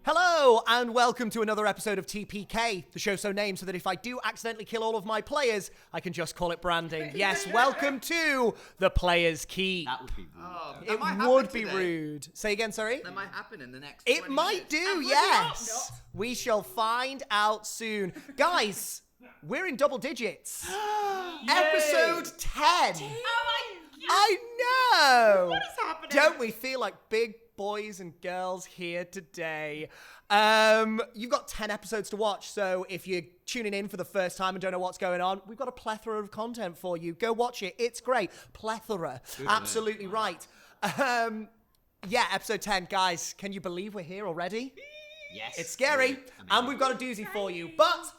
Hello, and welcome to another episode of TPK, the show so named so that if I do accidentally kill all of my players, I can just call it branding. Yes, welcome to the Player's Keep. That would be rude. It would be rude. Say again, sorry? That might happen in the next It 20 might minutes. do, yes. We shall find out soon. Guys, we're in double digits. Episode 10. Oh my God. I know. What is happening? Don't we feel like big boys and girls here today? You've got 10 episodes to watch, so if you're tuning in for the first time and don't know what's going on, we've got a plethora of content for you. Go watch it. It's great. Plethora. Good, absolutely right. Episode 10. Guys, can you believe we're here already? Yes. It's scary. And we've got a doozy for you, but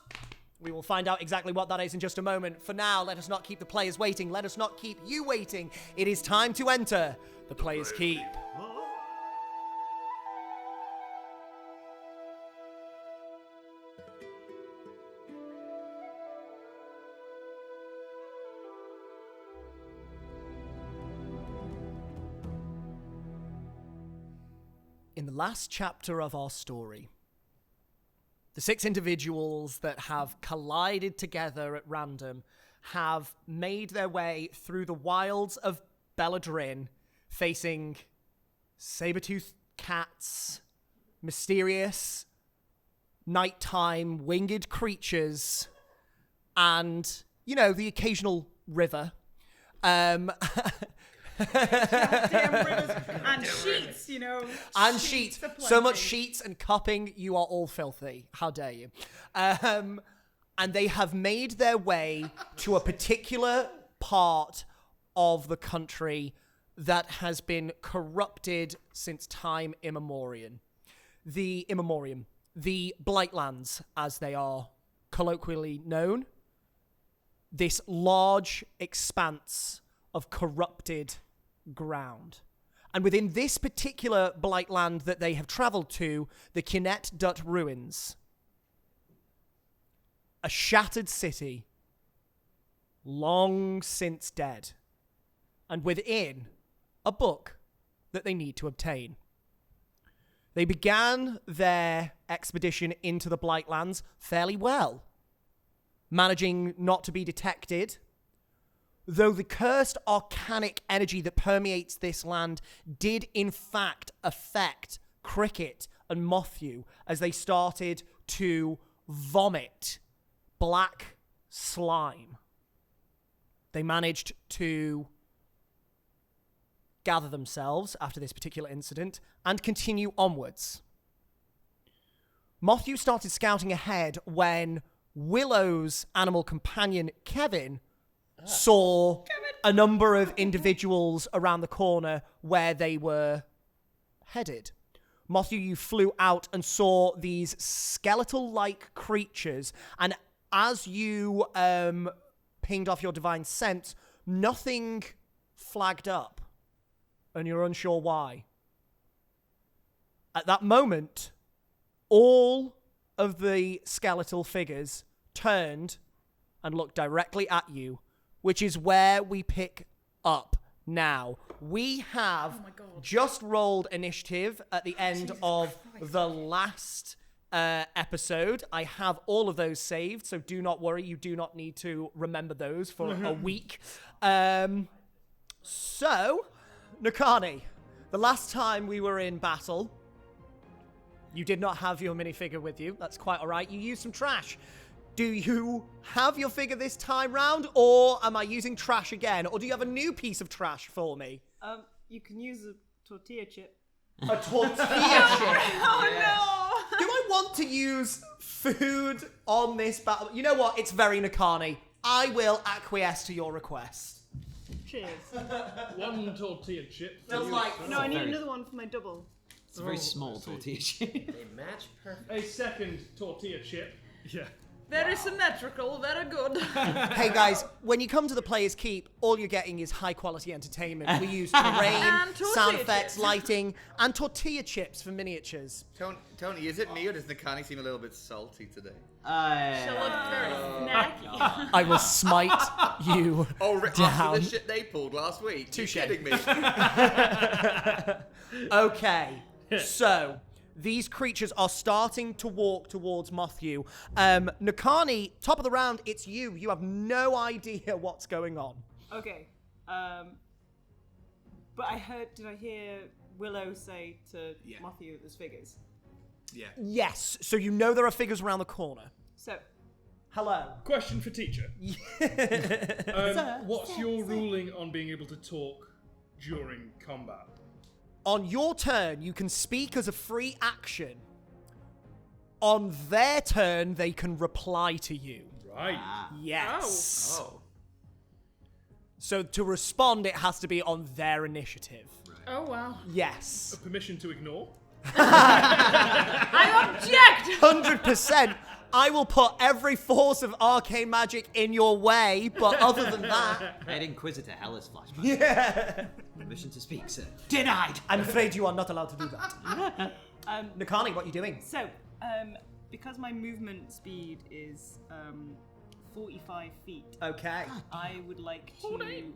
we will find out exactly what that is in just a moment. For now, let us not keep the players waiting. Let us not keep you waiting. It is time to enter the Player's Keep. In the last chapter of our story, the 6 individuals that have collided together at random have made their way through the wilds of Belladrin, facing saber-toothed cats, mysterious, nighttime winged creatures, and, the occasional river. Damn rivers and sheets, And sheets. So much sheets and cupping, you are all filthy. How dare you? And they have made their way to a particular part of the country that has been corrupted since time immemorial. The Blightlands, as they are colloquially known. This large expanse of corrupted ground. And within this particular Blightland that they have travelled to, the Kyenehk'Dut Ruins, a shattered city, long since dead, and within a book that they need to obtain. They began their expedition into the Blightlands fairly well, managing not to be detected, though the cursed arcanic energy that permeates this land did in fact affect Cricket and Mothew as they started to vomit black slime. They managed to gather themselves after this particular incident and continue onwards. Mothew started scouting ahead when Willow's animal companion, Kevin, saw a number of individuals around the corner where they were headed. Mothew, you flew out and saw these skeletal-like creatures, and as you pinged off your divine sense, nothing flagged up, and you're unsure why. At that moment, all of the skeletal figures turned and looked directly at you, which is where we pick up now. We have just rolled initiative at the end of the last episode. I have all of those saved, so do not worry. You do not need to remember those for a week. So, Nakani, the last time we were in battle, you did not have your minifigure with you. That's quite all right. You used some trash. Do you have your figure this time round, or am I using trash again? Or do you have a new piece of trash for me? You can use a tortilla chip. A tortilla chip? Oh no! Do I want to use food on this battle? You know what? It's very Nakani. I will acquiesce to your request. Cheers. One tortilla chip. Feels like... No, I need another one for my double. It's a very small tortilla chip. They match perfect. A second tortilla chip. Yeah. Very symmetrical, very good. Hey guys, when you come to the Player's Keep, all you're getting is high quality entertainment. We use terrain, And tortilla sound effects, chips. lighting, and tortilla chips for miniatures. Tony, is it me or does Nakani seem a little bit salty today? She looked very snacky. I will smite you After down. the shit they pulled last week? Touche. You kidding me? Okay, so these creatures are starting to walk towards Matthew. Nakani, top of the round, it's you. You have no idea what's going on. Okay. But did I hear Willow say to Matthew that there's figures? Yeah. Yes, so you know there are figures around the corner. So, Hello. Question for teacher. What's your ruling on being able to talk during combat? On your turn, you can speak as a free action. On their turn, they can reply to you. Right. Yes. Oh. So to respond, it has to be on their initiative. Oh, wow. Yes. Permission to ignore? I object! 100%. I will put every force of arcane magic in your way, but other than that... Head Inquisitor Hellas flashback. Yeah. Permission to speak, sir. Denied! I'm afraid you are not allowed to do that. Nakani, what are you doing? So, because my movement speed is 45 feet, Okay. I would like to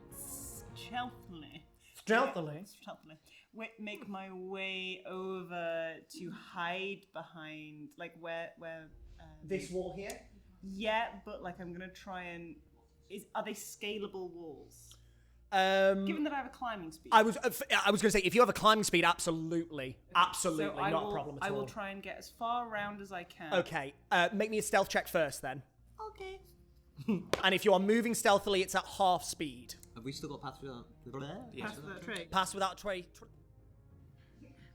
stealthily make my way over to hide behind, like where This wall here? yeah, but like I'm gonna try and are they scalable walls? Given that I have a climbing speed. I was going to say, if you have a climbing speed, absolutely. Absolutely, So not a problem at all. I will try and get as far around as I can. Okay, make me a stealth check first then. Okay. And if you are moving stealthily, it's at half speed. Have we still got paths without... Pass that tray. Pass without a tray.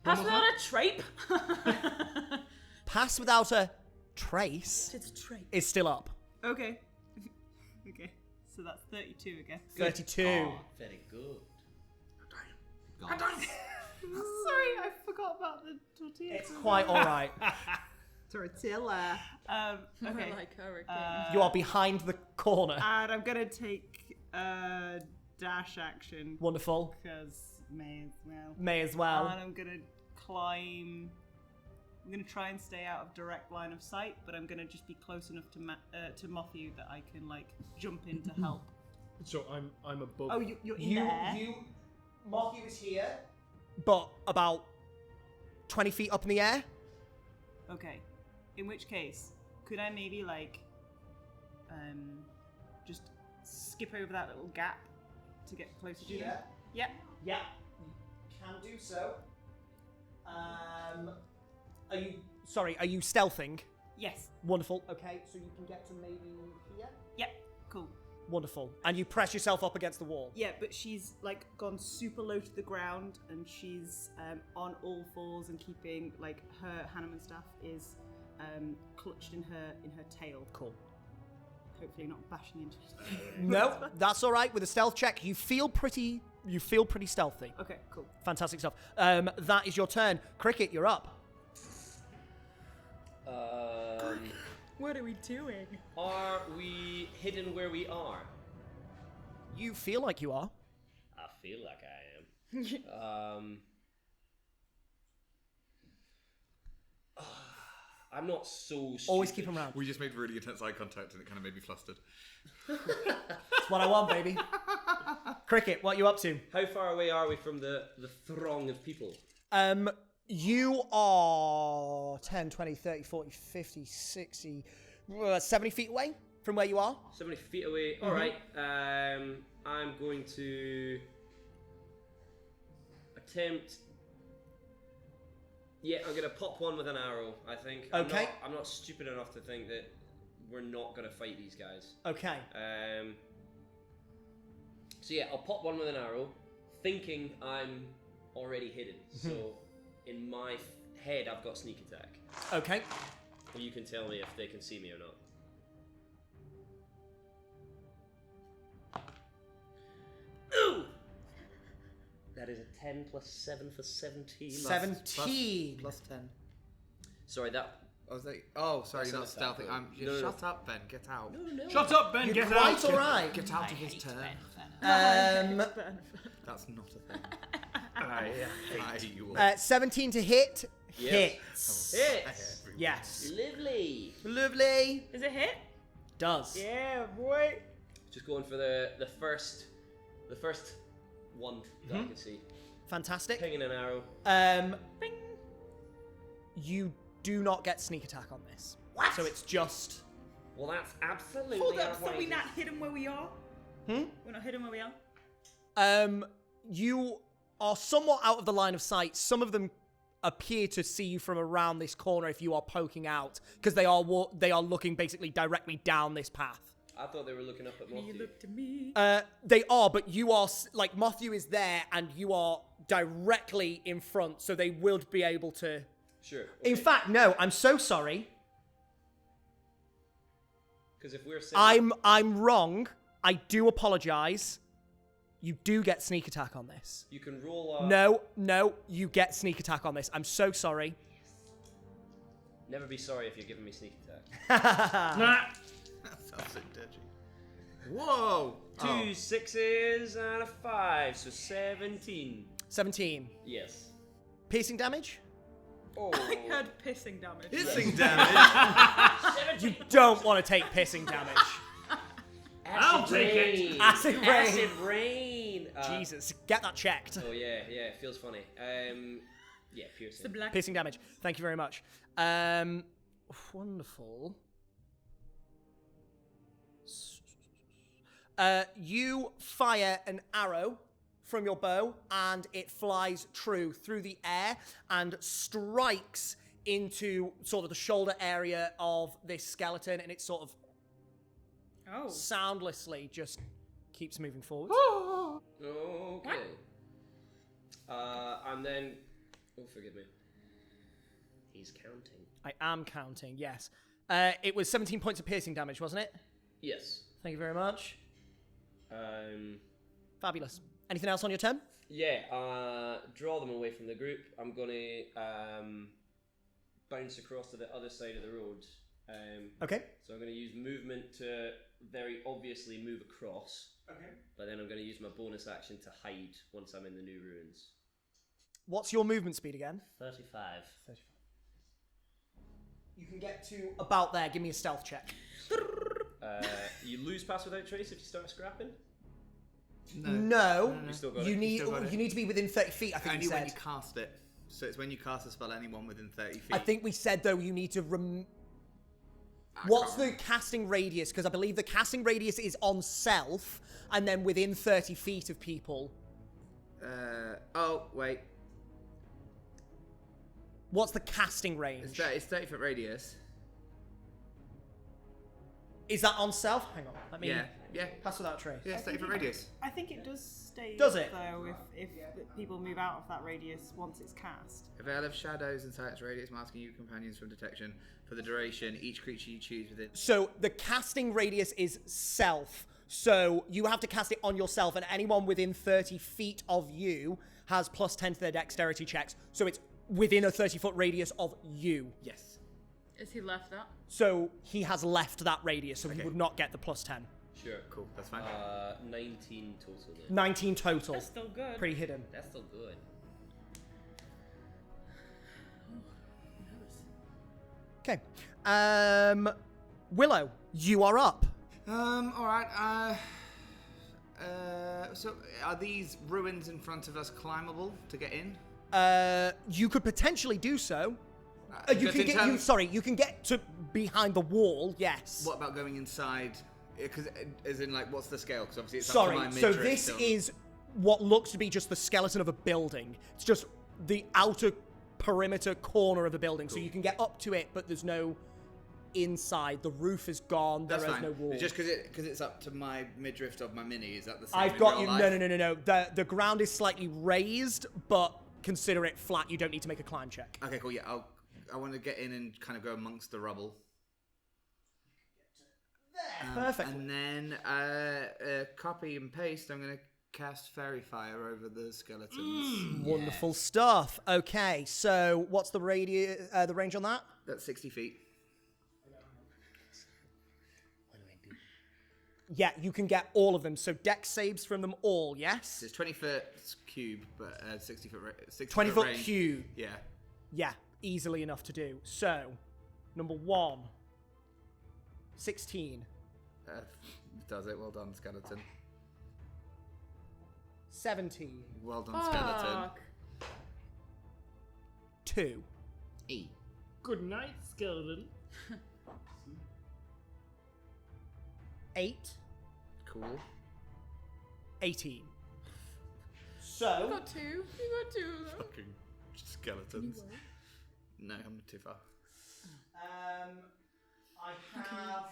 Pass without a trape. Pass without a trace It's a trape. is still up. Okay. Okay. So that's 32 again. 32. Very good. Sorry, I forgot about the tortilla. It's quite all right. Tortilla. Okay. Like hurricane. You are behind the corner. And I'm gonna take a dash action Wonderful. because may as well. May as well. And I'm gonna climb. I'm gonna try and stay out of direct line of sight, but I'm gonna just be close enough to Matthew that I can like jump in to help. So I'm above. Oh, you're in there. Matthew is here, but about 20 feet up in the air. Okay. In which case, could I maybe like just skip over that little gap to get closer to them? Yeah. Yeah, you can do so. Are you stealthing? Yes. Wonderful. Okay, so you can get to maybe here. Yep. Cool. Wonderful. And you press yourself up against the wall. Yeah, but she's like gone super low to the ground, and she's on all fours and keeping like her Hanneman staff is clutched in her tail. Cool. Hopefully not bashing into it. No, that's all right. With a stealth check, you feel pretty stealthy. Okay, cool. Fantastic stuff. That is your turn. Cricket, you're up. What are we doing? Are we hidden where we are? You feel like you are. I feel like I am. I'm not so stupid. Always keep him around. We just made really intense eye contact and it kind of made me flustered. That's what I want, baby. Cricket, what are you up to? How far away are we from the throng of people? You are 10, 20, 30, 40, 50, 60, 70 feet away from where you are. 70 feet away. All right. I'm going to attempt. Yeah, I'm gonna pop one with an arrow. I think. Okay. I'm not stupid enough to think that we're not gonna fight these guys. Okay. So yeah, I'll pop one with an arrow, thinking I'm already hidden. So in my head, I've got sneak attack. Okay. Well, you can tell me if they can see me or not. Ooh! That is a 10 plus 7 for 17. 17. Plus 10. Sorry, that... Sorry, That's you're not an attack, stealthy. though. No. Shut up, Ben. Get out. Shut up, Ben. You're Get quite out. all right. Get out of his turn. That's not a thing. I hate you all. 17 to hit. Yes. Hits. Hits! Yes. Lovely! Is Lovely. it hit? Does. Yeah, boy. Just going for the first one that I can see. Fantastic. Pinging an arrow. Bing. you do not get sneak attack on this. What? So it's just... Well, that's absolutely Hold up, so we're outrageous. not hidden where we are? Hmm? We're not hidden where we are? You are somewhat out of the line of sight. Some of them appear to see you from around this corner if you are poking out, because they are looking basically directly down this path. I thought they were looking up at You Matthew. look to me. They are, but you are, like, Matthew is there, and you are directly in front, so they will be able to... Sure. In fact, no, I'm so sorry. Because if we're sitting... I'm wrong. I do apologize. You do get sneak attack on this. You can roll a... No, you get sneak attack on this. I'm so sorry. Never be sorry if you're giving me sneak attack. That sounds so dodgy. Whoa! 2 6s and a 5, so 17. 17. Yes. Piercing damage? Oh. I heard pissing damage. Hissing damage! You don't want to take pissing damage. I'll take it. Acid rain. Acid rain. Jesus, get that checked. Oh yeah, it feels funny. Yeah, It's the piercing. black. Piercing damage. Thank you very much. Wonderful. You fire an arrow from your bow, and it flies true through the air and strikes into sort of the shoulder area of this skeleton, and it sort of Oh. soundlessly just keeps moving forward. Okay. And then... Oh, forgive me. He's counting. I am counting, yes. It was 17 points of piercing damage, wasn't it? Yes. Thank you very much. Fabulous. Anything else on your turn? Yeah, draw them away from the group. I'm gonna bounce across to the other side of the road. Okay. So I'm gonna use movement to very obviously move across. Okay. But then I'm gonna use my bonus action to hide once I'm in the new ruins. What's your movement speed again? 35. You can get to about there. Give me a stealth check. You lose pass without trace if you start scrapping? No. You still got You it. need still got it. you need to be within 30 feet, I think Only we when said. you cast it. So it's when you cast a spell, anyone within 30 feet. I think we said, though, you need to What's the casting radius? Because I believe the casting radius is on self, and then within 30 feet of people. Oh, wait. What's the casting range? It's 30 foot radius. Is that on self? Hang on. Let me Yeah. pass without trace. Yeah, it's 30 foot radius. I think it does stay. Does it? Though, if people move out of that radius once it's cast. A veil of shadows inside its radius, masking you companions from detection. For the duration, each creature you choose within. So the casting radius is self. So you have to cast it on yourself, and anyone within 30 feet of you has plus 10 to their dexterity checks. So it's within a 30-foot radius of you. Yes. Is he left that? So he has left that radius, so he would not get the plus 10. Sure. Cool, that's fine. 19 total then. 19 total. That's still good. Pretty hidden. That's still good. Okay. Willow, you are up. Alright, so are these ruins in front of us climbable to get in? You could potentially do so. You just can in get. terms- You can get to behind the wall. Yes. What about going inside? Because, as in, like, what's the scale? Because obviously it's up to my Sorry. So midriff this still. is what looks to be just the skeleton of a building. It's just the outer perimeter corner of the building, so you can get up to it, but there's no inside. The roof is gone. That's there is fine. no wall. Just because it's up to my midriff of my mini. Is that the same? I've in got real you. life? No. The ground is slightly raised, but consider it flat. You don't need to make a climb check. Okay, cool. Yeah, I want to get in and kind of go amongst the rubble. Perfect. And then copy and paste. I'm going to cast fairy fire over the skeletons. Wonderful stuff. Okay, so what's the the range on that? That's 60 feet. Yeah, you can get all of them. So dex saves from them all, yes? It's 20 foot cube, but 60 foot. 20 foot range. cube. Yeah. Yeah, easily enough to do. So, number 1. 16. Does it? Well done, skeleton. 17. Well done, skeleton. 2. E. Good night, skeleton. 8, Cool. 18. You So, got two. You got two of them. Fucking skeletons. No, I'm too far. I have.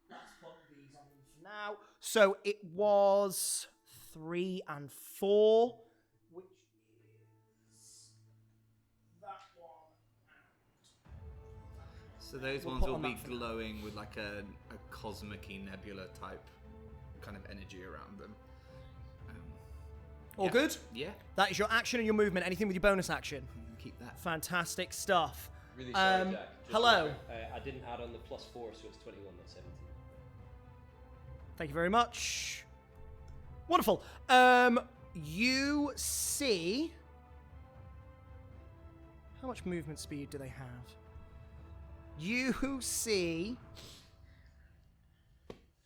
Let's put these on for now. So it was 3 and 4, which is that one. So those We'll ones put will on be that for now. glowing with like a cosmic-y nebula type kind of energy around them. All Yeah. good? Yeah, That is your action and your movement. Anything with your bonus action? keep that. Fantastic stuff. Really sorry, Jack. Just Hello. I didn't add on the +4, so it's 21, not 17. Thank you very much. Wonderful. You see. How much movement speed do they have? You see.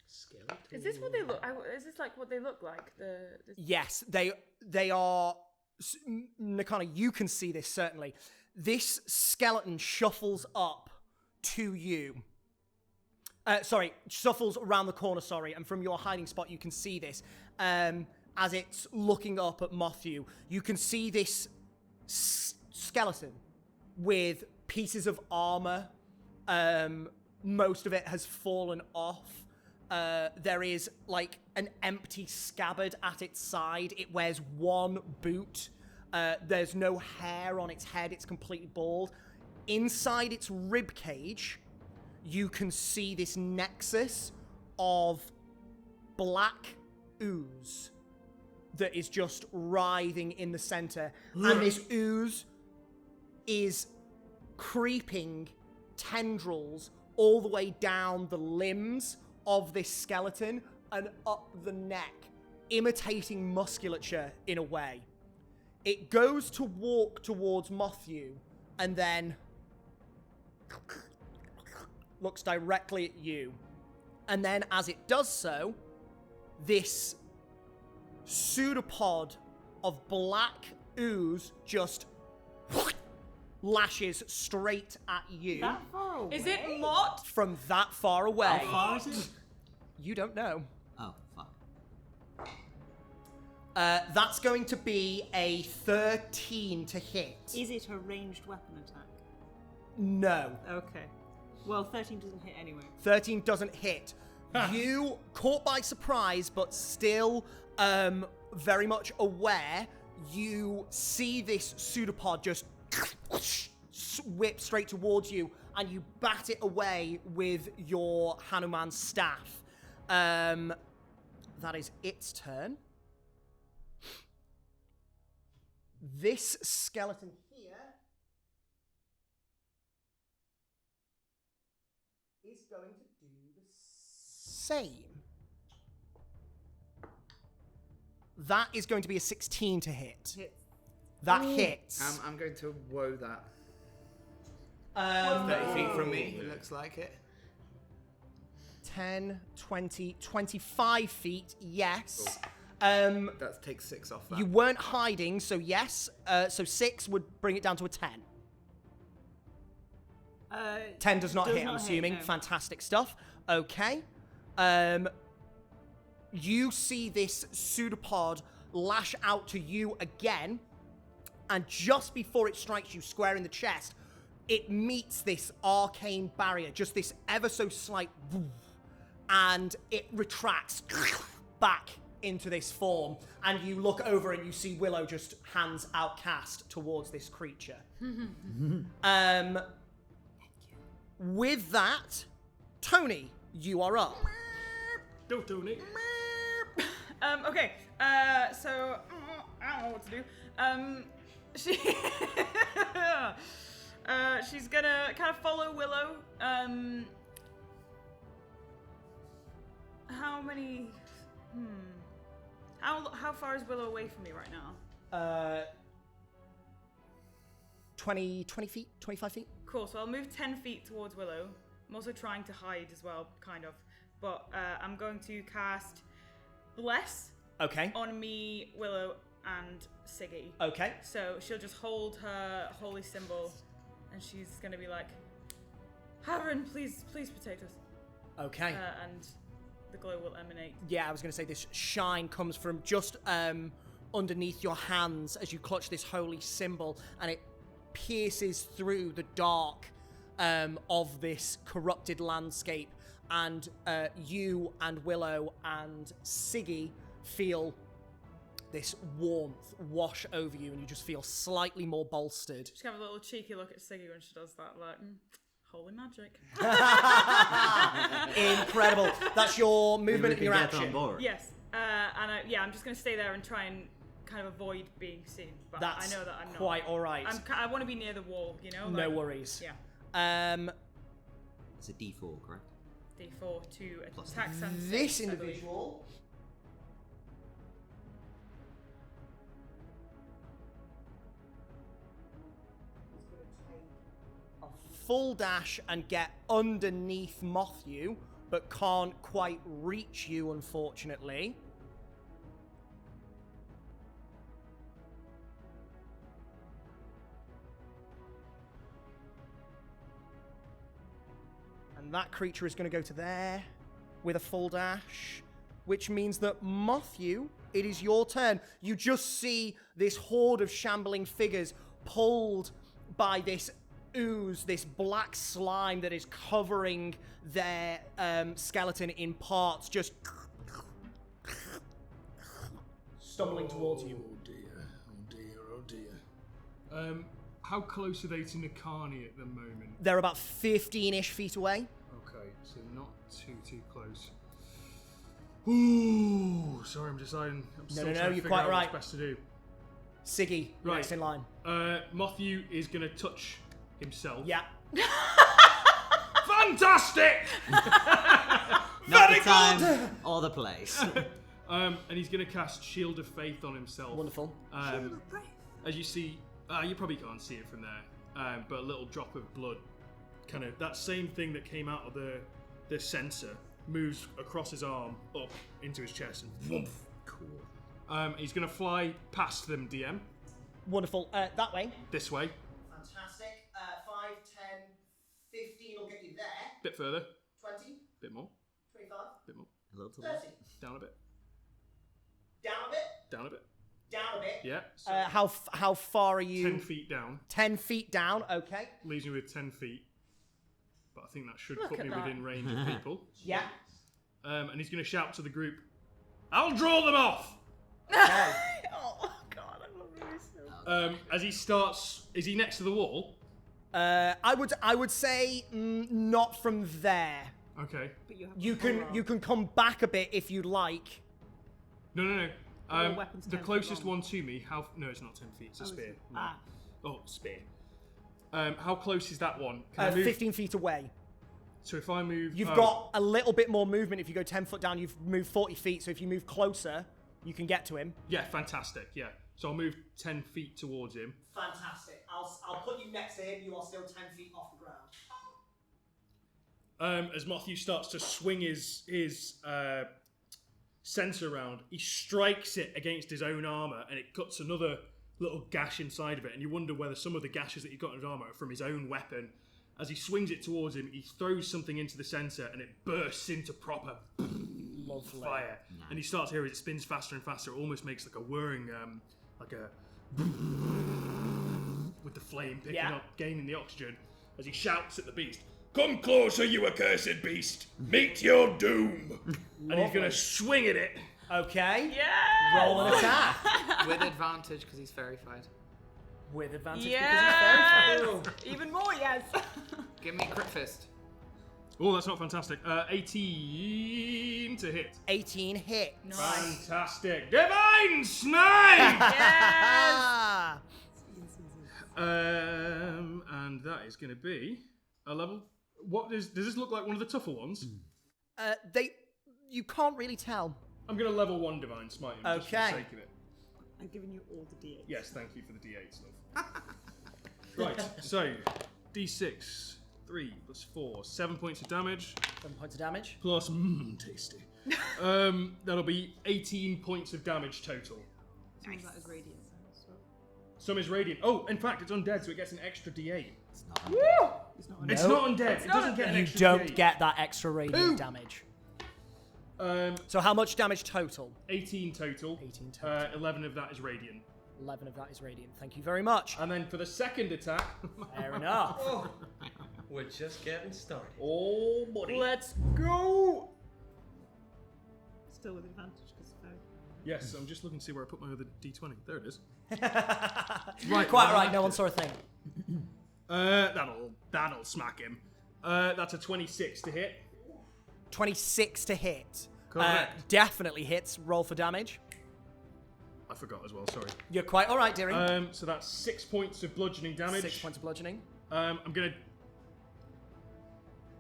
Skeleton. Is this what they look? Is this like what they look like? Yes, they are. Nakana, you can see this certainly. This skeleton shuffles up to you. Shuffles around the corner, and from your hiding spot you can see this. As it's looking up at Matthew, you can see this skeleton with pieces of armor. Most of it has fallen off. There is like an empty scabbard at its side. It wears one boot. There's no hair on its head. It's completely bald. Inside its rib cage, you can see this nexus of black ooze that is just writhing in the center. And this ooze is creeping tendrils all the way down the limbs of this skeleton and up the neck, imitating musculature in a way. It goes to walk towards Matthew and then looks directly at you. And then as it does so, this pseudopod of black ooze just lashes straight at you That far away? Is it Mott? from that far away. How far is it? You don't know. Oh, fuck. That's going to be a 13 to hit. Is it a ranged weapon attack? No. Okay. Well, 13 doesn't hit anyway. 13 doesn't hit. You, caught by surprise, but still very much aware, you see this pseudopod just whip straight towards you, and you bat it away with your Hanuman staff. That is its turn. This skeleton here is going to do the same. That is going to be a 16 to hit. Hit. That hits. I'm going to woe that. 30 30 feet from me, it looks like it. 10, 20, 25 feet, yes. That takes 6 off that. You weren't hiding, so yes. So 6 would bring it down to a 10. 10 does not hit, I'm assuming. no. Fantastic stuff. Okay. You see this pseudopod lash out to you again, and just before it strikes you square in the chest, it meets this arcane barrier, just this ever so slight woof, and it retracts back into this form, and you look over and you see Willow just hands outcast towards this creature. With that, Tony, you are up. Go, Tony. Okay. So I don't know what to do. She she's gonna kind of follow Willow. How many? How far is Willow away from me right now? 20 feet, 25 feet. Cool. So I'll move 10 feet towards Willow. I'm also trying to hide as well, kind of. But I'm going to cast Bless Okay. on me, Willow, and Siggy. Okay. So she'll just hold her holy symbol and she's gonna be like, Haverin, please protect us. Okay. And the glow will emanate. Yeah, I was going to say this shine comes from just underneath your hands as you clutch this holy symbol, and it pierces through the dark of this corrupted landscape, and you and Willow and Siggy feel this warmth wash over you, and you just feel slightly more bolstered. Just have a little cheeky look at Siggy when she does that, like, holy magic. Incredible. That's your movement and your action. Yes. I'm just going to stay there and try and kind of avoid being seen. But That's I know that I'm not. quite all right. I want to be near the wall, you know? No worries. Yeah. It's a D4, correct? D4 to attack and This individual is going to take a full dash and get underneath Mothyu, but can't quite reach you, unfortunately. And that creature is going to go to there with a full dash, which means that Mothyu, it is your turn. You just see this horde of shambling figures pulled by this ooze, this black slime that is covering their skeleton in parts, just stumbling towards you. Oh dear, oh dear, oh dear. How close are they to Nakani at the moment? They're about 15-ish feet away. Okay, so not too close. Ooh, sorry, I'm deciding. I'm still no, trying to you're figure quite out right. what's best to do. Siggy, Right. next in line. Mothyu is gonna touch himself. Yeah. Fantastic! Not the time or the place. And he's gonna cast Shield of Faith on himself. Wonderful. As you see, you probably can't see it from there, but a little drop of blood, kind of that same thing that came out of the sensor, moves across his arm up into his chest, and whoomph. Cool. He's gonna fly past them, DM. Wonderful. That way. This way, Fantastic. 5, 10, 15 will get you there. bit further, 20, bit more, 25, bit more, A little 30. down a bit, Down a bit. down a bit. Down a bit. Yeah. So How far are you? 10 feet down 10 feet down. Okay. leaves me with 10 feet, but I think that should Look put at me that. within range of people. Yeah. And he's gonna shout to the group, "I'll draw them off!" Okay. Oh god, I love this. As he starts, is he next to the wall? I would say not from there. Okay. But you have You can come back a bit if you like. No. All weapons The 10 foot closest long. one to me, no, it's not 10 feet, it's a spear. No. Ah. Oh, spear. How close is that one? Can I move? 15 feet away. So if I move... You've got a little bit more movement. If you go 10 foot down, you've moved 40 feet. So if you move closer, you can get to him. Yeah, fantastic, yeah. So I'll move 10 feet towards him. Fantastic. I'll put you next to him. You are still 10 feet off the ground. As Mothyu starts to swing his sensor around, he strikes it against his own armor, and it cuts another little gash inside of it. And you wonder whether some of the gashes that he got in his armor are from his own weapon. As he swings it towards him, he throws something into the sensor, and it bursts into proper fire. Nice. And he starts to hear as it spins faster and faster. It almost makes like a whirring, like a with the flame picking up, gaining the oxygen. As he shouts at the beast, "Come closer, you accursed beast! Meet your doom!" And he's gonna swing at it. Okay. Yeah. Roll an attack. With advantage because he's fairy-fied. With advantage Yes. because he's very Even more, yes. Give me crit fist. Oh, that's not fantastic. 18 to hit. 18 hit. Nice. Fantastic. Divine Smite! Yes. And that is going to be a level. What does this look like? One of the tougher ones? You can't really tell. I'm going to level 1 Divine Smite him, just for the Okay. sake of it. I'm giving you all the D8s. Yes, thank you for the D8 stuff. Right, so D6, 3 plus 4, 7 points of damage. 7 points of damage. Plus, tasty. That'll be 18 points of damage total. Some of that is radiant. So. Some is radiant. Oh, in fact, it's undead, so it gets an extra D8. It's not undead. It's not undead. It doesn't get an You extra don't D. get that extra radiant damage. So how much damage total? 18 total. 18 total. 11 of that is radiant. 11 of that is radiant. Thank you very much. And then for the second attack. Fair enough. We're just getting started. Oh, buddy. Let's go. Still with advantage because Yes, I'm just looking to see where I put my other D20. There it is. Right, quite right. No one saw a thing. That'll smack him. That's a 26 to hit. 26 to hit. Correct. Definitely hits. Roll for damage. I forgot as well. Sorry. You're quite all right, Deering. So that's 6 points of bludgeoning damage. 6 points of bludgeoning. I'm gonna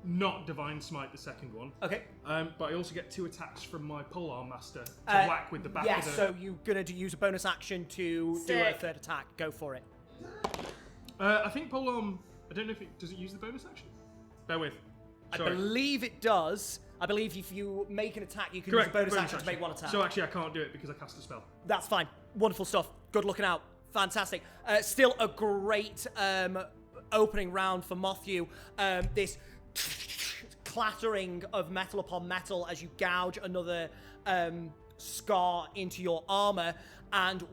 not divine smite the second one. Okay. But I also get 2 attacks from my polearm master to whack with the back yeah, of the... so you're going to use a bonus action to do a Sick. third attack. Go for it. I think polearm... I don't know if it... Does it use the bonus action? Bear with. I Sorry. believe it does. I believe if you make an attack, you can Correct. use a bonus action to make one attack. So actually I can't do it because I cast a spell. That's fine. Wonderful stuff. Good looking out. Fantastic. Still a great opening round for Matthew. This clattering of metal upon metal as you gouge another scar into your armor, and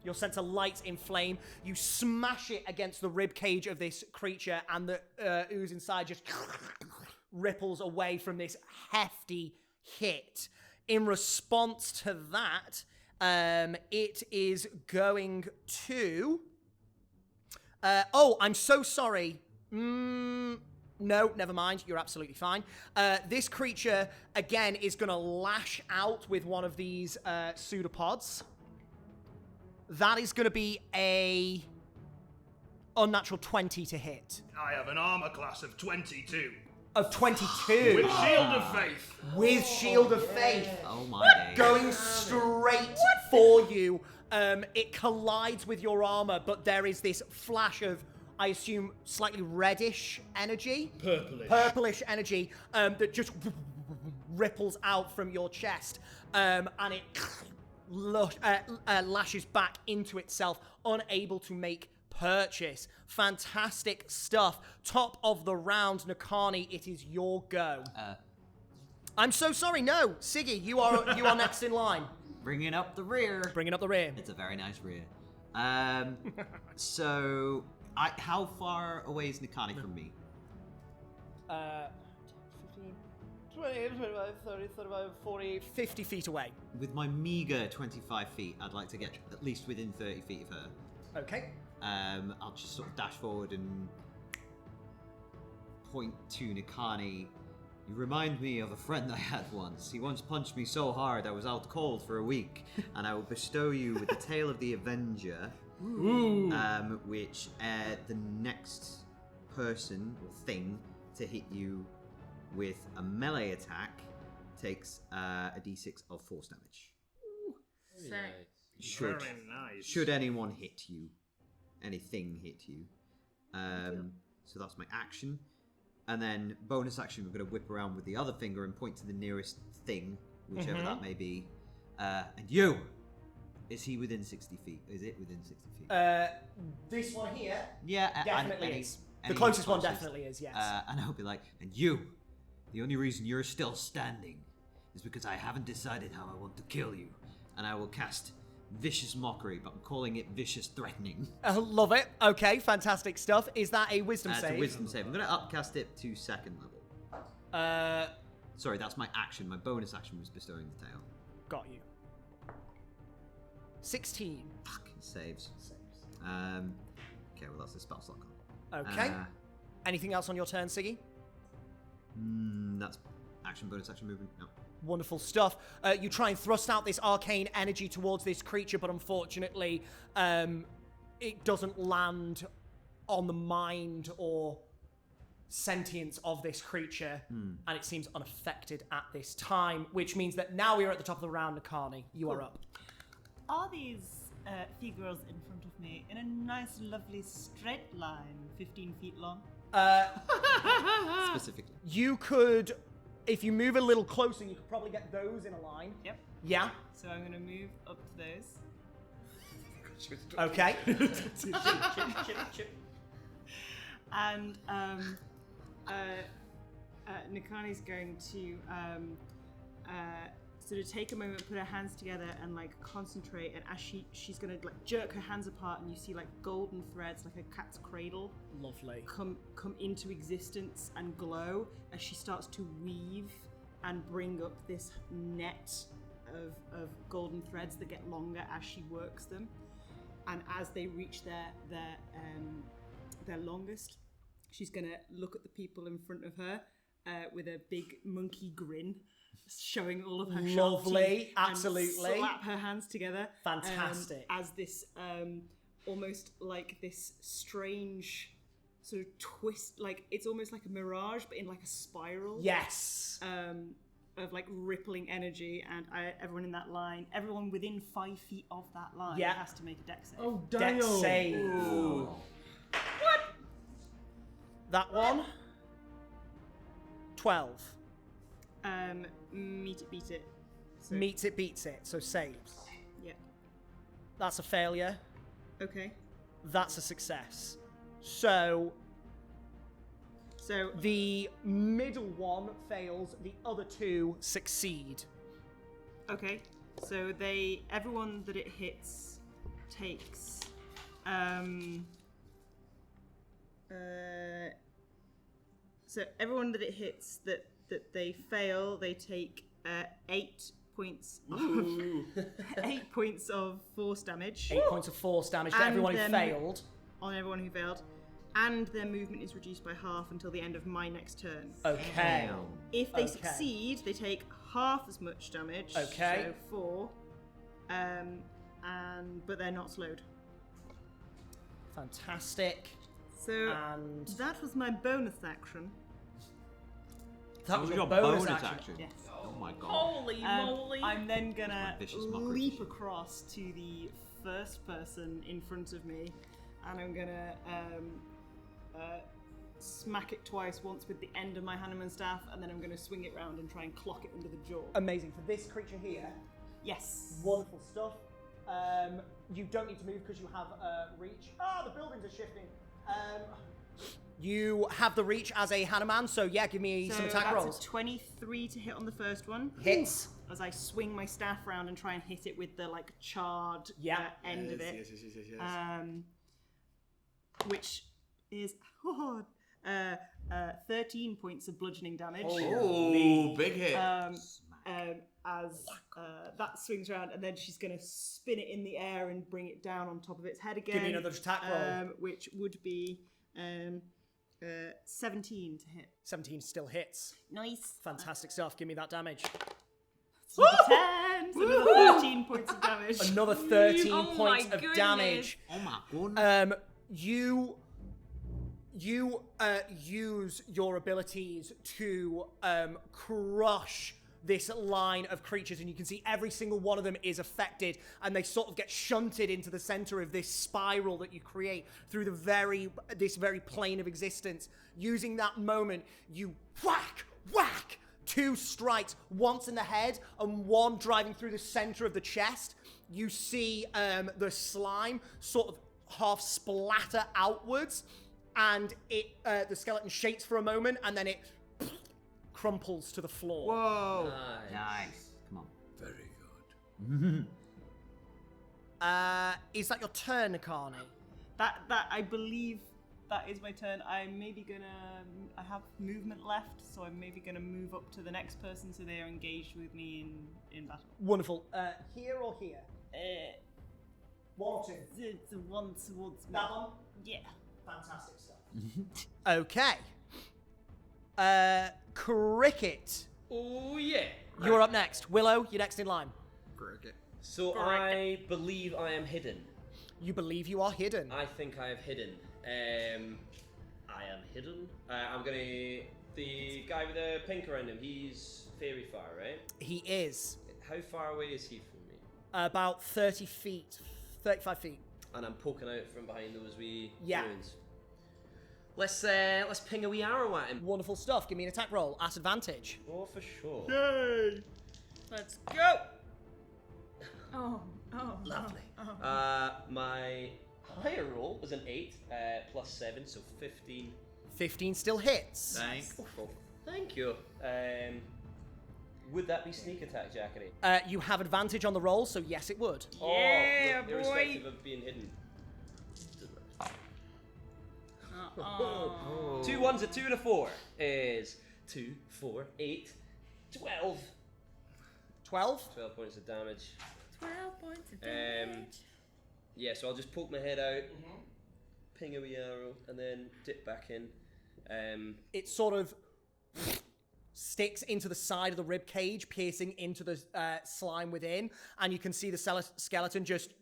your sensor lights in flame. You smash it against the rib cage of this creature, and the ooze inside just ripples away from this hefty hit. In response to that, it is going to... oh, I'm so sorry. No, never mind. You're absolutely fine. This creature, again, is going to lash out with one of these pseudopods. That is going to be a unnatural 20 to hit. I have an armor class of 22. Of 22. With Shield of Faith. With Shield of Faith. Oh my days. Going straight for you. It collides with your armor, but there is this flash of, I assume, slightly reddish energy. Purplish energy that just ripples out from your chest. And it lashes back into itself, unable to make purchase. Fantastic stuff. Top of the round, Nakani, it is your go. I'm so sorry. No, Siggy, you are next in line. Bringing up the rear. Bringing up the rear. It's a very nice rear. So, how far away is Nakani from me? 15, 20, 25, 30, 35, 40, 50 feet away. With my meager 25 feet, I'd like to get at least within 30 feet of her. Okay. I'll just sort of dash forward and point to Nakani. You remind me of a friend I had once. He once punched me so hard I was out cold for a week, and I will bestow you with the Tale of the Avenger, which the next person or thing to hit you with a melee attack takes a d6 of force damage. Sick. Very nice. Should anyone hit you, anything hit you. So that's my action. And then bonus action, we're going to whip around with the other finger and point to the nearest thing, whichever that may be. And you! Is he within 60 feet? Is it within 60 feet? This one here Yeah, definitely is. The closest one definitely is, yes. And I'll be like, and you! The only reason you're still standing is because I haven't decided how I want to kill you. And I will cast Vicious Mockery, but I'm calling it Vicious Threatening. Love it. Okay, fantastic stuff. Is that a wisdom It's save? a wisdom save. I'm going to upcast it to second level. Sorry, that's my action. My bonus action was bestowing the tail. Got you. 16. Fucking saves. Okay, well that's the spell slot. Okay. Anything else on your turn, Siggy? That's action, bonus action, movement. No. Wonderful stuff. You try and thrust out this arcane energy towards this creature, but unfortunately, it doesn't land on the mind or sentience of this creature, and it seems unaffected at this time, which means that now we are at the top of the round, Nakani. You are up. Are these figures in front of me in a nice, lovely straight line, 15 feet long? Specifically. You could, if you move a little closer, you could probably get those in a line. Yep. Yeah. So I'm going to move up to those. Okay. And Nikani's going to sort of take a moment, put her hands together, and like concentrate. And as she's gonna like jerk her hands apart, and you see like golden threads, like a cat's cradle, Lovely. come into existence and glow as she starts to weave and bring up this net of golden threads that get longer as she works them. And as they reach their longest, she's gonna look at the people in front of her with a big monkey grin, showing all of her sharp Lovely, teeth, and absolutely. slap her hands together. Fantastic. As this almost like this strange sort of twist, like it's almost like a mirage, but in like a spiral. Yes. Of like rippling energy, and everyone in that line, everyone within 5 feet of that line, Yeah. has to make a dex save. Oh, Dex damn. save. Ooh. That one. 12. Meet it, beat it. So, Meets it, beats it. So saves. Yeah. That's a failure. Okay. That's a success. So So the middle one fails. The other two succeed. okay. So everyone that it hits takes so everyone that it hits that they fail, they take 8 points of 8 points of force damage 8 points of force damage to And everyone who then- failed. on everyone who failed, and their movement is reduced by half until the end of my next turn. Okay. Damn. If they Okay. succeed, they take half as much damage. Okay. So 4. But they're not slowed. Fantastic. So And that was my bonus action. that Oh, was we your got bonus action. Yes. Oh my god. Holy moly! I'm then gonna That's my vicious mockery. leap across to the first person in front of me, and I'm gonna smack it twice, once with the end of my Hanuman staff, and then I'm gonna swing it round and try and clock it under the jaw. Amazing. For this creature here, Yes. wonderful stuff. You don't need to move because you have reach. The buildings are shifting. You have the reach as a Hanuman, so yeah, give me So some attack that's rolls. a 23 to hit on the first one. Hits. As I swing my staff round and try and hit it with the like charred Yeah. end of it. Yes. Which is 13 points of bludgeoning damage. Oh, big hit. As that swings around, and then she's going to spin it in the air and bring it down on top of its head again. Give me another attack roll. Which would be 17 to hit. 17 still hits. Nice. Fantastic stuff. Give me that damage. Another 10, so another 13 points of damage. Another 13 Oh my points of goodness. damage. Oh my goodness. You use your abilities to crush this line of creatures, and you can see every single one of them is affected, and they sort of get shunted into the center of this spiral that you create through this very plane of existence. Using that moment, you whack 2 strikes, once in the head and one driving through the center of the chest. You see the slime sort of half splatter outwards, and the skeleton shakes for a moment, and then it crumples to the floor. Whoa. Nice. Come on. Very good. Is that your turn, Akane? That I believe that is my turn. I'm maybe gonna. I have movement left, so I'm maybe gonna move up to the next person so they are engaged with me in battle. Wonderful. Here or here? One or two? It's the one towards me. That one? Yeah. Fantastic stuff. Okay. Cricket. Oh yeah. You're up next. Willow, you're next in line. Cricket. So I believe I am hidden. You believe you are hidden. I think I have hidden. I am hidden. I'm gonna. The guy with the pink around him. He's fairy fire, right? He is How far away is he from me? about 30 feet, 35 feet. And I'm poking out from behind those wee Yeah. ruins. Let's ping a wee arrow at him. Wonderful stuff. Give me an attack roll at advantage. Oh, for sure. Yay! Let's go. Oh. Lovely. Oh. My higher roll was an 8 plus 7, so 15 15 still hits. Thanks. Oh, thank you. Would that be sneak attack, Jackery? You have advantage on the roll, so yes, it would. Yeah, oh, irrespective of being hidden. 2 1s, a 2 and a 4 is 2, 4, 8, 12. 12? 12 points of damage. 12 points of damage. Yeah, so I'll just poke my head out, ping a wee arrow, and then dip back in. It sort of sticks into the side of the rib cage, piercing into the slime within, and you can see the skeleton just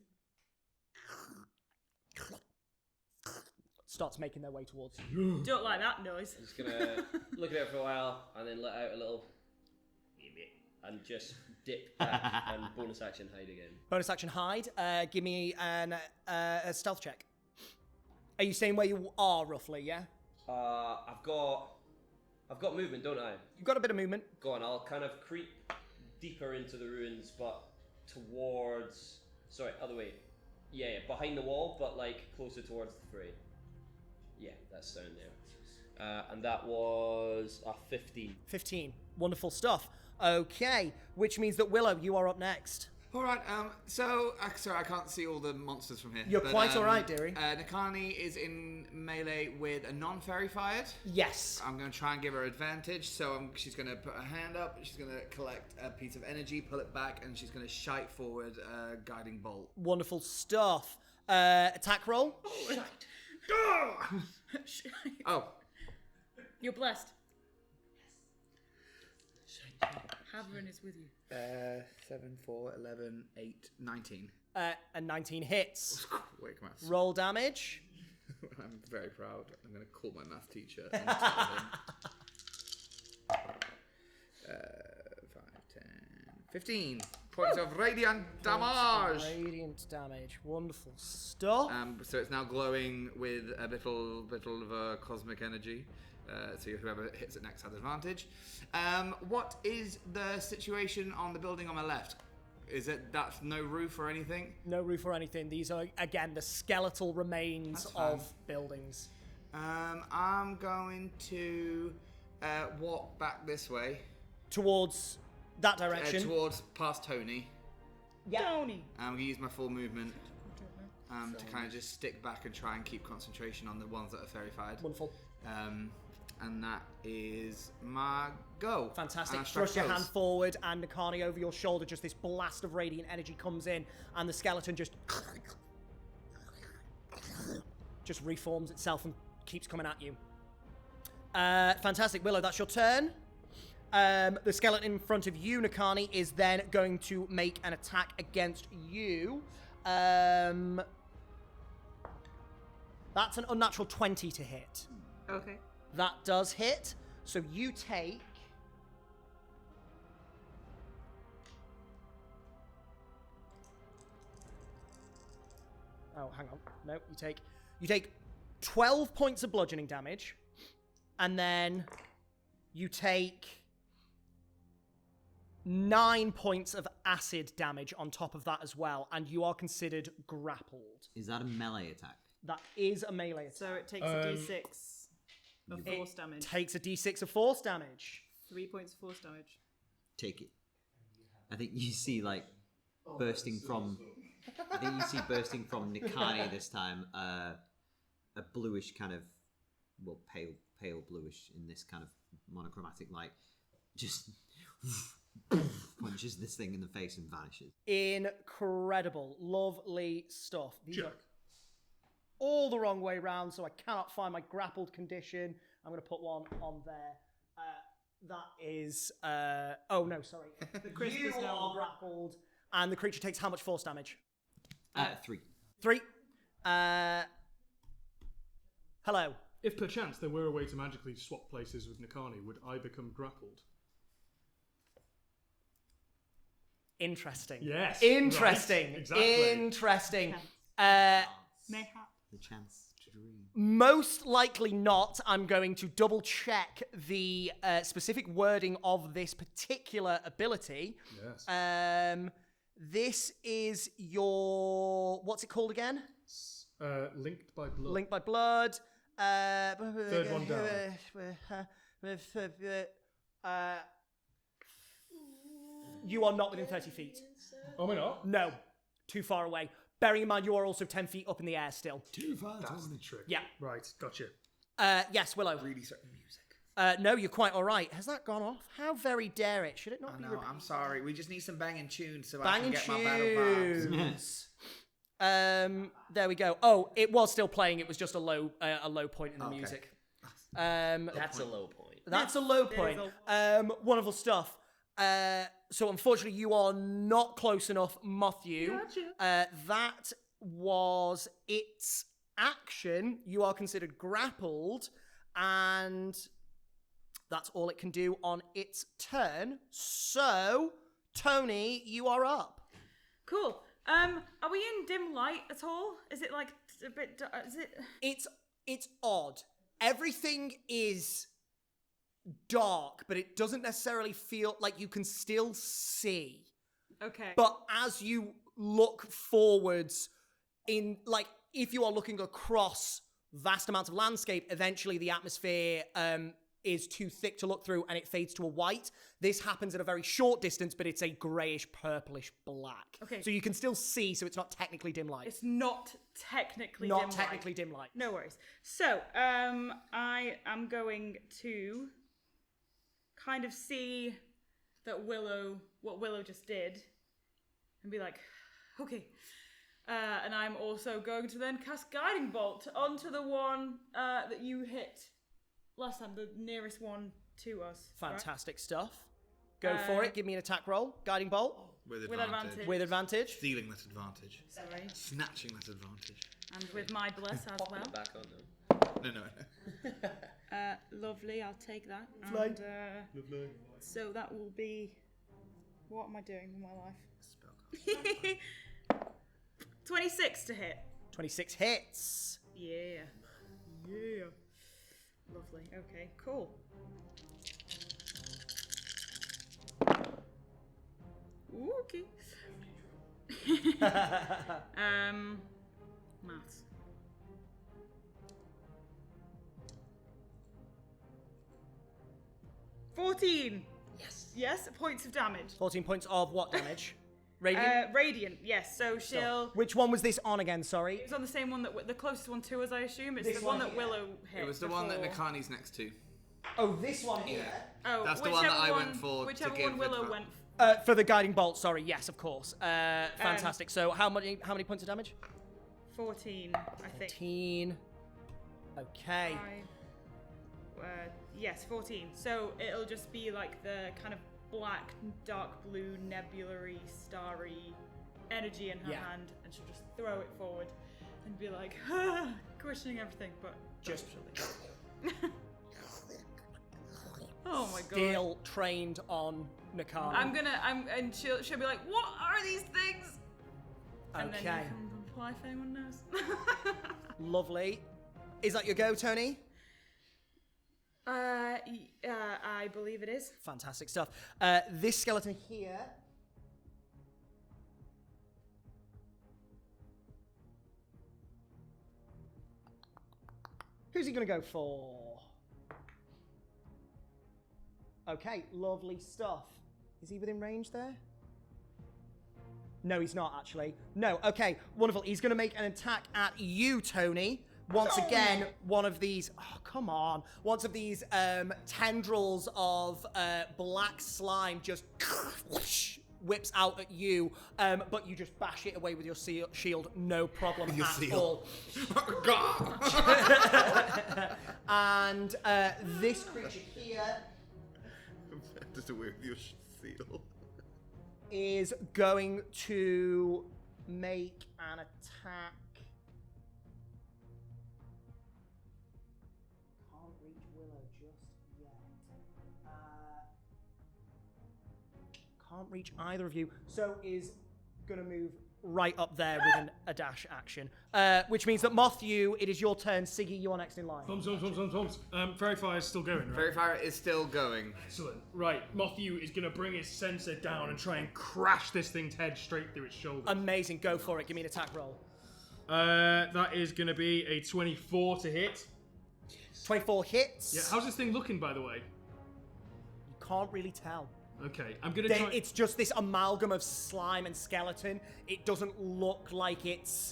starts making their way towards you. Don't like that noise. Just gonna look at it for a while, and then let out a little and just dip back and bonus action hide again. Bonus action hide. Give me a stealth check. Are you saying where you are roughly? Yeah. I've got movement, don't I? You've got a bit of movement. Go on. I'll kind of creep deeper into the ruins, but towards. Sorry, other way. Yeah, behind the wall, but like closer towards the fray. Yeah, that's down there. And that was a 15. 15. Wonderful stuff. Okay, which means that Willow, you are up next. All right. So, sorry, I can't see all the monsters from here. You're quite all right, dearie. Kyenehk'Dut is in melee with a non-fairy fired. Yes. I'm going to try and give her advantage. So she's going to put her hand up. She's going to collect a piece of energy, pull it back, and she's going to shite forward a guiding bolt. Wonderful stuff. Attack roll. Oh. You're blessed. Havren is with you. 7, 4, 11, 8, 19. And 19 hits. Quick maths. Roll damage. I'm very proud. I'm going to call my math teacher. And tell him. 5, 10, 15 points of radiant damage. Radiant damage. Wonderful stuff. So it's now glowing with a little of a cosmic energy. So whoever hits it next has advantage. What is the situation on the building on my left? Is it that's no roof or anything? No roof or anything. These are, again, the skeletal remains of buildings. I'm going to walk back this way. Towards that direction. Towards past Tony. Yeah. Tony. I'm going to use my full movement to kind of just stick back and try and keep concentration on the ones that are fairy-fired. Wonderful. And that is my go. Fantastic. Thrust your hand forward, and Nakani over your shoulder, just this blast of radiant energy comes in, and the skeleton just reforms itself and keeps coming at you. Fantastic. Willow, that's your turn. The skeleton in front of you, Nakani, is then going to make an attack against you. That's an unnatural 20 to hit. Okay. That does hit. So you take... Oh, hang on. No, you take 12 points of bludgeoning damage, and then you take 9 points of acid damage on top of that as well, and you are considered grappled. Is that a melee attack? That is a melee attack. So it takes a d6 of force damage. Takes a d6 of force damage. 3 points of force damage. Take it. I think you see bursting from Nakani this time a bluish kind of, well, pale bluish in this kind of monochromatic light, just punches this thing in the face and vanishes. Incredible. Lovely stuff. These are all the wrong way round, so I cannot find my grappled condition. I'm going to put one on there. That is... oh, no, sorry. The crisp is now grappled, and the creature takes how much force damage? 3. 3. Hello. If perchance there were a way to magically swap places with Nakani, would I become grappled? Interesting. Yes. Interesting. Right. Exactly. Interesting. Mayhap. The chance to dream. Most likely not. I'm going to double check the specific wording of this particular ability. Yes. This is your... What's it called again? Linked by blood. Linked by blood. Third one down. You are not within 30 feet. Oh, am I not? No, too far away. Bearing in mind you are also 10 feet up in the air still. Too far to own a trick. Yeah. Right, gotcha. Yes, Willow. Really certain music. No, you're quite all right. Has that gone off? How very dare it? Should it not I be? know, I'm sorry. We just need some banging tunes so I Banging can get my battle vibes. tunes. There we go. Oh, it was still playing. It was just a low point in the Okay. music. That's a low point. That's a low point. Wonderful stuff. So unfortunately, you are not close enough, Matthew. That was its action. You are considered grappled, and that's all it can do on its turn. So, Tony, you are up. Cool. Are we in dim light at all? Is it like a bit? Is it? It's odd. Everything is dark, but it doesn't necessarily feel like you can still see. Okay. But as you look forwards, if you are looking across vast amounts of landscape, eventually the atmosphere is too thick to look through and it fades to a white. This happens at a very short distance, but it's a greyish, purplish black. Okay. So you can still see, so it's not technically dim light. It's not technically not dim technically light. dim light. No worries. So, I am going to kind of see that what Willow just did, and be like, okay. And I'm also going to then cast Guiding Bolt onto the one that you hit last time, the nearest one to us. Fantastic stuff. Go for it. Give me an attack roll. Guiding Bolt. With With advantage. advantage. With advantage. Stealing that advantage. Sorry. Snatching that advantage. And with my bless as Popping well. it back on them. No. Lovely, I'll take that. Lovely. And, Lovely. so that will be... What am I doing with my life? Spellcast. 26 to hit. 26 hits. Yeah. Yeah. Lovely. Okay, cool. Ooh, okay. Maths. $14. Yes, points of damage. 14 points of what damage? Radiant? Radiant, yes. So she'll... Which one was this on again, sorry? It's on the same one that... The closest one to us, I assume. It's This the one one that here. Willow hit It was the one that before. Nakani's next to. Oh, this one here? Oh, That's the one that I went for to Whichever give one Willow adva- went For the Guiding Bolt, sorry. Yes, of course. Fantastic. So how many points of damage? 14, I think. 14. Okay. Yes, 14. So it'll just be like the kind of black, dark blue, nebulary, starry energy in her Yeah. hand, and she'll just throw it forward and be like, questioning everything, but Just oh my god. still trained on Nakani. And she'll be like, what are these things? And then Okay. you can reply if anyone knows. Lovely. Is that your go, Tony? I believe it is. Fantastic stuff. This skeleton here. Who's he going to go for? Okay, lovely stuff. Is he within range there? No, he's not actually. No, okay, wonderful. He's going to make an attack at you, Tony. Once again, one of these... Oh, come on. Once of these tendrils of black slime just whips out at you, but you just bash it away with your shield, no problem Your at seal. all. And this creature here Just a weird your seal. is going to make an attack. Can't reach Willow just yet. Can't reach either of you. So is going to move right up there with a dash action. Which means that Matthew, it is your turn. Siggy, you are next in line. Thumbs. Fairy Fire is still going, right? Fairy Fire is still going. Excellent. Right, Matthew is going to bring his sensor down and try and crash this thing's head straight through its shoulder. Amazing. Go for it. Give me an attack roll. That is going to be a 24 to hit. 24 hits. Yeah, how's this thing looking, by the way? You can't really tell. Okay, I'm gonna try. It's just this amalgam of slime and skeleton. It doesn't look like it's.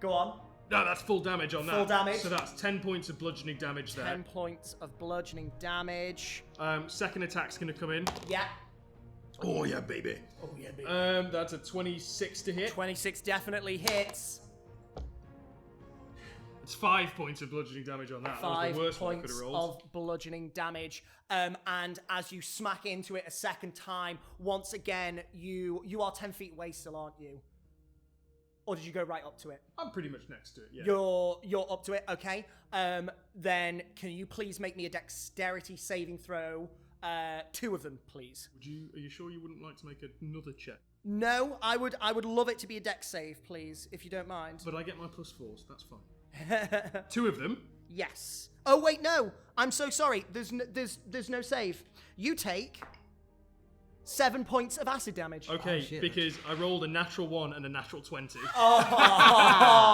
Go on. No, that's full damage on that. Full damage. So that's 10 points of bludgeoning damage there. 10 points of bludgeoning damage. Second attack's gonna come in. Yeah. Oh yeah, baby. Oh yeah, baby. That's a 26 to hit. 26 definitely hits. It's 5 points of bludgeoning damage on that. That was 5 the worst one I could points have rolled. of bludgeoning damage. And as you smack into it a second time, once again, you are 10 feet away still, aren't you? Or did you go right up to it? I'm pretty much next to it, yeah. You're up to it, okay. Then can you please make me a dexterity saving throw? 2 of them, please. Are you sure you wouldn't like to make another check? No, I would love it to be a dex save, please, if you don't mind. But I get my +4s, that's fine. 2 of them. Yes. Oh wait, no. I'm so sorry. There's no save. You take 7 points of acid damage. Okay, shit. because I rolled a natural 1 and a natural 20. Oh.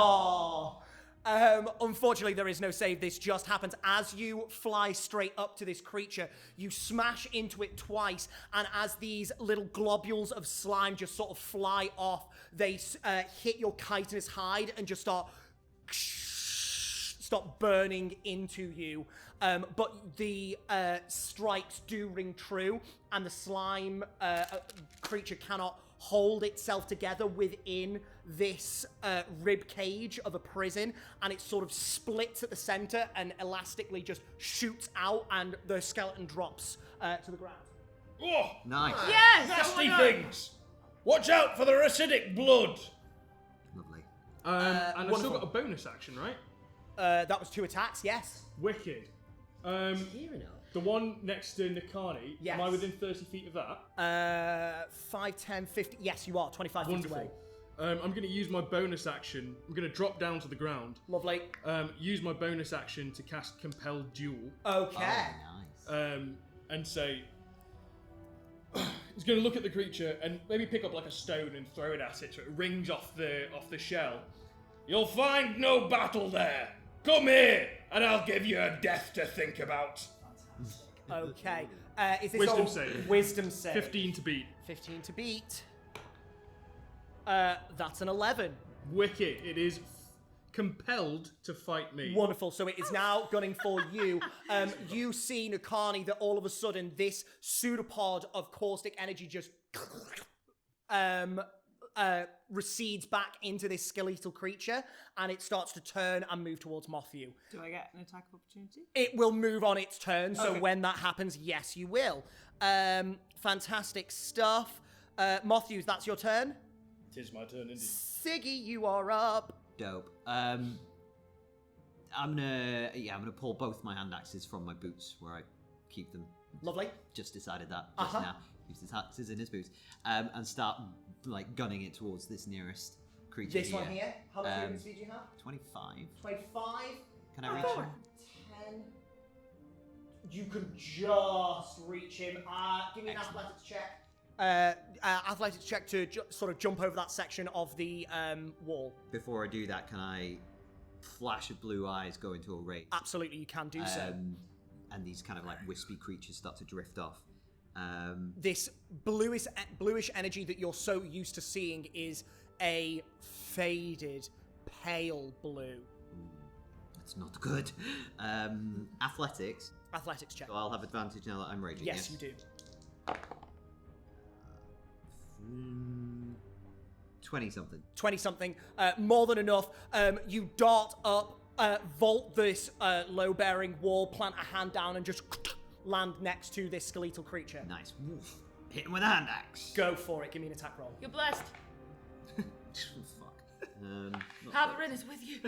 Unfortunately, there is no save. This just happens as you fly straight up to this creature. You smash into it twice, and as these little globules of slime just sort of fly off, they hit your chitinous hide and just start burning into you. But the strikes do ring true, and the slime creature cannot hold itself together within this rib cage of a prison, and it sort of splits at the center and elastically just shoots out, and the skeleton drops to the ground. Oh, Nice. Yes! nasty things! Watch out for the acidic blood! Lovely. And I've still wonderful. got a bonus action, right? That was 2 attacks, yes. Wicked. The one next to Nakani, Yes. am I within 30 feet of that? 5, 10, 50. Yes, you are. 25 feet Wonderful. away. I'm going to use my bonus action. I'm going to drop down to the ground. Lovely. Use my bonus action to cast Compel Duel. Okay. Oh, nice. And say... he's going to look at the creature and maybe pick up like a stone and throw it at it so it rings off the shell. You'll find no battle there. Come here, and I'll give you a death to think about. Okay. Is this Wisdom all- save. Wisdom save. 15 to beat. 15 to beat. That's an 11. Wicked. It is compelled to fight me. Wonderful. So it is now gunning for you. You see, Nakani, that all of a sudden this pseudopod of caustic energy just recedes back into this skeletal creature, and it starts to turn and move towards Mothyu. Do I get an attack of opportunity? It will move on its turn, so Okay. when that happens, yes, you will. Fantastic stuff. Mothyu, that's your turn. It is my turn, indeed. Siggy, you are up. Dope. I'm gonna pull both my hand axes from my boots where I keep them. Lovely. Just decided that just now. Keeps his axes in his boots, and start like gunning it towards this nearest creature. This one here. How much movement speed do you have? 25. 25. Can I reach him? 10. You can just reach him. Give me an athletics check. Athletics check to sort of jump over that section of the wall. Before I do that, can I flash of blue eyes go into a rage? Absolutely, you can do so. And these kind of like wispy creatures start to drift off. This bluish energy that you're so used to seeing is a faded, pale blue. That's not good. Athletics. Athletics check. So I'll have advantage now that I'm raging. Yes, you do. 20 something. 20 something, more than enough. You dart up, vault this low bearing wall, plant a hand down, and just land next to this skeletal creature. Nice. Woof. Hit him with a hand axe. Go for it. Give me an attack roll. You're blessed. Fuck. Haverin is with you.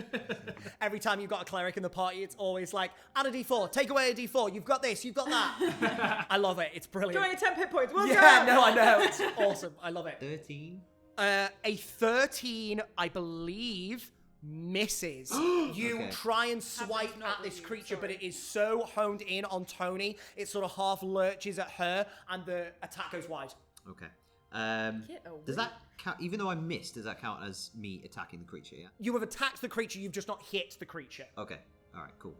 Every time you've got a cleric in the party, it's always like, add a d4, take away a d4, you've got this, you've got that. I love it. It's brilliant. Doing 10 hit points. Well Yeah, done. no, I know. It's awesome. I love it. 13. A 13, I believe, misses. You Okay. try and swipe not at this with you, creature, but sorry. it is so honed in on Tony, it sort of half lurches at her, and the attack goes wide. Okay. Does that count? Even though I missed, does that count as me attacking the creature? Yeah. You have attacked the creature. You've just not hit the creature. Okay. All right. Cool.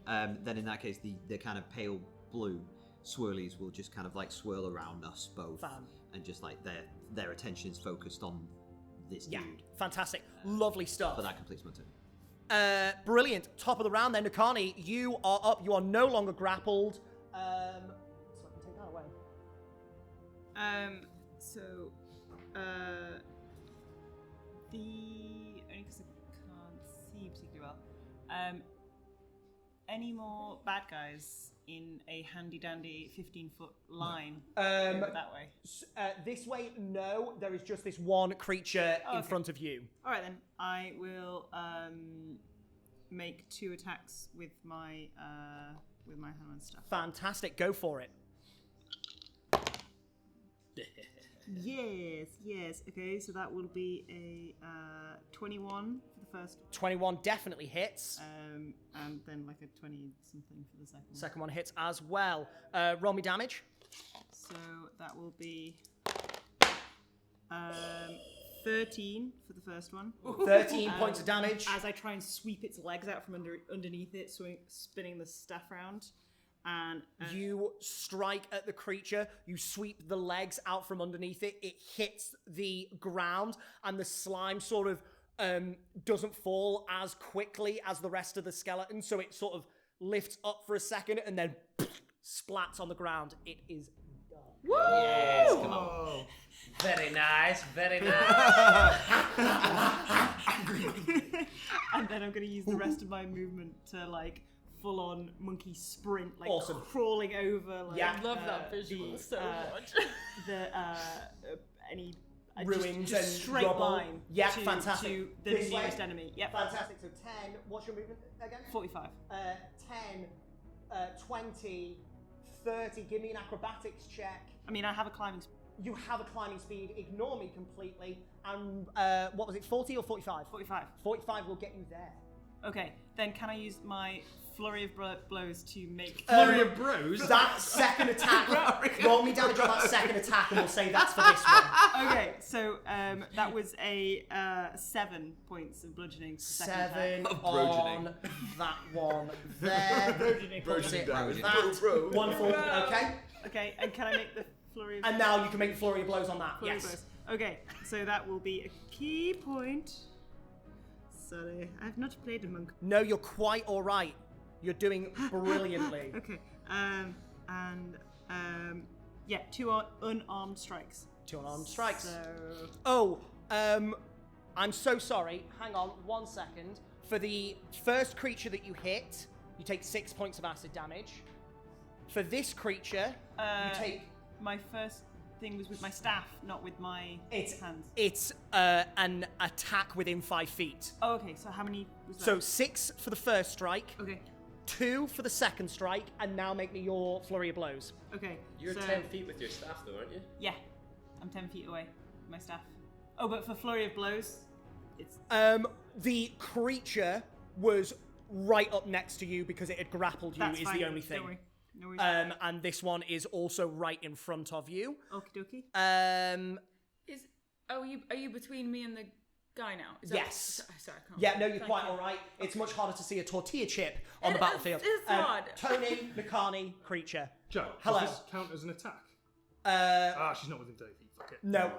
Then in that case, the kind of pale blue swirlies will just kind of like swirl around us both, and just like their attention is focused on this dude. Fantastic. Lovely stuff. But that completes my turn. Brilliant. Top of the round then, Nakani. You are up. You are no longer grappled. So I can take that away. Only because I can't see particularly well. Any more bad guys in a handy-dandy 15-foot line over that way? This way, no. There is just this one creature in front of you. All right, then. I will make 2 attacks with my hammer and stuff. Fantastic. Go for it. Yes. Okay, so that will be a 21 for the first 21 definitely hits. and then like a 20-something for the second one. Second one hits as well. Roll me damage. So that will be 13 for the first one. 13 points of damage. As I try and sweep its legs out from underneath it, spinning the staff around. And you strike at the creature, you sweep the legs out from underneath it, it hits the ground, and the slime sort of doesn't fall as quickly as the rest of the skeleton, so it sort of lifts up for a second and then splats on the ground. It is done. Woo! Yes, come on. Very nice. And then I'm going to use the rest of my movement to like full-on monkey sprint, like awesome. Crawling over. Like, yeah, love that visual so much. Any ruins just and straight rubble. line. Yeah, to, fantastic. To the This way? nearest enemy. Yep. Fantastic. So 10. What's your movement again? 45. 10, 20, 30. Give me an acrobatics check. I mean, I have a climbing speed. You have a climbing speed. Ignore me completely. And what was it? 40 or 45? 45. 45 will get you there. Okay, then can I use my flurry of blows to make... Flurry of bros? That second attack. Roll me damage on that second attack and we'll say that's for this one. Okay, so that was a 7 points of bludgeoning. 7 Of on that one there. Puts it like that. Wonderful. Okay. Okay, and can I make the flurry of... And now you can make flurry of blows on that. flurry of Yes. blows. Okay, so that will be a key point. Sorry, I've not played a monk. No, you're quite all right. You're doing brilliantly. Okay, yeah, 2 unarmed strikes. 2 unarmed strikes. So... Oh, I'm so sorry. Hang on 1 second. For the first creature that you hit, you take 6 points of acid damage. For this creature, you take... My first thing was with my staff, not with my hands. It's an attack within 5 feet. Oh, okay, so how many was that? So 6 for the first strike, Okay, 2 for the second strike, and now make me your flurry of blows. okay. You're so, 10 feet with your staff, though, aren't you? Yeah, I'm 10 feet away with my staff. Oh, but for flurry of blows, it's... The creature was right up next to you because it had grappled you, That's is fine. the only Don't thing. worry. No worries. And this one is also right in front of you. Okie dokie. Are you between me and the guy now? Yes. Sorry, I can't. Yeah, no, you're Thank quite you. all right. It's much harder to see a tortilla chip on the battlefield. It's hard. Tony, Nakani, creature. Joe, Hello. does this count as an attack? She's not within 30 feet. Fuck it. No.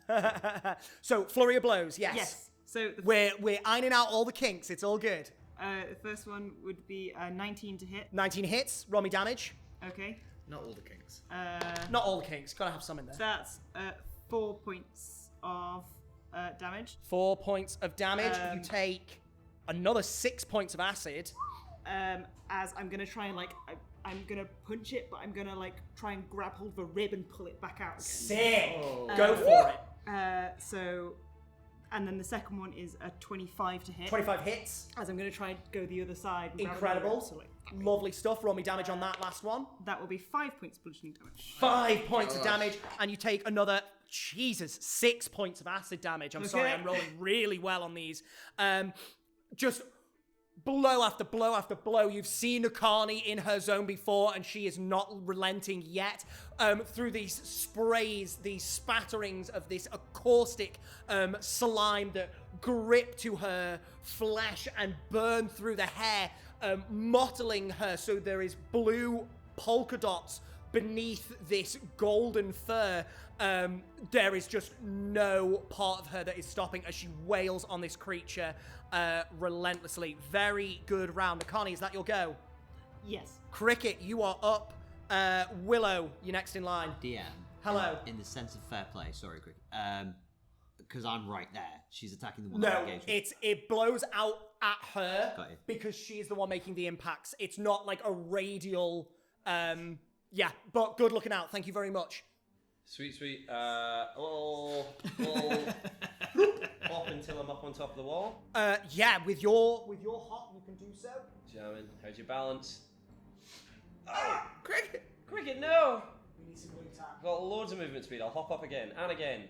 Never mind. So, flurry of blows, yes. Yes. So the We're ironing out all the kinks. It's all good. the first one would be 19 to hit. 19 hits. Roll me damage. Okay. Not all the kinks. Not all the kinks. Gotta have some in there. That's 4 points of damage. 4 points of damage. You take another 6 points of acid. As I'm gonna try and I'm gonna punch it, but I'm gonna try and grab hold of a rib and pull it back out again. Sick. Go for it. And then the second one is a 25 to hit. 25 hits. As I'm gonna try and go the other side. And grab the Incredible. rib, so Lovely stuff. Roll me damage on that last one. that will be 5 points bludgeoning damage. 5 points of damage, and you take another, 6 points of acid damage. I'm sorry, Okay. I'm rolling really well on these. Just blow after blow after blow. You've seen Nakani in her zone before, and she is not relenting yet. Through these sprays, these spatterings of this caustic slime that grip to her flesh and burn through the hair, mottling her so there is blue polka dots beneath this golden fur. There is just no part of her that is stopping as she wails on this creature relentlessly. Very good round. Nakani, is that your go? Yes. Cricket, you are up. Willow, you're next in line. DM. Hello. In the sense of fair play, sorry, Cricket. Because I'm right there. She's attacking the one No, that engaged. it blows out at her Got you. because she's the one making the impacts. It's not like a radial. Yeah, but good looking out. Thank you very much. Sweet. A little hop until I'm up on top of the wall. Yeah, with your hop, you can do so. Jamming. How's your balance? Oh, Cricket! Cricket, no! We need some blue tap. I've got loads of movement speed. I'll hop up again and again.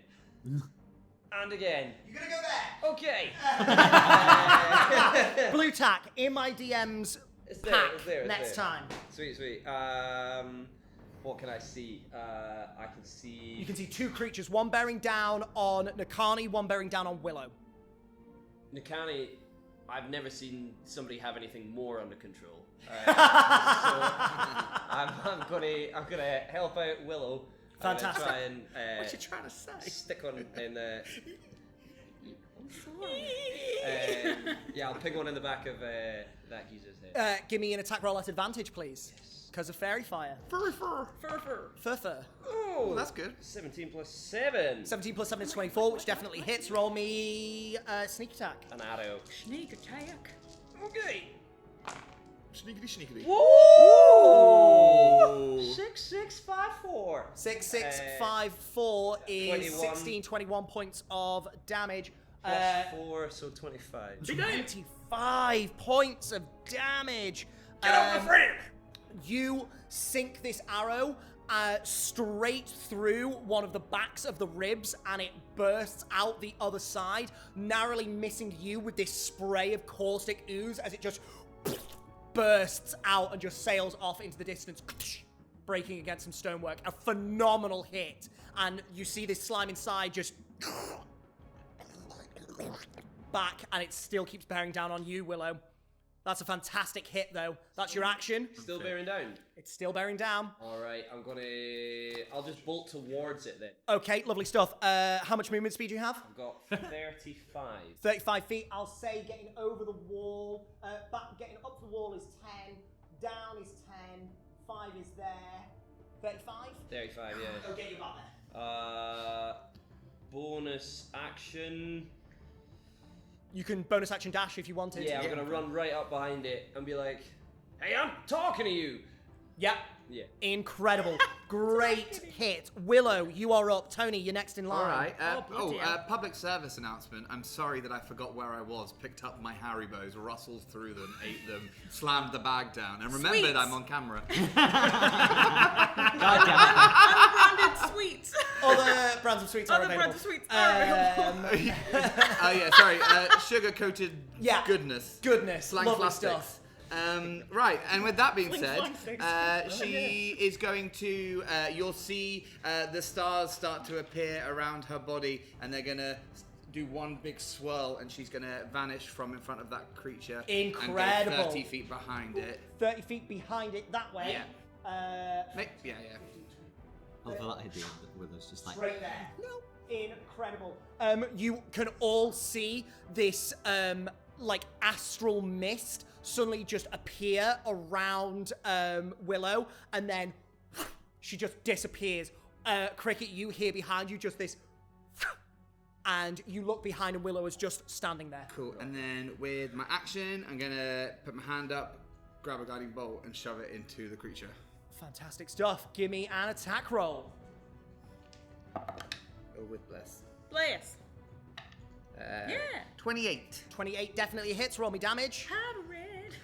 And again. You're gonna go there. Okay. Blue tack in my DM's pack It's there. next time. Sweet. What can I see? I can see. You can see two creatures, one bearing down on Nakani, one bearing down on Willow. Nakani, I've never seen somebody have anything more under control. So I'm gonna help out Willow. Fantastic. Try and What you trying to say? stick on in the. Yeah, I'll ping one in the back of that geezer's head. Give me an attack roll at advantage, please. Because of fairy fire. Fur. Fur. Oh, that's good. 17 plus 7. 17 plus 7 is 24, which definitely hits. Roll me sneak attack. An arrow. Sneak attack. Okay. Sneakity. Whoa! 6654. 6, 6, 5, 4 is 21. 16, 21 points of damage. Plus 4, so 25. 25 points of damage. Get off the frame! You sink this arrow straight through one of the backs of the ribs, and it bursts out the other side, narrowly missing you with this spray of caustic ooze as it just bursts out and just sails off into the distance, breaking against some stonework. A phenomenal hit. And you see this slime inside just back, and it still keeps bearing down on you, Willow. That's a fantastic hit, though. That's your action. Still bearing down. It's still bearing down. Alright, I'll just bolt towards it then. Okay, lovely stuff. How much movement speed do you have? I've got 35. 35 feet. I'll say getting over the wall, getting up the wall is 10, down is 10, 5 is there. 35? 35, yeah. Okay, you got there. Bonus action. You can bonus action dash if you wanted. Yeah, I'm gonna run right up behind it and be like, "Hey, I'm talking to you." Yep. Yeah. Incredible. Great hit. Willow, you are up. Tony, you're next in line. All right. bloody hell. Public service announcement. I'm sorry that I forgot where I was. Picked up my Haribos, rustled through them, ate them, slammed the bag down, and remembered Sweets. I'm on camera. Unbranded sweets. Other brands of sweets are Other available. brands of sweets are available. Oh yeah, sorry. Sugar-coated Yeah. goodness. Goodness. Slang Lovely plastics. stuff. Right, and with that being Sling said, plastics. she is going to. You'll see the stars start to appear around her body, and they're gonna do one big swirl, and she's gonna vanish from in front of that creature. Incredible. And go 30 feet behind it. 30 feet behind it that way. Yeah. Yeah. I love that idea with us, just like Right there. No. Incredible. You can all see this like astral mist suddenly just appear around Willow, and then she just disappears. Cricket, you hear behind you just this, and you look behind, and Willow is just standing there. Cool. And then with my action, I'm gonna put my hand up, grab a guiding bolt, and shove it into the creature. Fantastic stuff. Give me an attack roll. Oh, with bless. Blaze. Yeah. 28. 28 definitely hits. Roll me damage. Have a red.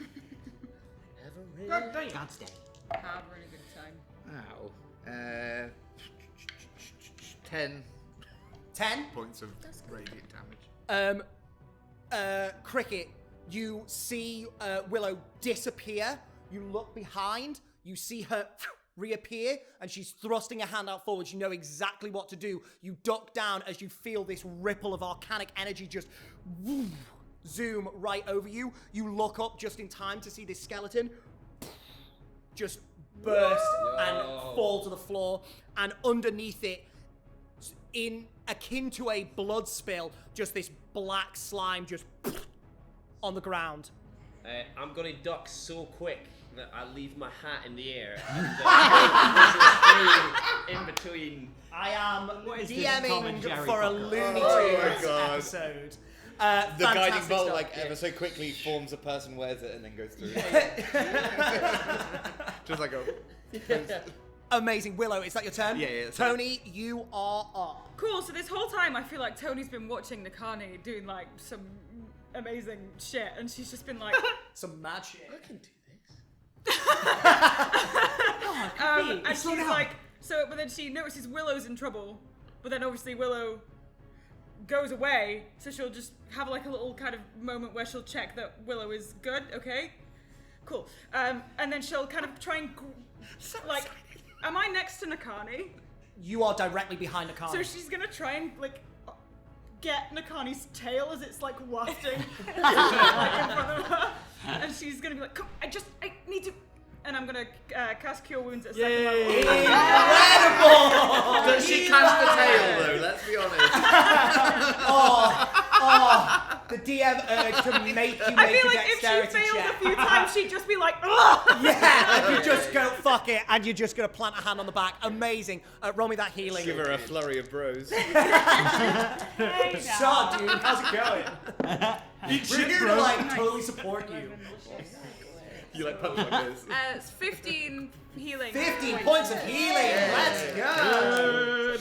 God's day. Have a really good time. Ow. 10 10. points of radiant damage. Cricket, You see Willow disappear. You look behind. You see her reappear, and she's thrusting a hand out forward. You know exactly what to do. You duck down as you feel this ripple of arcanic energy just zoom right over you. You look up just in time to see this skeleton just burst and fall to the floor, and underneath it, in akin to a blood spill, just this black slime just on the ground. I'm gonna duck so quick that I leave my hat in the air and in between. I am is this, Tom and DMing Jerry for a fucker? Looney Oh my Tunes God. episode. The guiding Fantastic bolt, stuff. like, ever so quickly forms a person, wears it, and then goes through. Just like a... Amazing. Willow, is that your turn? Yeah, yeah, Tony, you are up. Cool, so this whole time I feel like Tony's been watching Nakani doing like some amazing shit, and she's just been like, Some mad shit. I can do this. and she's like, but then she notices Willow's in trouble, but then obviously Willow goes away, so she'll just have like a little kind of moment where she'll check that Willow is good, okay? Cool. And then she'll kind of try and, am I next to Nakani? You are directly behind the car. So she's gonna try and like get Nakani's tail as it's like wafting like in front of her, and she's gonna be like, "Come, I need to," and I'm gonna cast Cure Wounds at second level. Incredible! Does she catch the tail, though? Let's be honest. The DM urge to make you I make feel a like if she dexterity failed check. a few times, she'd just be like, "Ugh!" Yeah, and you just go, fuck it, and you're just gonna plant a hand on the back. Amazing. Roll me that healing. Give her a flurry of bros. So, dude, how's it going? We're here to, like, totally support you. You like punch like this. It's 15 healing. 15 points of healing. Let's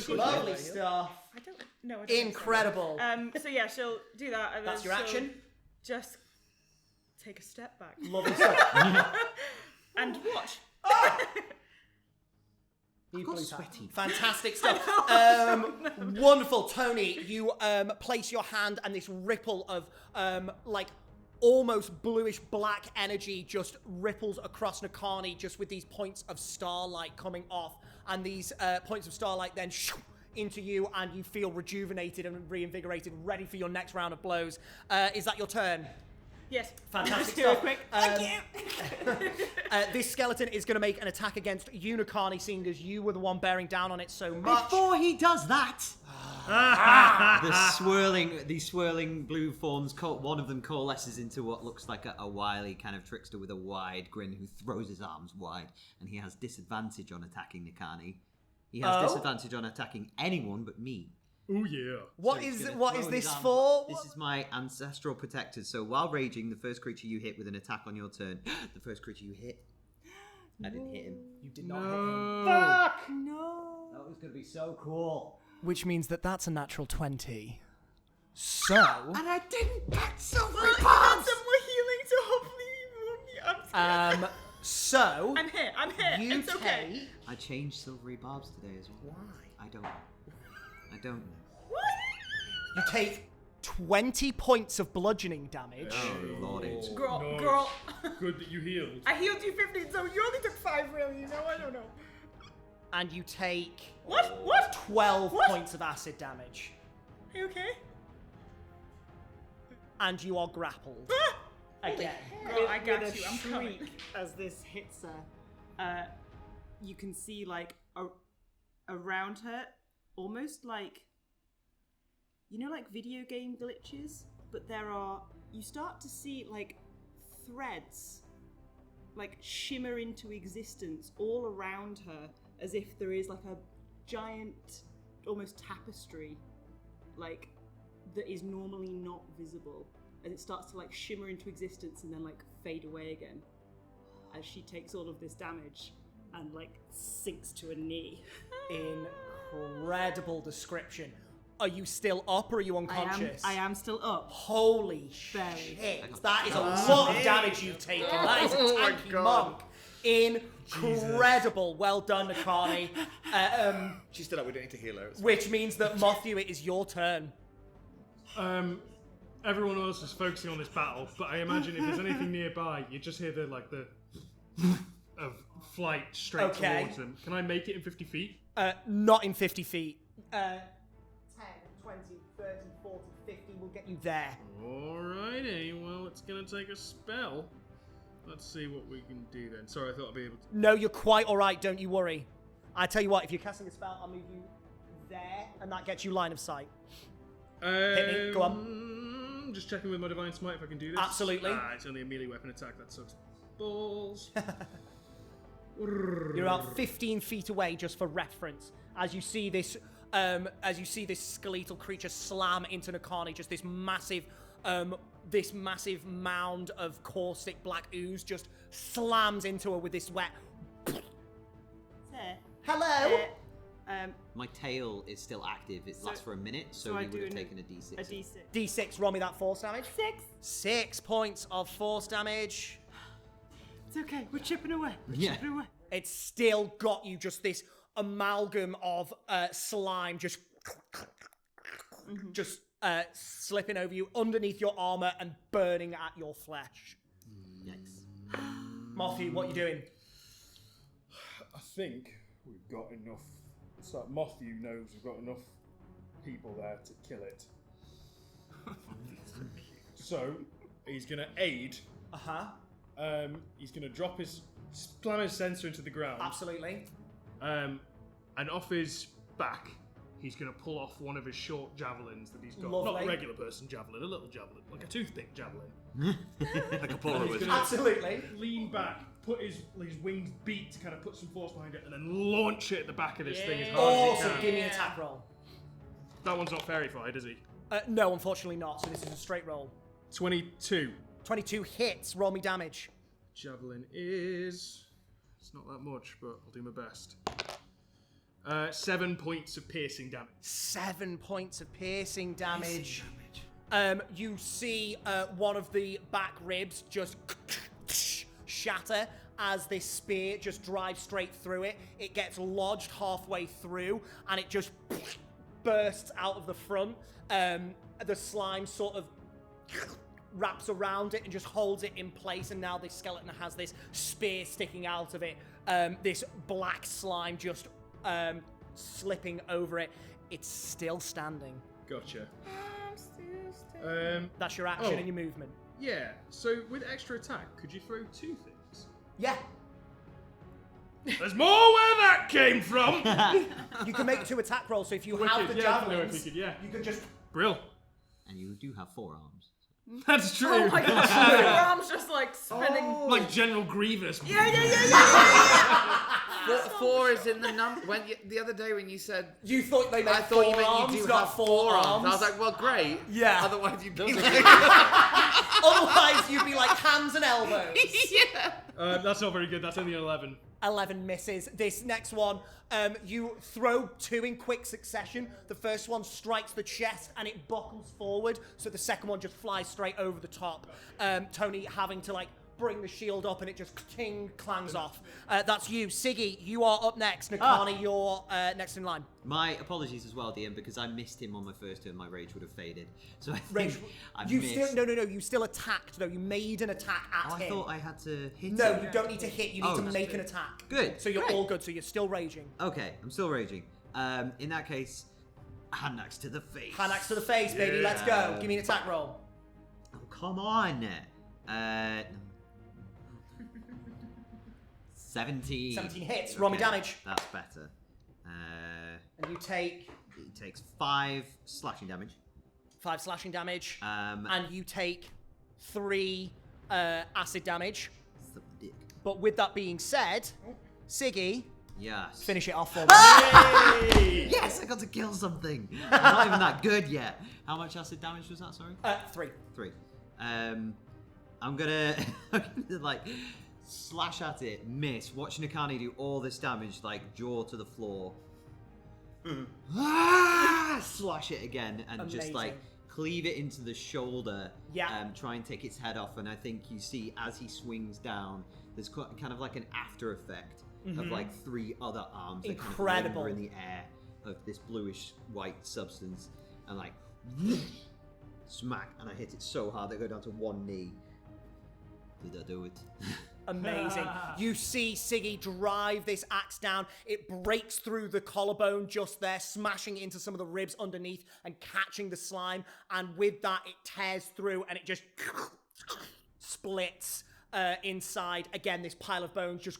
go. Lovely stuff. I don't know. I don't think so. Incredible. So yeah, she'll do that, and That's then your she'll action? Just take a step back Lovely stuff. and watch. Equally sweaty. Fantastic stuff. Wonderful, Tony. You place your hand, and this ripple of like almost bluish black energy just ripples across Nakani, just with these points of starlight coming off, and these points of starlight then into you, and you feel rejuvenated and reinvigorated, ready for your next round of blows. Is that your turn? Yes. Fantastic Real stuff. quick. This skeleton is going to make an attack against you, Nakani, seeing as you were the one bearing down on it so much. Before he does that, These swirling blue forms, one of them coalesces into what looks like a wily kind of trickster with a wide grin who throws his arms wide, and he has disadvantage on attacking Nakani. He has disadvantage on attacking anyone but me. Oh yeah. What So is he's gonna what throw is his this arm for? up. This is my ancestral protectors. So while raging, the first creature you hit with an attack on your turn, the first creature you hit, I didn't hit him. You did not hit him. fuck no. That was gonna be so cool. Which means that that's a natural 20. So, And I didn't get silver Well, I got some more healing, so hopefully you won't be upset. so I'm here. you It's okay. take I changed silvery barbs today as well. Why? I don't know. What? you take 20 points of bludgeoning damage. Oh, Lord, it's Girl, Nice. girl. Good that you healed. I healed you 15, so you only took 5, really. You know, I don't know. And you take What? What? 12 What? points of acid damage. Are you okay? And you are grappled. Again. Girl, I got With a you. I'm coming. shriek as this hits her, you can see like around her, almost like, you know, like video game glitches, but you start to see like threads like shimmer into existence all around her, as if there is like a giant, almost tapestry, like that is normally not visible, and it starts to like shimmer into existence and then like fade away again as she takes all of this damage and like sinks to a knee. Incredible description. Are you still up or are you unconscious? I am still up. Holy Barely. shit. That is a lot of damage you've taken. That is a tanky monk. Incredible. Well done, Nakani. She's still up. We don't need to heal her. It's Which means that Matthew, it is your turn. everyone else is focusing on this battle, but I imagine if there's anything nearby, you just hear the of flight straight towards them. Can I make it in 50 feet? Not in 50 feet. 10, 20, 30, 40, 50 will get you there. Alrighty, well, it's gonna take a spell. Let's see what we can do then. Sorry, I thought I'd be able to... No, you're quite alright, don't you worry. I tell you what, if you're casting a spell, I'll move you there, and that gets you line of sight. Hit me, go on. Just checking with my Divine Smite if I can do this. Absolutely. It's only a melee weapon attack, that sucks balls. You're about 15 feet away, just for reference, as you see this skeletal creature slam into Nakani, just this massive mound of caustic black ooze just slams into her with this wet. Hello. My tail is still active. It lasts for a minute, so I you would do have taken a d6. A d6. D6, roll me that force damage. 6. 6 points of force damage. It's okay. We're chipping away. Yeah. Chipping away. It's still got you just this amalgam of slime just slipping over you underneath your armor and burning at your flesh. Yikes. Matthew, what are you doing? I think we've got enough. So Matthew knows we've got enough people there to kill it. So he's gonna aid. He's gonna drop slam his sensor into the ground. Absolutely. And off his back, he's gonna pull off one of his short javelins that he's got. Lovely. Not a regular person javelin, a little javelin, like a toothpick javelin. Like a polar wizard. Absolutely. Lean back, put his wings beat to kind of put some force behind it, and then launch it at the back of this thing as hard as he Awesome. can. Give me an attack roll. That one's not fairy-fied, is he? No, unfortunately not. So this is a straight roll. 22. 22 hits. Roll me damage. Javelin is... It's not that much, but I'll do my best. 7 points of piercing damage. 7 points of piercing damage. You see one of the back ribs just shatter as this spear just drives straight through it. It gets lodged halfway through, and it just bursts out of the front. The slime sort of wraps around it and just holds it in place, and now this skeleton has this spear sticking out of it. This black slime just slipping over it. It's still standing. Gotcha. That's your action and your movement. Yeah, so with extra attack, could you throw 2 things? Yeah. There's more where that came from! You can make 2 attack rolls, so if you Wicked, have the yeah, I didn't know if javelins, we could, yeah. you can just... Brill. And you do have 4 arms. That's true. Oh my gosh, your arms just like spinning. Like General Grievous. Yeah. 4 is in the number. The other day when you said, You thought they meant I 4 thought you meant arms, you do not have 4 arms. I was like, well, great. Yeah. Otherwise, you'd be like, Otherwise, you'd be like hands and elbows. yeah. That's not very good. That's only an 11. 11 misses. This next one, you throw 2 in quick succession. The first one strikes the chest and it buckles forward, so the second one just flies straight over the top. Tony having to like bring the shield up and it just clangs off. That's you. Siggy, you are up next. Nakani, you're next in line. My apologies as well, DM, because I missed him on my first turn. My rage would have faded. So I Rage, think I you missed. still no. You still attacked though. You made an attack at Oh, I him. thought I had to hit No, him. you don't need to hit. You need to that's make true. an attack. Good. So you're Great. all good. So you're still raging. Okay, I'm still raging. In that case, hand axe to the face. Hand axe to the face, baby. Let's go. Give me an attack roll. Oh, come on. 17. 17 hits. Roll me damage. That's better. And you take He takes 5 slashing damage. 5 slashing damage. And And you take 3 acid damage. the dick. But with that being said, Siggy, Yes. finish it off for me. Yes, I got to kill something. I'm not even that good yet. How much acid damage was that? Sorry. 3. 3. I'm gonna like slash at it, miss. Watch Nakani do all this damage, like jaw to the floor. Slash it again and just like Amazing. cleave it into the shoulder. Yeah. Try and take its head off, and I think you see as he swings down, there's kind of like an after effect of like 3 other arms that kind of Incredible. linger in the air of this bluish white substance, and like smack, and I hit it so hard I go down to one knee. Did I do it? Amazing. You see Siggy drive this axe down. It breaks through the collarbone just there, smashing into some of the ribs underneath and catching the slime. And with that, it tears through and it just splits inside. Again, this pile of bones just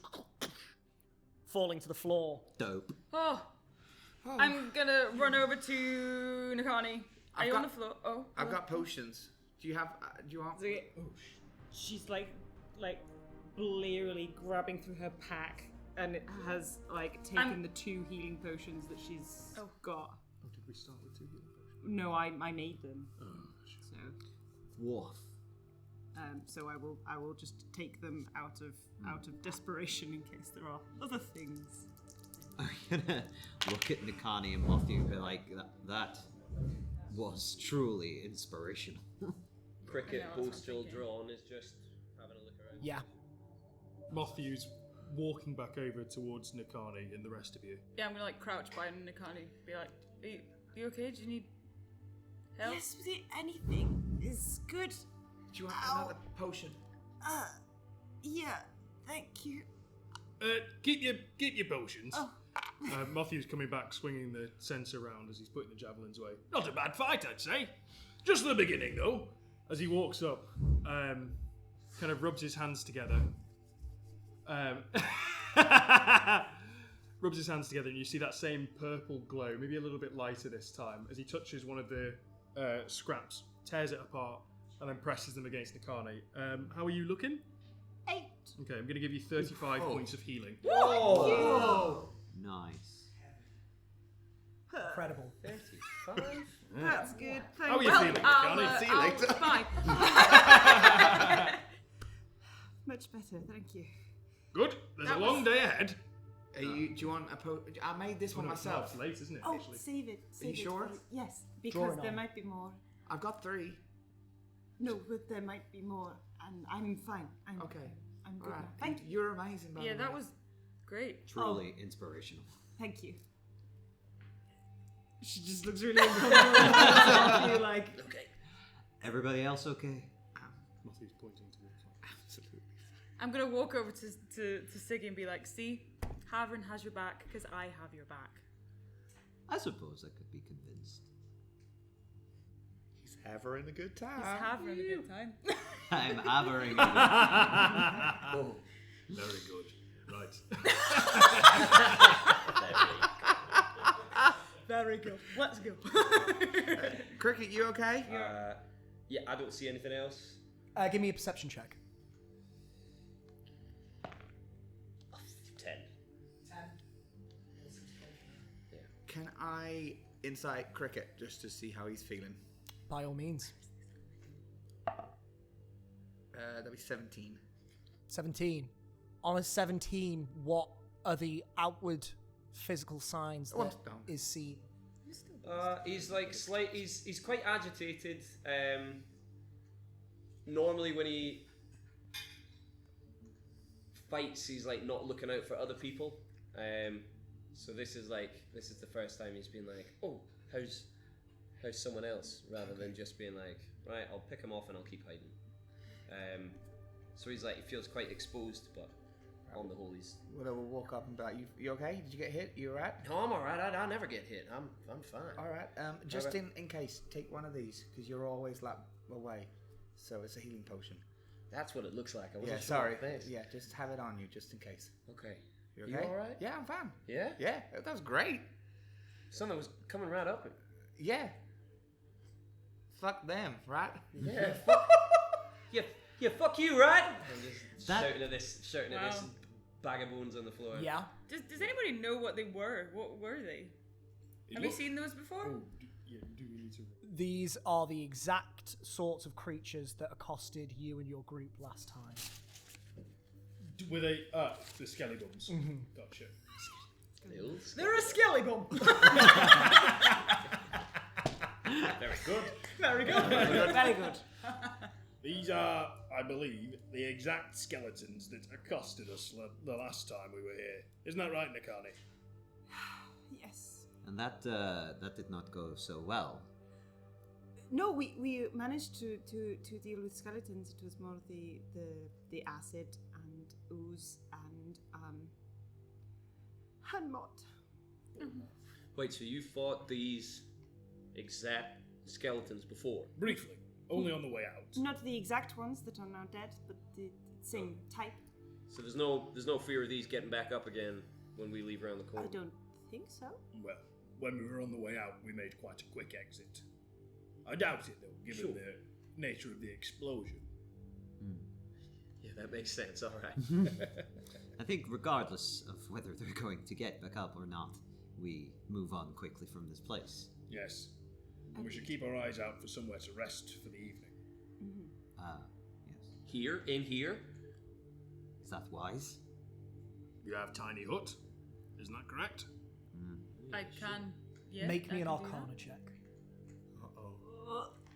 falling to the floor. Dope. Oh. I'm gonna run over to Nakani. Are you on the floor? Oh. I've got potions. Do you have? Do you want? She's like blearily grabbing through her pack, and it has like taken the 2 healing potions that she's got. Oh, did we start with 2 healing potions? No, I made them. So. Woof. So I will just take them out of desperation in case there are other things. I'm gonna look at Nakani and Matthew and be like, that was truly inspirational. Cricket, bow still drawn, is just having a look around. Yeah. Matthew's walking back over towards Nakani and the rest of you. Yeah, I'm gonna like crouch by Nakani. Be like, are you okay? Do you need help? Yes, anything is good. Do you want another potion? Yeah, thank you. Keep your potions. Oh. Matthew's coming back, swinging the censer around as he's putting the javelins away. Not a bad fight, I'd say. Just the beginning, though. As he walks up, kind of rubs his hands together. Rubs his hands together, and you see that same purple glow, maybe a little bit lighter this time, as he touches one of the scraps, tears it apart, and then presses them against Nakani. How are you looking? 8. Okay, I'm going to give you 35 points of healing. Whoa! Nice. Incredible. 35? That's good. How are you feeling, Nakani? See you later. Fine. Much better, thank you. Good. There's a long day ahead. Do you want a I made this one No, myself. It's late, isn't it? Oh, Actually. save it. Save you it sure? for- Yes, because Drawing there on. might be more. I've got 3. No, but there might be more, and I'm fine. I'm Okay. I'm good. All right. now. Thank you. You're amazing, by Yeah, the that way. was great. Truly inspirational. Thank you. She just looks really uncomfortable. You're like, Okay. Everybody else okay? Matthew's pointing towards you. Absolutely. I'm gonna walk over to Siggy and be like, see, Havrin has your back because I have your back. I suppose I could be convinced. He's having a good time. He's having a good time. I'm havering it. Oh, very good. Right. very good. Let's go. Cricket, you okay? Yeah, I don't see anything else. Give me a perception check. 10. Can I insight Cricket just to see how he's feeling? By all means. That'll be 17. 17. On a 17, what are the outward physical signs that is seen? He's like he's quite agitated. Normally when he fights, he's like not looking out for other people. So this is the first time he's been like, oh, how's someone else, rather than just being like, right, I'll pick him off and I'll keep hiding. So he's like, he feels quite exposed, but on the whole, he's. Well, we'll walk up and be like, you okay? Did you get hit? You alright? No, I'm alright. I never get hit. I'm fine. Alright. Just in case, take one of these because you're always like away. So it's a healing potion. That's what it looks like. I wasn't Yeah, sure sorry. what it is. Yeah, just have it on you just in case. Okay. You You okay? alright? Yeah, I'm fine. Yeah? Yeah, that was great. Something was coming right up. Yeah. Fuck them, right? Yeah. Yeah, fuck you, right? I'm just shouting at this bag of bones on the floor. Yeah. Does anybody know what they were? What were they? Have you seen those before? Oh, yeah, do we need to? These are the exact sorts of creatures that accosted you and your group last time. Were they the skelly bums? Mm-hmm. Gotcha. They're a skelly bum. Very good. Very good. Very good. These are, I believe, the exact skeletons that accosted us the last time we were here. Isn't that right, Nakani? Yes. And that did not go so well. No, we managed to deal with skeletons. It was more the acid and ooze and mott. Wait, so you fought these exact skeletons before? Briefly, only on the way out. Not the exact ones that are now dead, but the same type. So there's no fear of these getting back up again when we leave around the corner? I don't think so. Well, when we were on the way out, we made quite a quick exit. I doubt it, though, given the nature of the explosion. Yeah, that makes sense, alright. I think regardless of whether they're going to get back up or not, we move on quickly from this place. Yes. And we should keep our eyes out for somewhere to rest for the evening. Yes. Here? In here? Is that wise? You have tiny hut, isn't that correct? I can. Yeah. Make me I an can do Arcana that. check.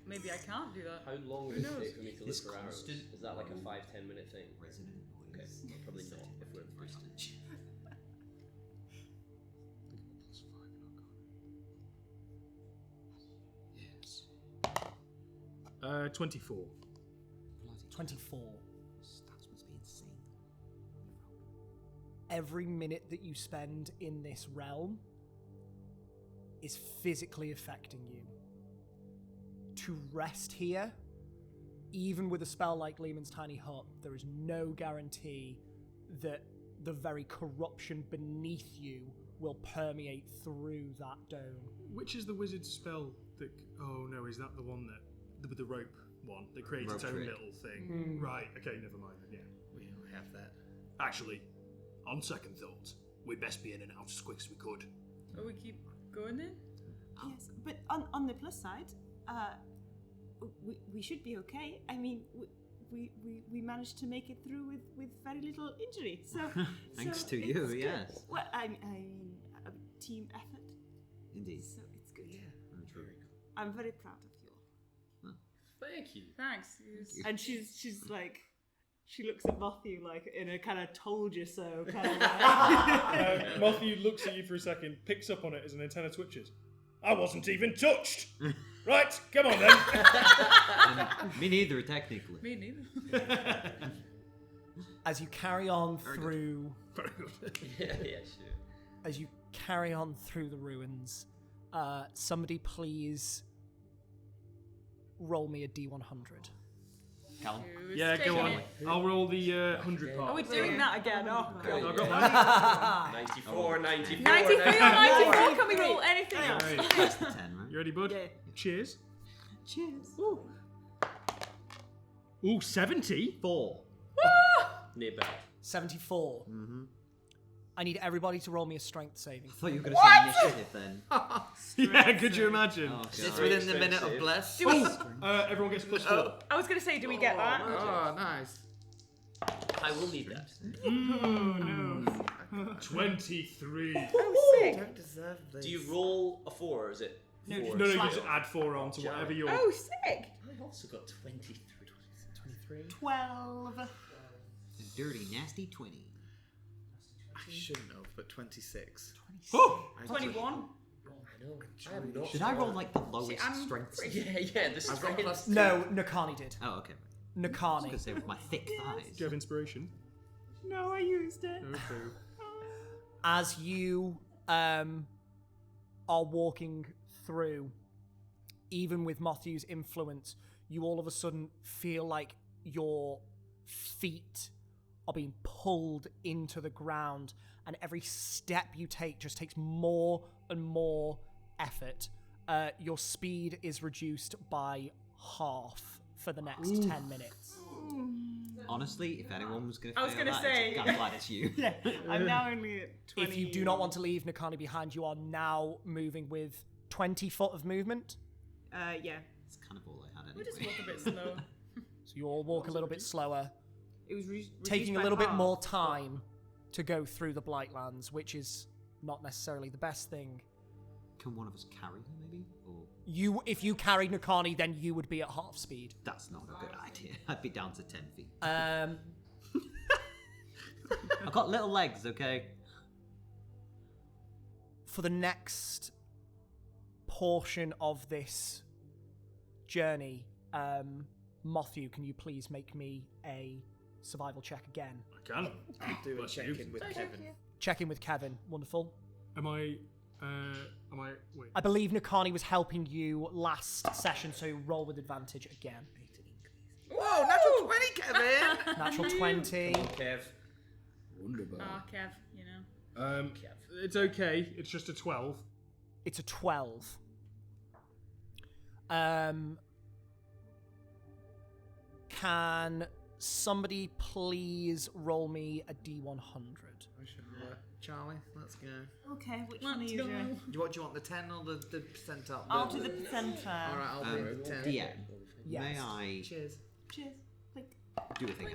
Maybe I can't do that. How long would it knows? take for me to look It's for arrows? constant. Is that like a 5-10 minute thing? Resonant noise. Okay, well, probably not if we're in the first Distance. 24. 24. Stats must be insane. Every minute that you spend in this realm is physically affecting you. To rest here, even with a spell like Lehman's Tiny Hut, there is no guarantee that the very corruption beneath you will permeate through that dome. Which is the wizard's spell that... Oh no, is that the one that... With the rope one that creates its Rope own trick. little thing? Right, okay, never mind then, yeah. We don't have that. Actually, on second thought, we'd best be in and out as quick as we could. Oh, we keep going then? Yes, but on the plus side, we should be okay. I mean, we managed to make it through with very little injury. So Thanks so to you, it's good. yes. Well, I mean, a team effort. Indeed. So it's good. Very true. I'm very proud of you all. Thank you. Thanks. And she's like, she looks at Matthew like in a kind of told you so kind of way. Matthew looks at you for a second, picks up on it as an antenna twitches. I wasn't even touched! Right, come on then! Me neither, technically. Me neither. As you carry on through... Very good. Yeah, sure. As you carry on through the ruins, somebody please roll me a D100. Callum? Who's Yeah, go taking on. it? I'll roll the 100 part. Are we doing that again? Oh, I God. got mine. 94, 94, 93 or 94? Can we roll anything Hey. else? That's the 10, right? You ready, bud? Yeah. Cheers. Cheers. Ooh, 70? 4. Near bad. 74. Mm-hmm. I need everybody to roll me a strength saving. I thought you were going to say initiative then. Yeah, could you imagine? Oh, It's God. within the minute of bless. Do we, Everyone gets plus 4. I was going to say, do we get that? Oh, nice. I will need that. 23. Oh, sick. Don't deserve this. Do you roll a 4 or is it 4? No, you just add 4 on to whatever you're... Oh, sick. I also got 23. 12. Dirty, nasty 20. I shouldn't have, but 26. Oh! 21. I know. I am not Should I roll like the lowest I'm strength? Yeah, this is I've got right. plus 2. No, Nakani did. Oh, okay. I was Nakani. going to say with my thick thighs. Do you have inspiration? No, I used it. Okay. As you are walking through, even with Matthew's influence, you all of a sudden feel like your feet are being pulled into the ground, and every step you take just takes more and more effort. Your speed is reduced by half for the next 10 minutes. Honestly, if anyone was going to I was fail gonna that, say- I'm glad it's you. Yeah, I'm now only at 20. If you do not want to leave Nakani behind, you are now moving with 20 foot of movement. Yeah. It's kind of all I had We'll anyway. just walk a bit slow. So you all walk a little bit slower, It was reduced taking a by little bit half. more time to go through the Blightlands, which is not necessarily the best thing. Can one of us carry her, maybe? Or If you carried Nakani, then you would be at half speed. that's not a good idea. I'd be down to 10 feet. I've got little legs, okay? For the next portion of this journey, Matthew, can you please make me a survival check again? I can. I'll do a Bless you. check-in with Kevin. Check in with Kevin. Wonderful. Am I? Wait. I believe Nakani was helping you last session, so roll with advantage again. Whoa, natural 20, Kevin! Natural 20. Kev. Wonderful. Ah, Kev, you know. It's okay. It's just a 12. It's a 12. Can somebody please roll me a D100? Charlie, let's go. Okay, which one are you Let's doing? What do you want, the 10 or the percentile? I'll do the percentile. Alright, I'll do the 10. DM, Yes. may I Cheers. Cheers. Like, do a thing of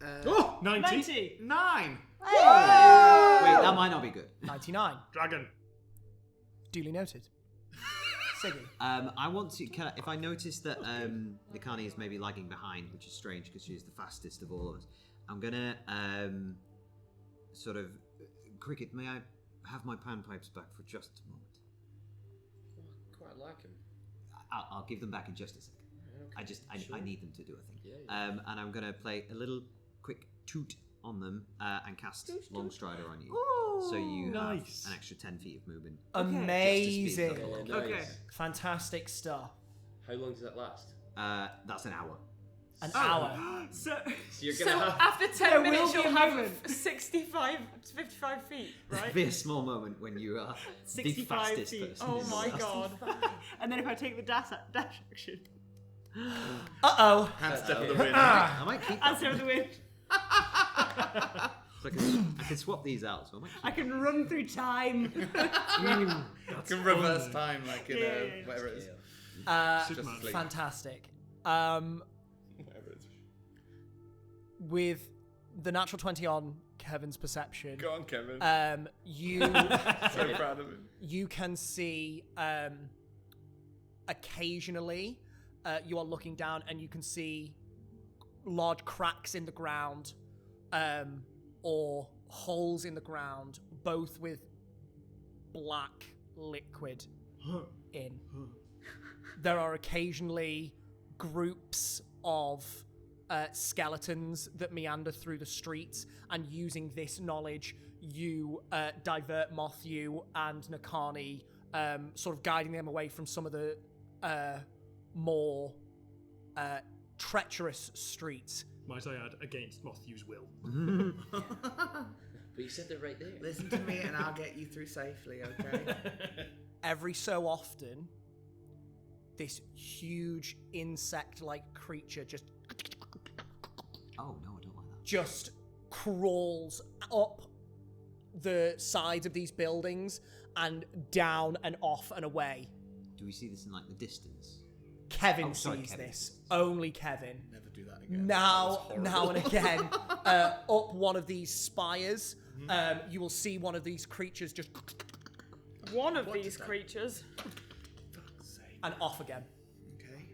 yours? Oh, 90. 90. 9! Wait, that might not be good. 99. Dragon. Duly noted. Siggy. I want to. If I notice that Nakani is maybe lagging behind, which is strange because she's the fastest of all of us, I'm gonna sort of. Cricket, may I have my panpipes back for just a moment? Quite like him. I'll give them back in just a second. Okay, I need them to do a thing. Yeah. And I'm gonna play a little quick toot on them and cast Long Strider on you. So you Nice. have an extra 10 feet of movement. Amazing. Just to speed Nice. Okay. Fantastic stuff. How long does that last? That's an hour. An hour. So, So you're So gonna have. after 10 There minutes, will be you'll a have moment. 65 to 55 feet, It'll right? be a small moment when you are the 65 fastest feet. person. Oh in the my world. god. and then if I take the dash action, Uh-oh. Hand step of the wind. I might keep that. answer of the wind, So I can swap these out. So I might keep I can run through time. Can reverse time like in Yeah. whatever it is. Superman. Sleep. Fantastic. Whatever it is. With the natural 20 on Kevin's perception, Go on, Kevin. you So proud of him. you can see occasionally you are looking down and you can see large cracks in the ground or holes in the ground, both with black liquid in. There are occasionally groups of skeletons that meander through the streets, and using this knowledge, you divert Matthew and Nakani, sort of guiding them away from some of the more treacherous streets. Might I add, against Matthew's will. But you said they're right there. Listen to me and I'll get you through safely, okay? Every so often, this huge insect-like creature just Oh no, I don't like that. just crawls up the sides of these buildings and down and off and away. Do we see this in like the distance? Kevin Oh, sorry, sees Kevin this. sees this. Only Kevin. Never do that again. Now and again, up one of these spires, you will see one of these creatures just One of these creatures. and off again. Okay.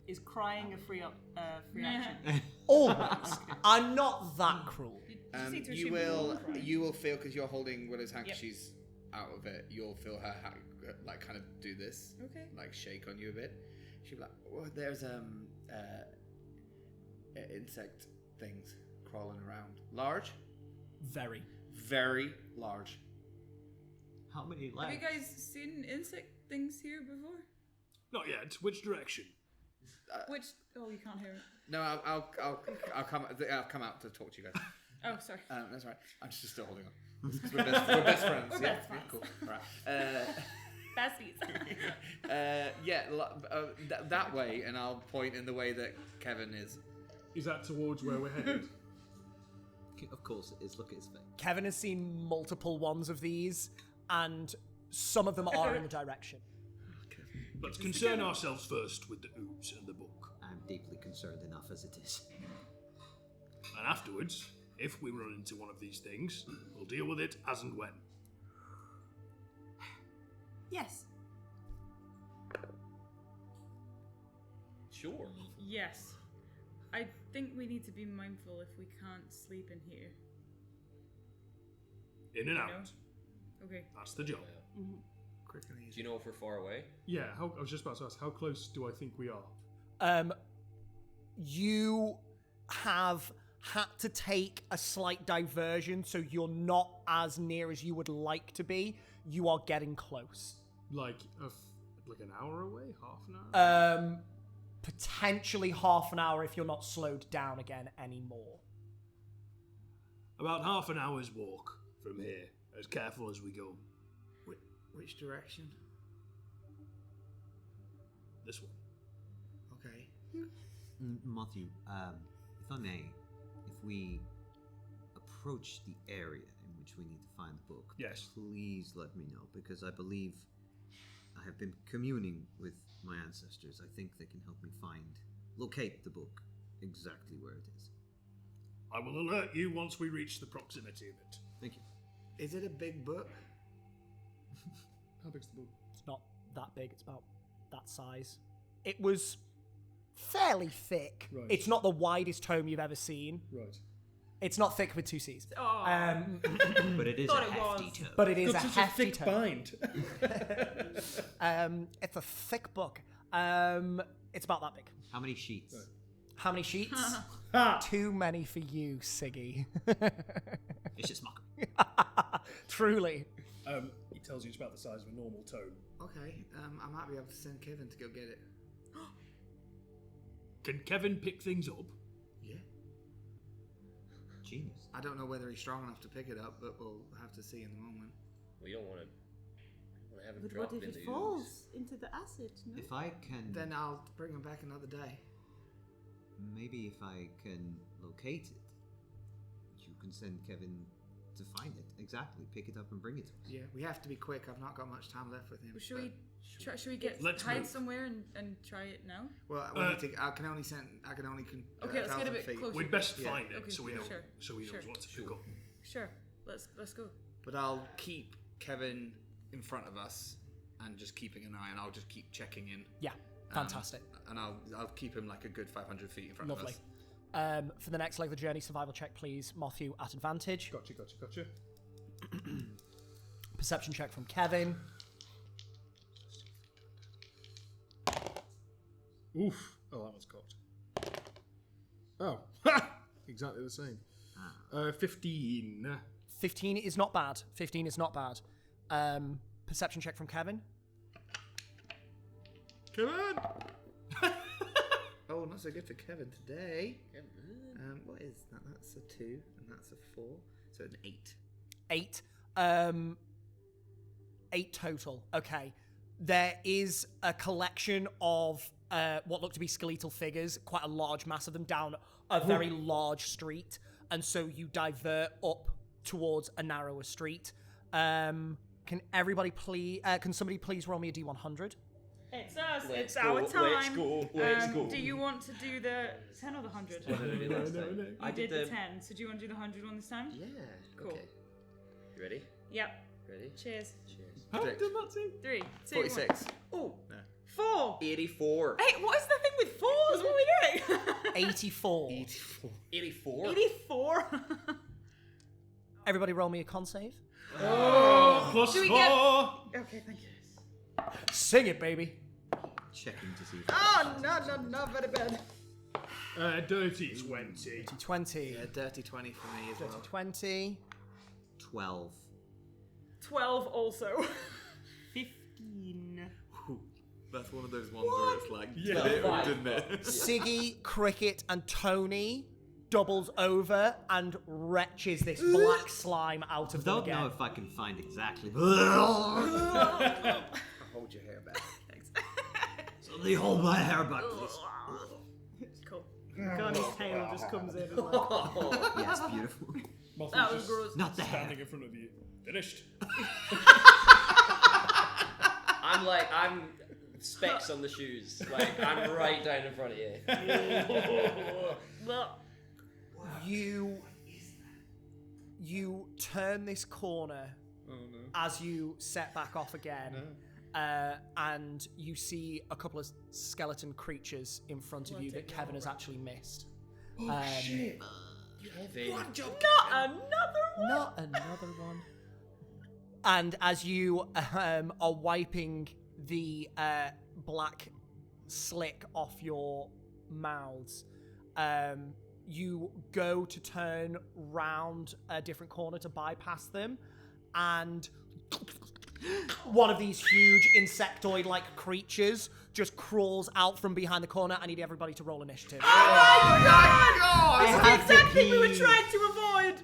is crying a free action? Always. I'm not that cruel. see through You Super will Bowl, right? you will feel, because you're holding Willow's hand, 'cause she's out of it. You'll feel her like kind of do this, Okay. like shake on you a bit. She'll be like, oh, "There's insect things crawling around. Large, Very. very large. How many Have legs? you guys seen insect things here before? Not yet. Which direction? Which? Oh, you can't hear it. No, I'll come out to talk to you guys. Oh, sorry. That's right. I'm just still holding on. 'Cause we're best friends. We're yeah, best friends. cool. All right. Besties. That way, and I'll point in the way that Kevin is. Is that towards where we're headed? Of course it is. Look at his face. Kevin has seen multiple ones of these, and some of them are in the direction. Let's concern ourselves first with the ooze and the book. I'm deeply concerned enough as it is. And afterwards, if we run into one of these things, we'll deal with it as and when. Yes. Sure. Yes. I think we need to be mindful if we can't sleep in here. In and You out. know? Okay. That's the job. quick and Do easy. you know if we're far away? Yeah, I was just about to ask, how close do I think we are? You have had to take a slight diversion, so you're not as near as you would like to be. You are getting close. Like an hour away? Half an hour? Potentially half an hour if you're not slowed down again anymore. About half an hour's walk from here. As careful as we go. Which direction? This one. Okay. Matthew, if I may, if we approach the area in which we need to find the book, yes, please let me know, because I believe I have been communing with my ancestors. I think they can help me locate the book exactly where it is. I will alert you once we reach the proximity of it. Thank you. Is it a big book? How big's the book? It's not that big. It's about that size. It was fairly thick. Right. It's not the widest tome you've ever seen. Right. It's not thick with two C's. Oh. But it is Thought a it hefty was. tome. But it is Got a such a hefty thick tome. bind. It's a thick book. It's about that big. How many sheets? Right. How many sheets? Too many for you, Siggy. It's just mockery. Truly. He tells you it's about the size of a normal tome. Okay. I might be able to send Kevin to go get it. Can Kevin pick things up? Yeah. Genius. I don't know whether he's strong enough to pick it up, but we'll have to see in the moment. We don't want to have him But drop what if in the it ooze. falls into the acid? No? If I can... Then I'll bring him back another day. Maybe if I can locate it, you can send Kevin to find it. Exactly. Pick it up and bring it to us. Yeah, we have to be quick. I've not got much time left with him. Should but- we Let's hide move. somewhere and try it now? Well, we need to. I can only. Okay, let's get a 1,000 bit feet. closer. We'd best Yeah. find it Okay, so we know. sure, So he knows sure. what to pick up. Sure. Let's go. But I'll keep Kevin in front of us and just keeping an eye, and I'll just keep checking in. Yeah, fantastic. And I'll keep him like a good 500 feet in front of Lovely. us. For the next leg of the journey, survival check, please. Matthew at advantage. Gotcha. Perception check from Kevin. Oof. Oh, that one's cocked. Oh. Exactly the same. 15. 15 is not bad. 15 is not bad. Perception check from Kevin. Kevin! Oh, not so good for Kevin today. What is that? That's a 2, and that's a 4. So an 8. 8. 8 total. Okay. There is a collection of what look to be skeletal figures, quite a large mass of them, down a very large street. And so you divert up towards a narrower street. Can somebody please roll me a D100? It's us. Let's It's go, our time. let's go. Do you want to do the 10 or the 100? What did I do last time? no. I did the 10, so do you want to do the 100 one this time? Yeah. Cool. Okay. You ready? Yep. Ready? Cheers. Cheers. How did that seem? 3, 2, 46. 1. Oh, 4. 84. Hey, what is the thing with 4s? What are we doing? 84. 84? 84. Everybody roll me a con save. Oh, plus Do we 4. get- Okay, thank you. Sing it, baby. Checking to see if Oh, no, very bad. Dirty 20. 20. Yeah, dirty 20 for me as well. 20. 12. 12 also. 15. That's one of those ones where it's like, Yeah. didn't it? Siggy, Cricket, and Tony doubles over and retches this black slime out of them Don't again. know if I can find exactly. Hold your hair back. Somebody hold my hair back, please. Cool. Connie's tail just comes in and like, Yes, beautiful. Mothman's That was just gross. Not the hair. standing in front of you. Finished. I'm specs on the shoes. Like, I'm right down in front of you. Well, You turn this corner as you set back off again, and you see a couple of skeleton creatures in front of you that Kevin has actually missed. Kevin. One job. not another one. Not another one. And as you are wiping the black slick off your mouths, you go to turn round a different corner to bypass them, and one of these huge insectoid-like creatures just crawls out from behind the corner. I need everybody to roll initiative. Oh It's the exact thing we were trying to avoid!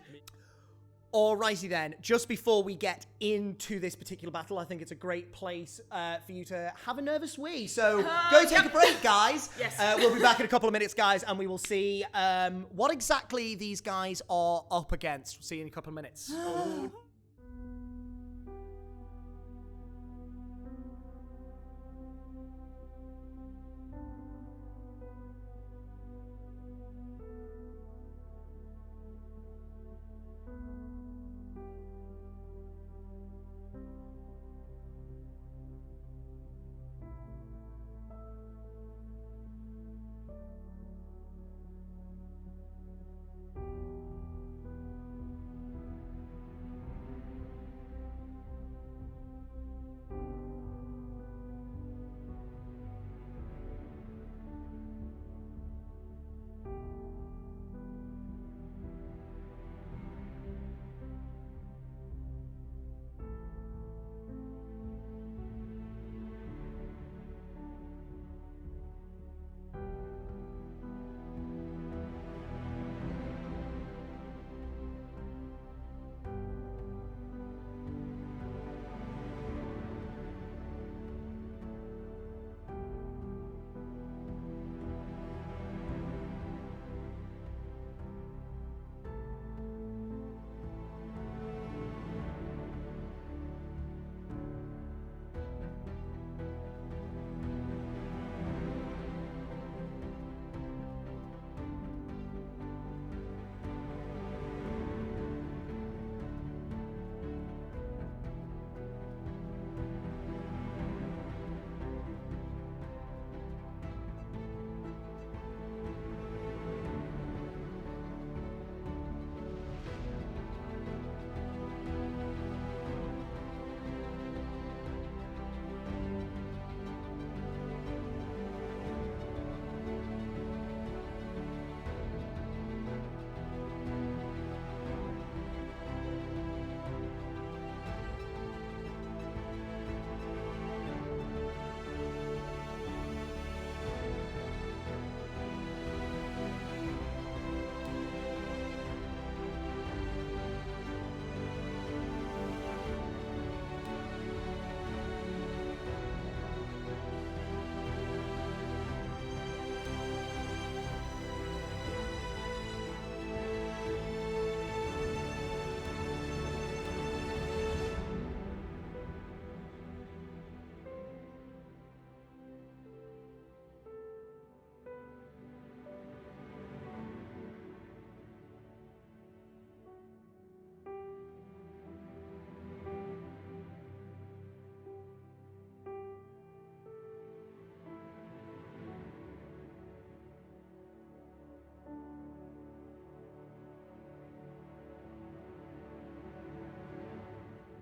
Alrighty then, just before we get into this particular battle, I think it's a great place for you to have a nervous wee. So go take a break, guys. Yes. We'll be back in a couple of minutes, guys, and we will see what exactly these guys are up against. We'll see you in a couple of minutes.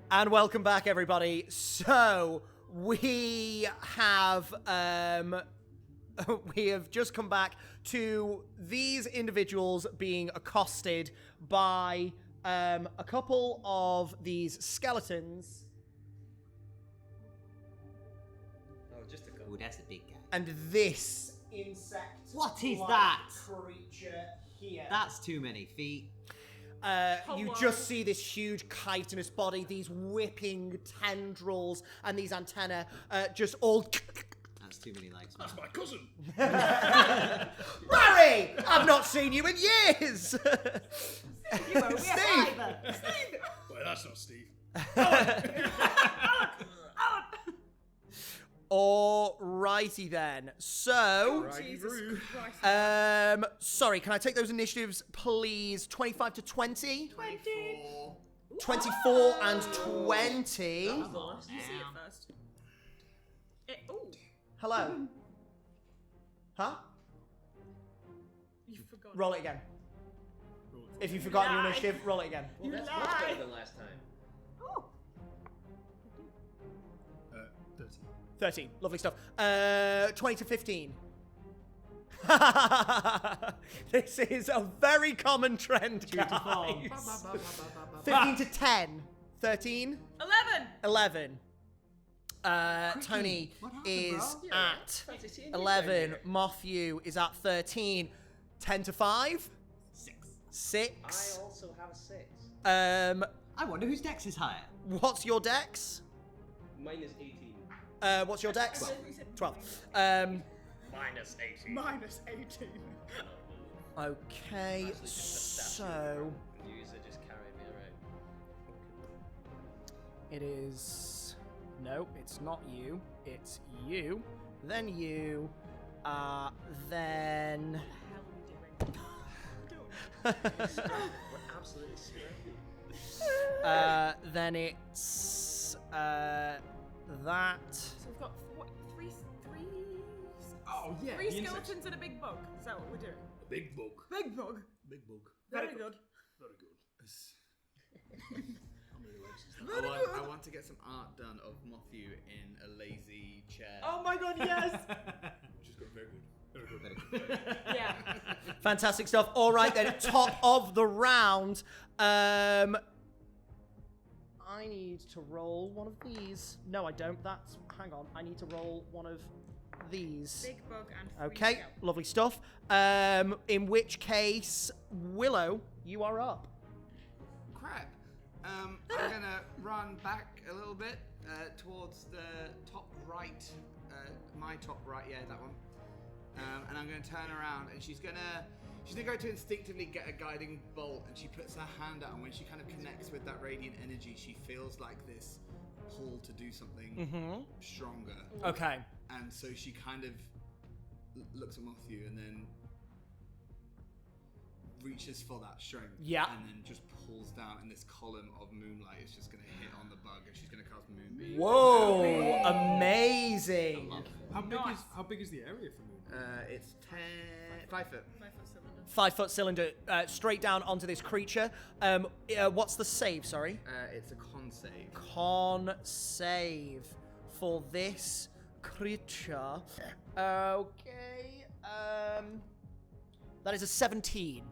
And welcome back, everybody. So we have just come back to these individuals being accosted by a couple of these skeletons. Oh, just a couple. Ooh, that's a big guy. And this insect. What is that? Creature here. That's too many feet. You just see this huge chitinous body, these whipping tendrils, and these antennae just all. That's too many legs, man. That's my cousin. Barry! I've not seen you in years! You owe me a Steve! fiver. Well, that's not Steve. Alrighty then. So, Jesus Christ. sorry, can I take those initiatives, please? 25 to 20? 24 and 20. You see it first. Ooh, Hello. Huh? you forgot. Roll it again. If you've forgotten your initiative, roll it again. Well, that's much better than last time. 13. Lovely stuff. 20 to 15. This is a very common trend, guys. 15 to 10. 13. 11. 11. Tony is at 11. Matthew is at 13. 10 to 5. 6. I also have a 6. I wonder whose dex is higher. What's your dex? Mine is 18. What's your dex? 12. Minus 18. Minus 18. Okay, so User just carried me around. it is. No, it's not you. It's you. Then you. Then. We're absolutely surrounded. Then it's that. So we've got three Oh yeah. three the insects. skeletons and a big bug. Is that what we're doing? Big bug. Big bug. Big bug. Very good. Very good. I want to get some art done of Matthew in a lazy chair. Oh my god, yes! Which is good. Very good. Very good. Yeah. Fantastic stuff. All right then, top of the round. I need to roll one of these. No, I don't. Hang on. I need to roll one of these. Big bug and three Okay, skeletons. lovely stuff. In which case, Willow, you are up. Crap. I'm gonna run back a little bit towards the top right, my top right, yeah, that one. And I'm gonna turn around, and she's gonna go to instinctively get a guiding bolt, and she puts her hand out, and when she kind of connects with that radiant energy, she feels like this pull to do something stronger. Okay. And so she kind of looks at Matthew and then reaches for that strength. Yeah. And then just pulls down, and this column of moonlight is just going to hit on the bug, and she's going to cast Moonbeam. Whoa! Amazing. How big is the area for moon? It's 5 foot. 5 foot cylinder straight down onto this creature. What's the save? Sorry. It's a con save. Con save for this creature. Okay. That is a 17.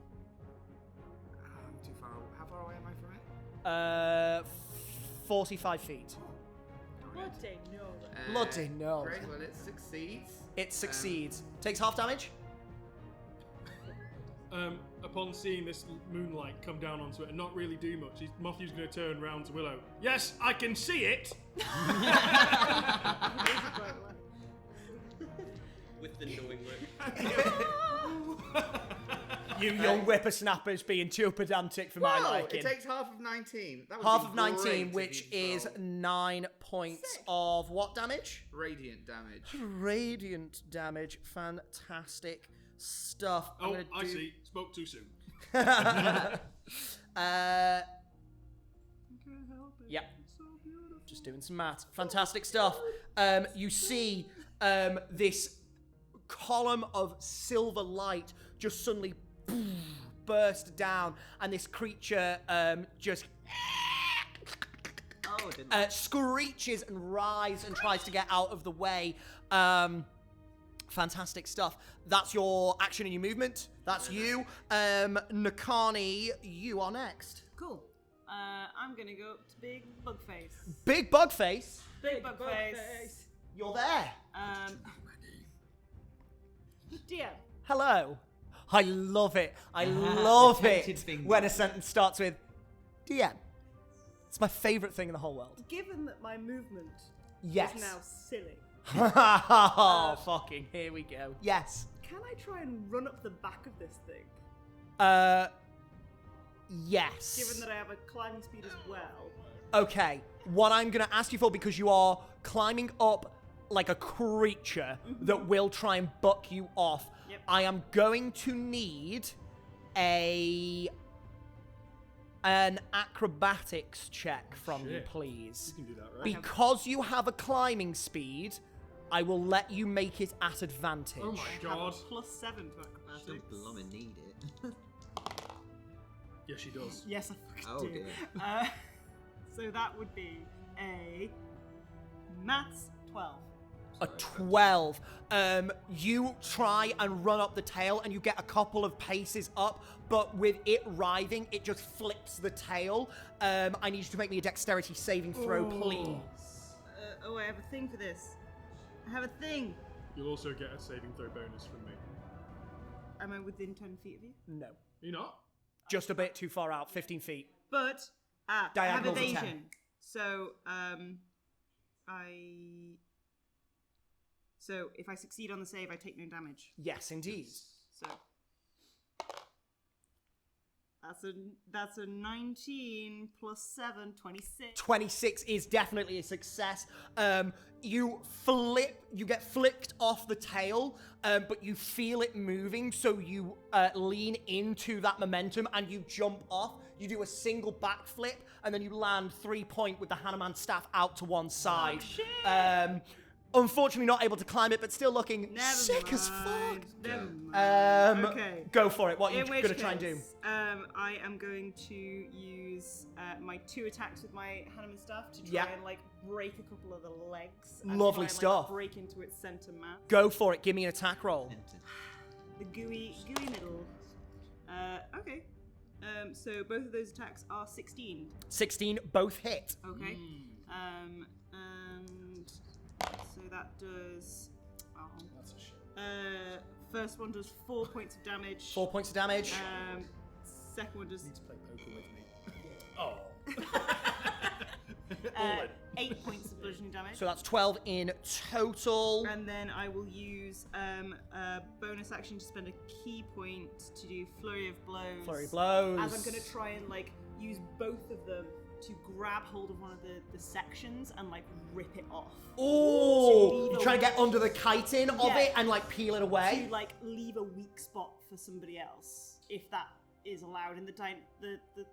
I'm too far. How far away am I from it? 45 feet. Bloody no. Bloody no. Great. Well, it succeeds. It succeeds. Takes half damage. Upon seeing this moonlight come down onto it and not really do much, Matthew's going to turn round to Willow. Yes, I can see it. With the knowing look. You young whippersnappers being too pedantic for my liking. It takes half of 19. That would Half be of 19, great if which you is rolled 9 points of what damage? radiant damage. Radiant damage. Fantastic stuff. I'm Oh, gonna I do- see. Spoke too soon. Yep. Just doing some maths. Fantastic stuff. You see this column of silver light just suddenly burst down, and this creature just Oh, didn't screeches and writhes and tries to get out of the way. Fantastic stuff. That's your action and your movement. That's you. Nakani, you are next. Cool. I'm gonna go up to Big Bugface. Big bug face. Big Bugface. You're there. DM. Hello. I love it. I love tempted it finger. when a sentence starts with DM. It's my favorite thing in the whole world. Given that my movement Yes. is now silly, Oh, fucking here we go. Yes. can I try and run up the back of this thing? Yes. Given that I have a climbing speed as well. Okay, what I'm going to ask you for, because you are climbing up like a creature that will try and buck you off, Yep. I am going to need an acrobatics check from you, Shit. please. You can do that, right? Because you have a climbing speed, I will let you make it at advantage. Oh my I have a god. +7 to acrobatics. Don't blooming need it. Yes, she does. Yes, I fucking Oh, do. dear. So that would be a maths 12. A 12. You try and run up the tail, and you get a couple of paces up, but with it writhing, it just flips the tail. I need you to make me a dexterity saving throw, please. I have a thing for this. I have a thing. You'll also get a saving throw bonus from me. Am I within 10 feet of you? No. You're not? Just a bit too far out, 15 feet. But I have Diagonals are 10. evasion. So So if I succeed on the save, I take no damage. Yes, indeed. So that's a 19 plus 7, 26. 26 is definitely a success. You get flicked off the tail, but you feel it moving, so you lean into that momentum and you jump off. You do a single backflip, and then you land 3-point with the Hanuman staff out to one side. Unfortunately, not able to climb it, but still looking sick as fuck. Never mind. Okay. Go for it. What are you In which going to try and do? case, I am going to use my 2 attacks with my Hanuman staff to try and break a couple of the legs. And Lovely try and, stuff. Break into its center mass. Go for it. Give me an attack roll. The gooey middle. Okay. So both of those attacks are 16. 16, both hit. Okay. And so that does. That's a shit. First one does 4 points of damage. 4 points of damage. Second one does To play poker with me. Oh. 8 points of bludgeoning damage. So that's 12 in total. And then I will use a bonus action to spend a key point to do Flurry of Blows. Flurry of Blows. As I'm going to try and use both of them to grab hold of one of the sections and rip it off. Ooh! You're trying to get under the chitin of it and peel it away? To leave a weak spot for somebody else, if that is allowed in the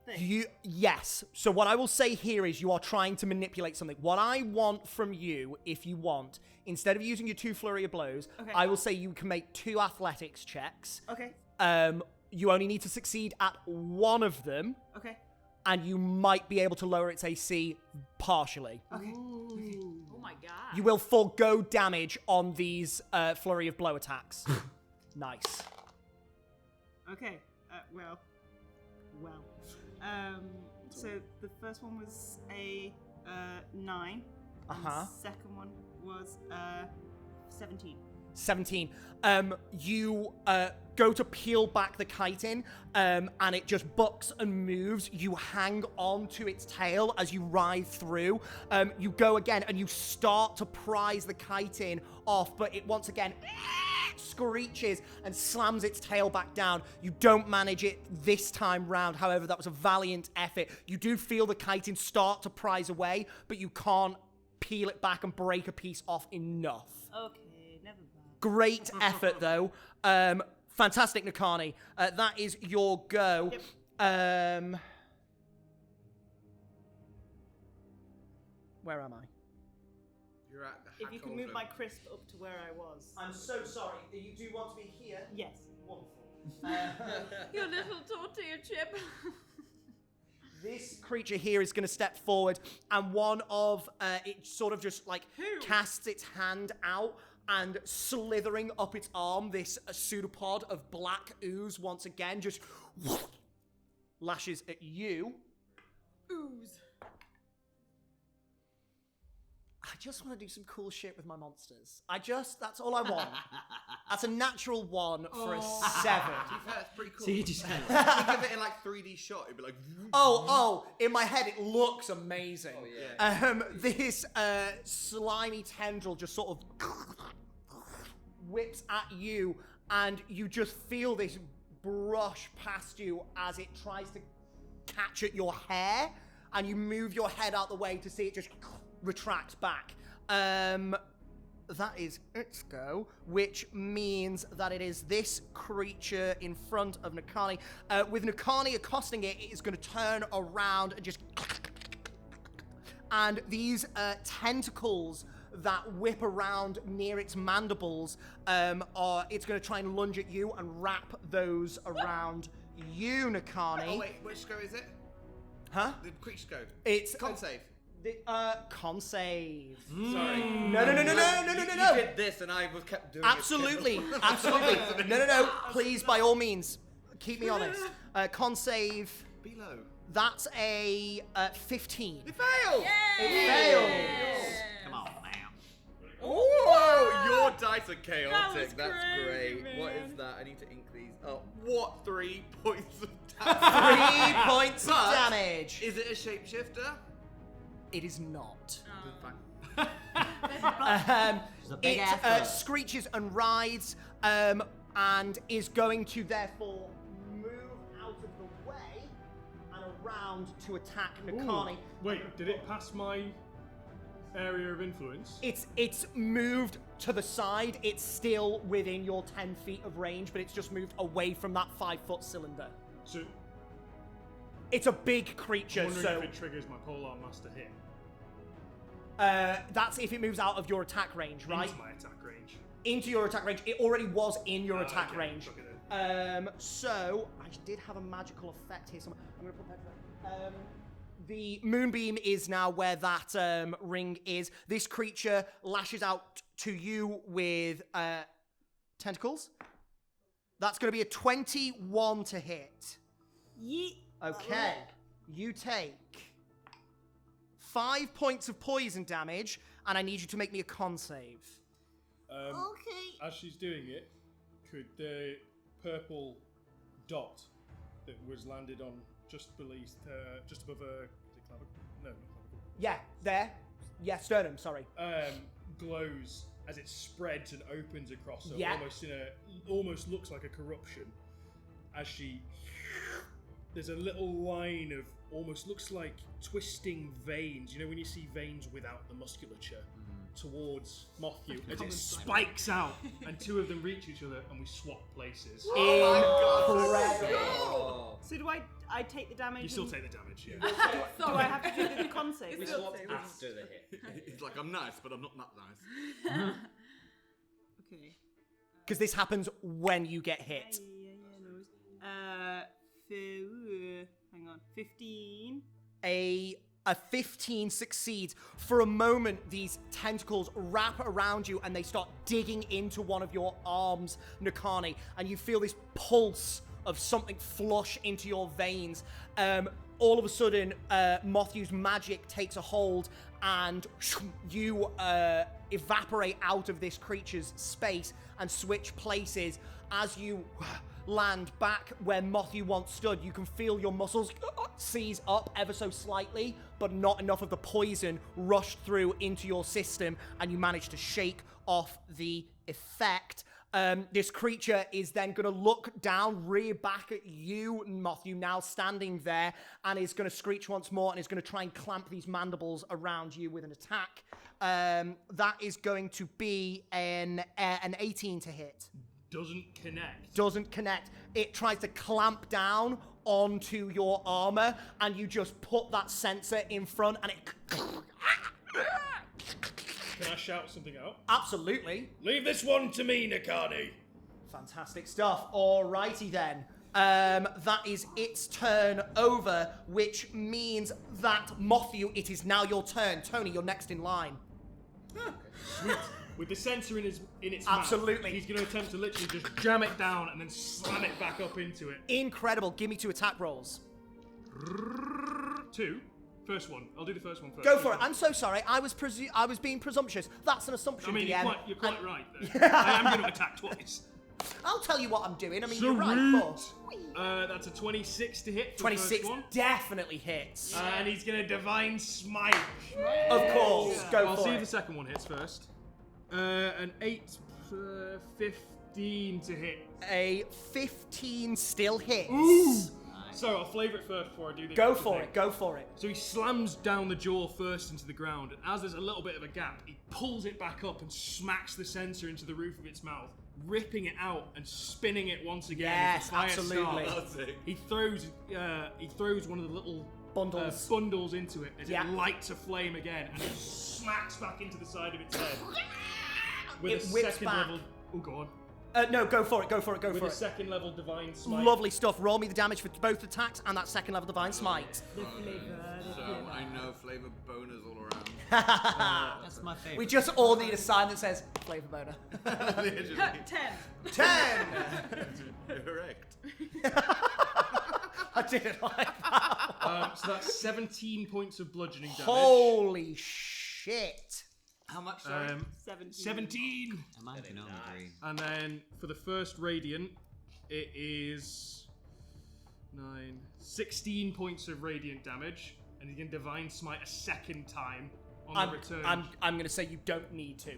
thing. Yes. So what I will say here is you are trying to manipulate something. What I want from you, if you want, instead of using your 2 Flurry of Blows, I will say you can make 2 athletics checks. Okay. You only need to succeed at one of them. Okay. And you might be able to lower its AC partially. Okay. Oh my god. You will forego damage on these Flurry of Blow attacks. Nice. Okay. Well. So the first one was a 9. Uh-huh. The second one was 17. 17. You go to peel back the chitin, and it just bucks and moves. You hang on to its tail as you writhe through. You go again, and you start to prise the chitin off, but it once again screeches and slams its tail back down. You don't manage it this time round. However, that was a valiant effort. You do feel the chitin start to prise away, but you can't peel it back and break a piece off enough. Okay, never mind. Great effort, though. Fantastic, Nakani. That is your go. Yep. Where am I? You're at the If you could move my crisp up to where I was. I'm so sorry. You do want to be here? Yes. Wonderful. Your little tortilla chip. This creature here is going to step forward, and one of it sort of just casts its hand out, and slithering up its arm, this pseudopod of black ooze once again just lashes at you. Ooze. I just want to do some cool shit with my monsters. That's all I want. That's a natural 1 for a 7. That's pretty cool. So you just kind If you give it in 3D shot, it'd be like. Oh, in my head it looks amazing. Oh, yeah. This slimy tendril just sort of whips at you, and you just feel this brush past you as it tries to catch at your hair, and you move your head out the way to see it just retract back. That is its go, which means that it is this creature in front of Nakani. With Nakani accosting it, it is going to turn around and just... And these tentacles that whip around near its mandibles, it's going to try and lunge at you and wrap those around you, Nakani. Oh, wait, which go is it? Huh? The creature go. It's... Con save. Con save. Sorry. No. You did this, and I was kept doing Absolutely. No. Please, by all means, keep me honest. Con save. Below. That's a 15. You failed. It failed. Come on, man. Oh, your dice are chaotic. That was That's crazy, great. What man. is that? I need to ink these. Oh, what? 3 points of damage. 3 points of But damage. Is it a shapeshifter? It is not. Fine. It's a big It effort. screeches and writhes, and is going to therefore move out of the way and around to attack Nakani. Wait, did it pass my area of influence? It's moved to the side. It's still within your 10 feet of range, but it's just moved away from that 5-foot cylinder. So, It's a big I'm creature, wondering so if it triggers my Polar Master hit. that's if it moves out of your attack range, right? Into my attack range. Into your attack range. It already was in your attack okay. range. Okay then. So I did have a magical effect here somewhere. I'm gonna put that. The moonbeam is now where that ring is. This creature lashes out to you with tentacles. That's gonna be a 21 to hit. Okay. You take 5 points of poison damage, and I need you to make me a con save. As she's doing it, could the purple dot that was landed on just beneath, just above a, is it clavicle? No, not clavicle. Yeah, there. Yeah, sternum, sorry. Glows as it spreads and opens across her, Yeah. almost looks like a corruption. As she, there's a little line of almost looks like twisting veins. You know when you see veins without the musculature towards Mothyu as it spikes out, and two of them reach each other, and we swap places. Incredible. So do I take the damage? You still and- take the damage, yeah. Do I have to do the con save? We swapped after the hit. It's like, I'm nice, but I'm not that nice. Okay. Because this happens when you get hit. No. Hang on. 15. A 15 succeeds. For a moment, these tentacles wrap around you and they start digging into one of your arms, Nakani, and you feel this pulse of something flush into your veins. All of a sudden, Mothew's magic takes a hold and you evaporate out of this creature's space and switch places. As you land back where Mothew once stood, you can feel your muscles seize up ever so slightly, but not enough of the poison rushed through into your system, and you manage to shake off the effect. This creature is then going to look down, rear back at you, Mothew, now standing there, and is going to screech once more and is going to try and clamp these mandibles around you with an attack. That is going to be an 18 to hit. Doesn't connect. It tries to clamp down onto your armor, and you just put that sensor in front, and it... Can I shout something out? Absolutely. Leave this one to me, Nakani. Fantastic stuff. Alrighty then. That is its turn over, which means that Mothew, it is now your turn. Tony, you're next in line. Sweet. With the sensor in its Absolutely. mouth, he's going to attempt to literally just jam it down and then slam it back up into it. Incredible. Give me 2 attack rolls. 2. First one. I'll do the first one first. Go for it. I'm so sorry. I was being presumptuous. That's an assumption, I mean, DM. you're quite right there. I am going to attack twice. I'll tell you what I'm doing. I mean, Sweet. you're right, but... That's a 26 to hit for 26 the first one. definitely hits. And he's going to Divine Smite. Of course. Go I'll for see if it. the second one hits first. An 8, 15 to hit. A 15 still hits. Ooh! So I'll flavour it first before I do the Go the for thing. it. Go for it. So he slams down the jaw first into the ground, and as there's a little bit of a gap, he pulls it back up and smacks the sensor into the roof of its mouth, ripping it out and spinning it once again. Yes, as the fire absolutely. starts. He throws one of the little bundles into it as it lights a flame again, and it smacks back into the side of its head. With It a whips second back. level. Oh, go on. No, go for it. Go for With it. a second level divine smite. Lovely stuff. Roll me the damage for both attacks and that second level divine smite. The flavor. So I know flavor boners all around. That's my favorite. We just all need a sign that says flavor boner. Literally. 10. 10. Correct. I didn't like that. So that's 17 points of bludgeoning damage. Holy shit. How much? Sorry. 17. A man can only dream. And then for the first radiant, it is 16 points of radiant damage, and you can divine smite a second time on the return. I'm going to say you don't need to.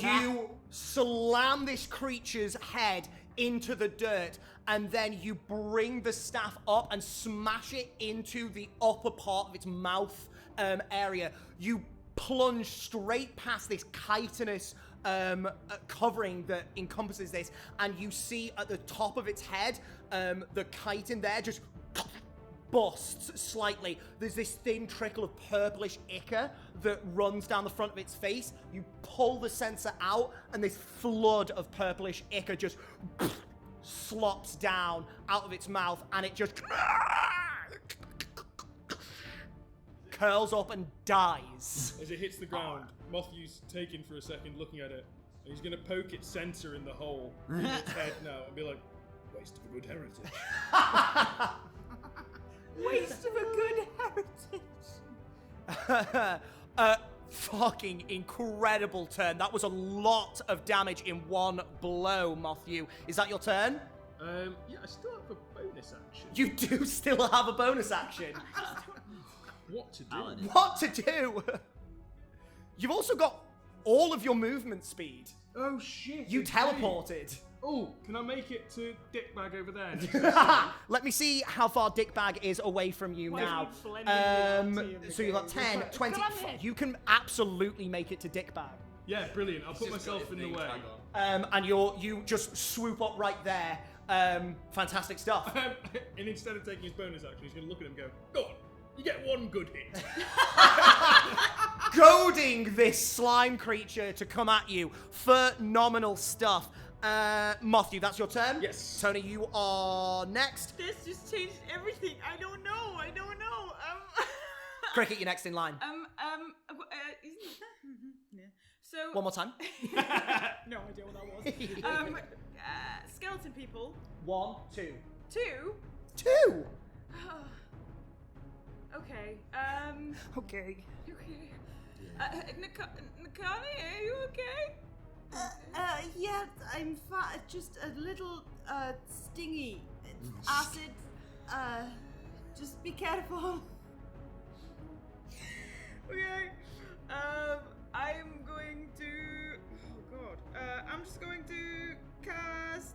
You slam this creature's head into the dirt, and then you bring the staff up and smash it into the upper part of its mouth area. You plunge straight past this chitinous covering that encompasses this, and you see at the top of its head, the chitin there just busts slightly. There's this thin trickle of purplish ichor that runs down the front of its face. You pull the sensor out, and this flood of purplish ichor just slops down out of its mouth, and it just curls up and dies. As it hits the ground, Matthew's taken for a second looking at it, and he's going to poke its sensor in the hole in its head now and be like, waste of a good heritage. Waste of a good heritage. Fucking incredible turn. That was a lot of damage in one blow, Matthew. Is that your turn? Yeah, I still have a bonus action. You do still have a bonus action. What to do? Paladin. What to do? You've also got all of your movement speed. Oh shit! You okay. teleported. Oh, can I make it to Dickbag over there? Let me see how far Dickbag is away from you Why now. is he blending with our team So you've got again? 10, 20. Come on, Nick. You can absolutely make it to Dickbag. Yeah, brilliant. I'll put myself in the way. And you just swoop up right there. Fantastic stuff. And instead of taking his bonus action, he's going to look at him and go, go on, you get one good hit. Goading this slime creature to come at you. Phenomenal stuff. Matthew, that's your turn? Yes. Tony, you are next. This just changed everything. I don't know. Cricket, you're next in line. Yeah. So One more time. no idea what that was. Skeleton people. 1, 2. 2. 2! Okay. Okay. Okay. Nakani, are you okay? Yeah, I'm fine. Just a little, stingy. Acid. Just be careful. Okay. I'm going to. Oh God. I'm just going to cast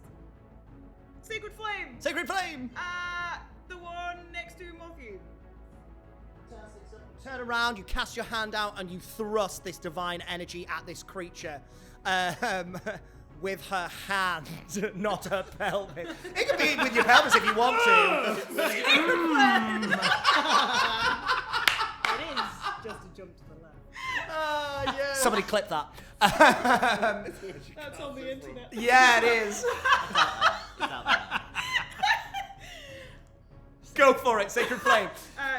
Sacred Flame. Sacred Flame! The one next to Matthew. Turn around, you cast your hand out, and you thrust this divine energy at this creature. With her hand, not her pelvis. It can be with your pelvis if you want to. It is just a jump to the left. Yeah. Somebody clip that. That's on the internet. Yeah, it is. Go for it, Sacred Flame.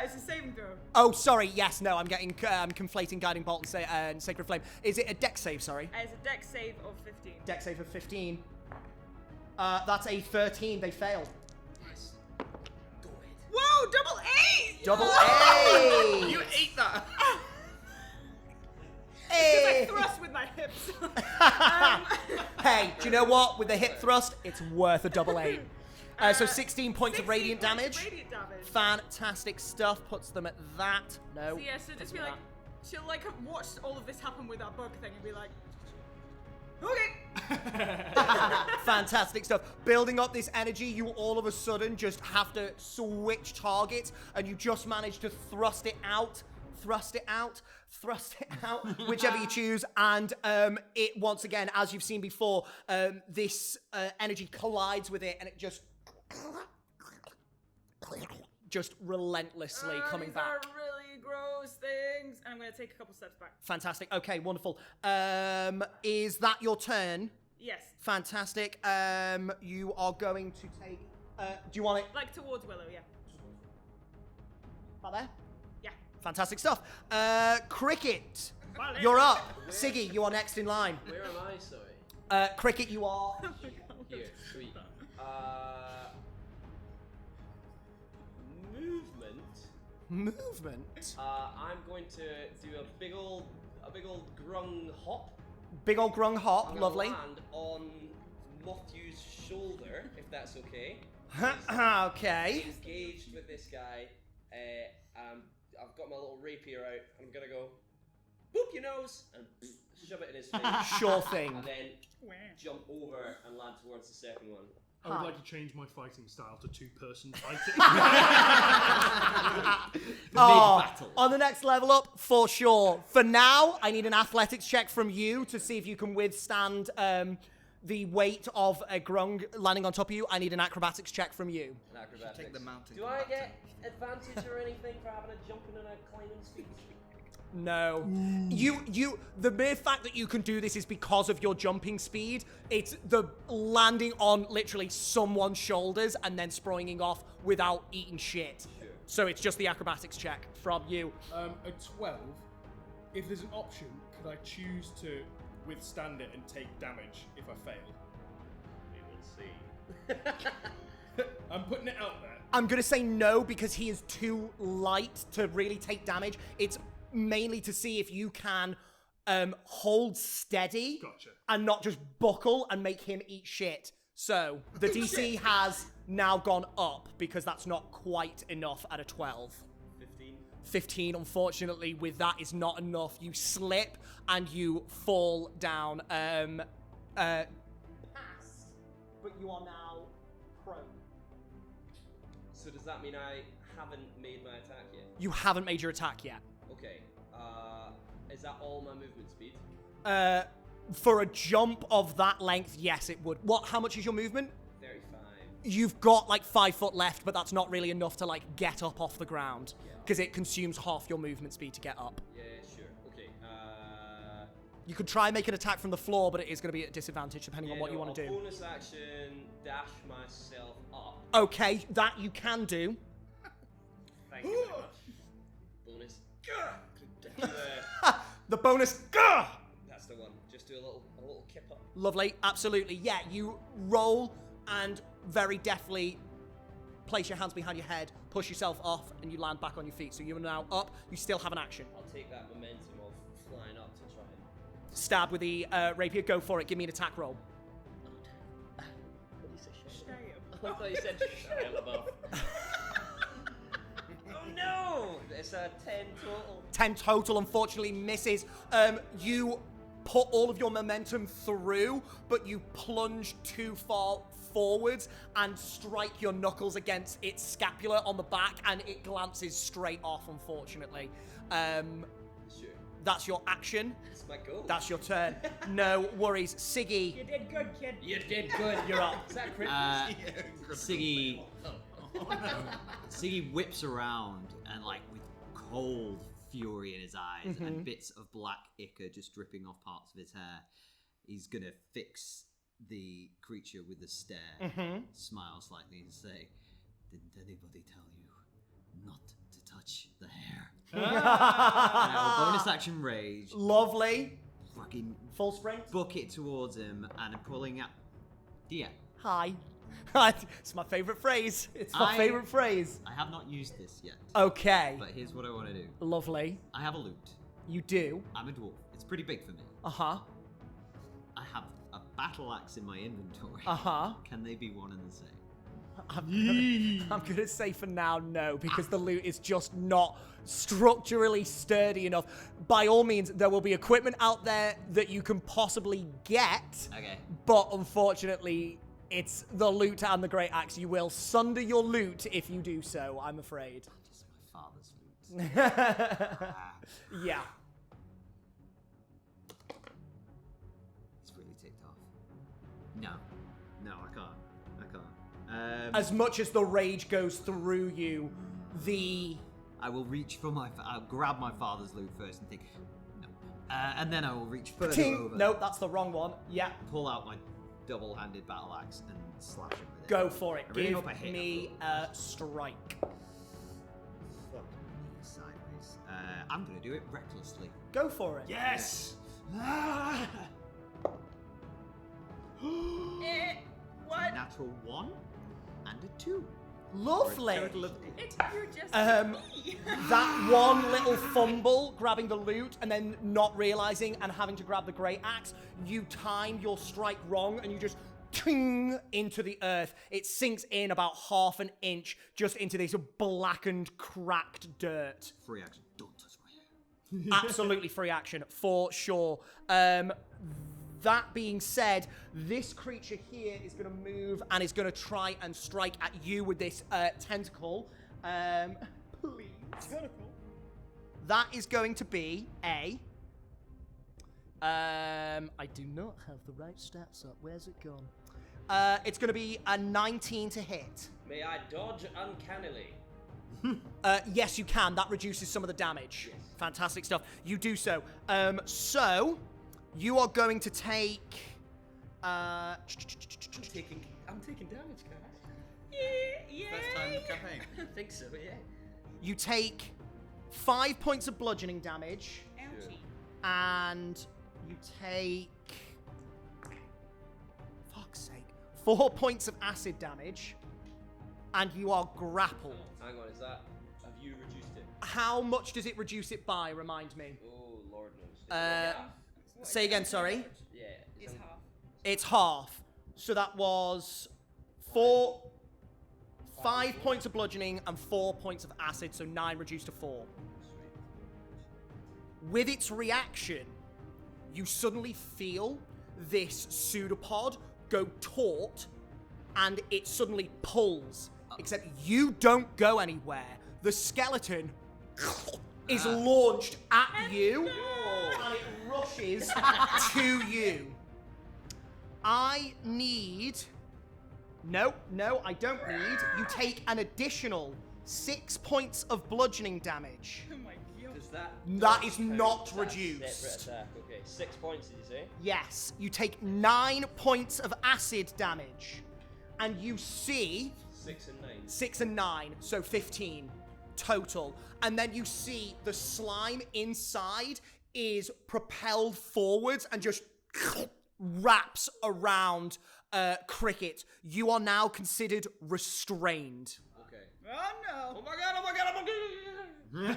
It's a saving throw. Oh, sorry. Yes, no, I'm conflating Guiding Bolt and Sacred Flame. Is it a dex save? Sorry. It's a dex save of 15. Dex save of 15. That's a 13. They failed. Nice. Whoa! Double 8! Double A. You ate that. Because I Hey. thrust with my hips. Hey, do you know what? With the hip thrust, it's worth a double 8. So 16 points of 16 radiant points of damage. Radiant damage. Fantastic stuff. Puts them at that. No. So yeah, she'll just be like, she'll like have watched all of this happen with our bug thing and be like, okay. Fantastic stuff. Building up this energy, you all of a sudden just have to switch targets, and you just manage to thrust it out, whichever you choose, and it once again, as you've seen before, this energy collides with it, and it just relentlessly coming These back. are really gross things. And I'm going to take a couple steps back. Fantastic. Okay, wonderful. Is that your turn? Yes. Fantastic. You are going to take. Do you want it Like towards Willow, yeah. about there? Yeah. Fantastic stuff. Cricket, Vale. you're up. Siggy, you are next in line. Where am I? Sorry. Cricket, you are. Here. Sweet. Movement. I'm going to do a big old grung hop. Big old grung hop, I'm gonna lovely. land on Matthew's shoulder, if that's okay. Okay. Engaged with this guy. I've got my little rapier out. I'm gonna go, boop your nose, and shove it in his face. Sure thing. And then jump over and land towards the second one. I would like to change my fighting style to two-person fighting. On the next level up, for sure. For now, I need an athletics check from you to see if you can withstand the weight of a grung landing on top of you. I need an acrobatics check from you. An acrobatics. Take the mountain. Do I get advantage or anything for having a jumping and a climbing speed? No. The mere fact that you can do this is because of your jumping speed. It's the landing on literally someone's shoulders and then springing off without eating shit. Sure. So it's just the acrobatics check from you. A 12. If there's an option, could I choose to withstand it and take damage if I fail? We will see. I'm putting it out there. I'm going to say no because he is too light to really take damage. It's mainly to see if you can hold steady and not just buckle and make him eat shit. So the DC has now gone up because that's not quite enough at a 12. 15, unfortunately, with that is not enough. You slip and you fall down. Pass, but you are now prone. So does that mean I haven't made my attack yet? You haven't made your attack yet. Okay. Is that all my movement speed? For a jump of that length, yes, it would. How much is your movement? 35. You've got like 5 foot left, but that's not really enough to like get up off the ground because it consumes half your movement speed to get up. Yeah, sure. Okay. You could try and make an attack from the floor, but it is going to be at a disadvantage depending on what you want to do. Bonus action, dash myself up. Okay, that you can do. Thank you very much. Bonus. The bonus. That's the one. Just do a little kip up. Lovely, absolutely. Yeah, you roll and very deftly place your hands behind your head, push yourself off, and you land back on your feet. So you're now up. You still have an action. I'll take that momentum of flying up to try and Stab with the rapier. Go for it. Give me an attack roll. What do you say? I thought you said Shia LaBeouf. Oh no! It's a 10 total. 10 total, unfortunately, misses. You put all of your momentum through, but you plunge too far forwards and strike your knuckles against its scapula on the back, and it glances straight off, unfortunately. Sure. That's your action. That's my goal. That's your turn. No worries. Siggy, You did good, kid. You did good. you're up. Is that crit? Siggy whips around and, like, with cold fury in his eyes and bits of black ichor just dripping off parts of his hair, he's gonna fix the creature with a stare, smile slightly, and say, "Didn't anybody tell you not to touch the hair?" And I'll bonus action rage, Lovely. fucking Full sprint. book it towards him, and I'm pulling out. Yeah, Hi. It's my favorite phrase. It's my I- favorite phrase. I have not used this yet, Okay. but here's what I want to do. Lovely. I have a loot. You do. I'm a dwarf. It's pretty big for me. Uh-huh. I have a battle axe in my inventory. Uh-huh. Can they be one and the same? I'm gonna say for now no, because the loot is just not structurally sturdy enough. By all means, there will be equipment out there that you can possibly get, Okay. but unfortunately, it's the loot and the great axe. You will sunder your loot if you do so, I'm afraid. This is my father's loot. Yeah. It's really ticked off. No, I can't. As much as the rage goes through you, I will reach for I'll grab my father's loot first and think, no, And then I will reach further Ting! over. Nope, that's the wrong one. Yeah, Pull out my double-handed battle axe and slash him with it. go for it. I really Give hope I hit me a strike. Fuck me sideways. I'm gonna do it recklessly. Go for it. Yes! What? Natural 1 and a 2. Lovely. You're just me. That one little fumble, grabbing the loot, and then not realizing and having to grab the great axe, you time your strike wrong, and you just ting into the earth. It sinks in about half an inch just into this blackened, cracked dirt. Free action. Don't touch my hair. Absolutely free action, for sure. That being said, this creature here is going to move and is going to try and strike at you with this tentacle. Please. Tentacle. That is going to be a... I do not have the right stats up. Where's it gone? It's going to be a 19 to hit. May I dodge uncannily? Yes, you can. That reduces some of the damage. Yes. Fantastic stuff. You do so. So, you are going to take... I'm taking damage, guys. Yeah. First time in the campaign. I think so, yeah. You take 5 points of bludgeoning damage, Ouchie. and you take... Fuck's sake. 4 points of acid damage, and you are grappled. Hang on, is that... Have you reduced it? How much does it reduce it by, remind me? Oh, Lord knows. Uh, Say again, sorry. Yeah. It's half. It's half. So that was 5 points of bludgeoning and 4 points of acid, so 9 reduced to 4. With its reaction, you suddenly feel this pseudopod go taut, and it suddenly pulls. Except you don't go anywhere. The skeleton is launched at you, and it rushes to you. I need... No, I don't need. You take an additional 6 points of bludgeoning damage. Oh my god. Does that... That is count not as a reduced. Separate attack. Okay, 6 points, did you say? Yes, you take 9 points of acid damage. And you see 6 and 9. 6 and 9, so 15 total. And then you see the slime inside is propelled forwards and just wraps around Cricket. You are now considered restrained. Okay. Oh no. Oh my god, oh my god, oh